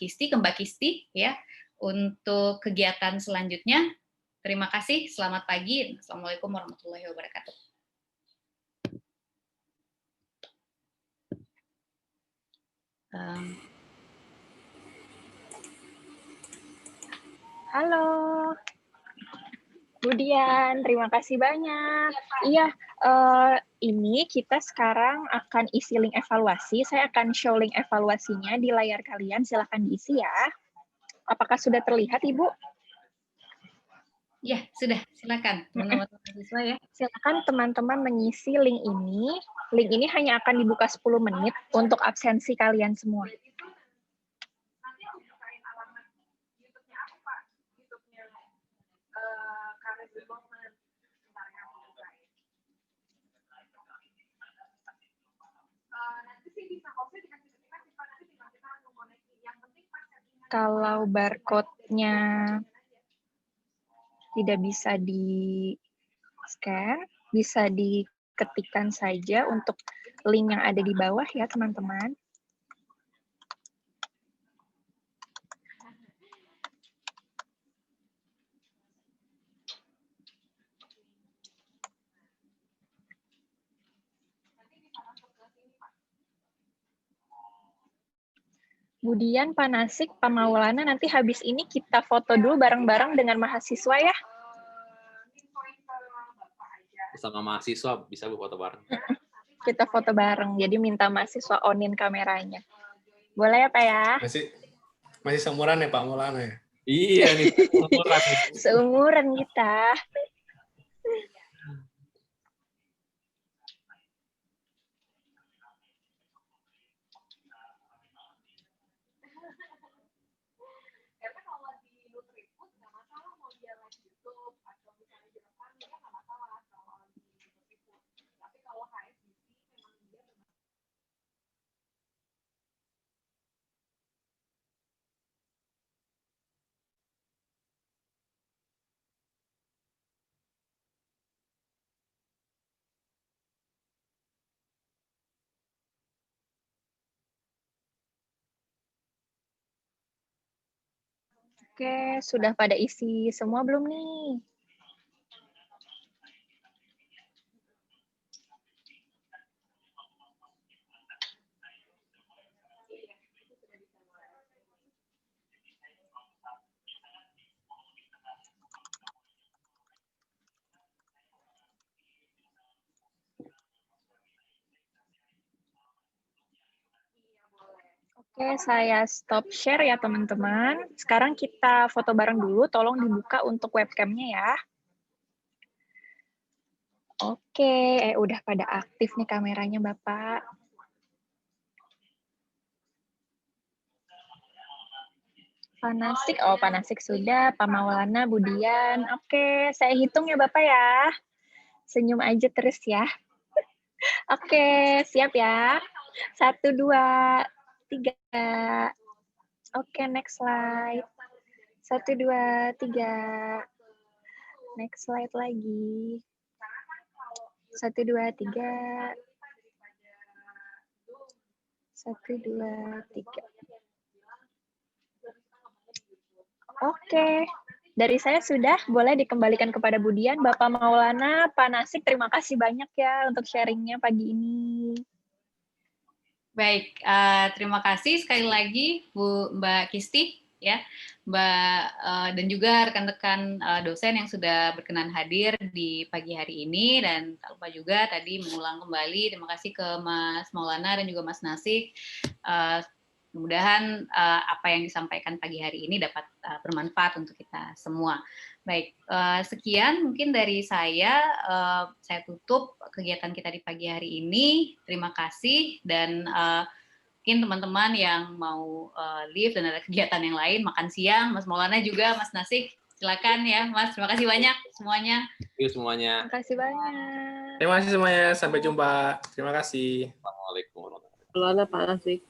Speaker 1: Kisti, ke Mbak Kisti ya, untuk kegiatan selanjutnya. Terima kasih, selamat pagi. Assalamualaikum warahmatullahi wabarakatuh.
Speaker 7: Halo. Bu Dian, terima kasih banyak. Iya, ini kita sekarang akan isi link evaluasi. Saya akan show link evaluasinya di layar kalian. Silahkan diisi ya. Apakah sudah terlihat, Ibu?
Speaker 1: Ya, sudah. Silakan, teman-teman mahasiswa ya.
Speaker 7: Silakan teman-teman mengisi link ini. Link ini hanya akan dibuka 10 menit untuk absensi kalian semua. Kalau barcode-nya tidak bisa di-scan, bisa diketikkan saja untuk link yang ada di bawah ya, teman-teman. Kemudian Pak Nasik, Pak Maulana, nanti habis ini kita foto dulu bareng-bareng dengan mahasiswa ya.
Speaker 2: Bersama mahasiswa bisa Bu foto bareng.
Speaker 7: Kita foto bareng, jadi minta mahasiswa on-in kameranya. Boleh ya Pak ya?
Speaker 3: Masih seumuran ya Pak Maulana ya?
Speaker 2: Iya nih, seumuran nih.
Speaker 7: Seumuran kita. Oke, sudah pada isi semua belum nih? Oke, saya stop share ya teman-teman. Sekarang kita foto bareng dulu, tolong dibuka untuk webcamnya ya. Oke, udah pada aktif nih kameranya Bapak. Pak Nasik, oh Pak Nasik sudah, Pak Maulana, Budian. Oke, saya hitung ya Bapak ya. Senyum aja terus ya. Oke, siap ya. 1, 2, 3. Oke, next slide. 1, 2, 3. Next slide lagi. 1, 2, 3. 1, 2, 3. Oke, dari saya sudah, boleh dikembalikan kepada Budian, Bapak Maulana, Pak Nasik, terima kasih banyak ya untuk sharingnya pagi ini.
Speaker 1: Baik, terima kasih sekali lagi Mbak Kisti ya, Mbak dan juga rekan-rekan dosen yang sudah berkenan hadir di pagi hari ini, dan tak lupa juga tadi mengulang kembali terima kasih ke Mas Maulana dan juga Mas Nasik. Mudah-mudahan apa yang disampaikan pagi hari ini dapat bermanfaat untuk kita semua. Baik, sekian mungkin dari saya tutup kegiatan kita di pagi hari ini. Terima kasih, dan mungkin teman-teman yang mau leave dan ada kegiatan yang lain, makan siang, Mas Maulana juga, Mas Nasik, silakan ya Mas. Terima kasih banyak semuanya.
Speaker 2: Yuk semuanya.
Speaker 7: Terima kasih banyak.
Speaker 3: Terima kasih semuanya, sampai jumpa. Terima kasih.
Speaker 2: Assalamualaikum warahmatullahi wabarakatuh.
Speaker 8: Maulana, Pak Nasik.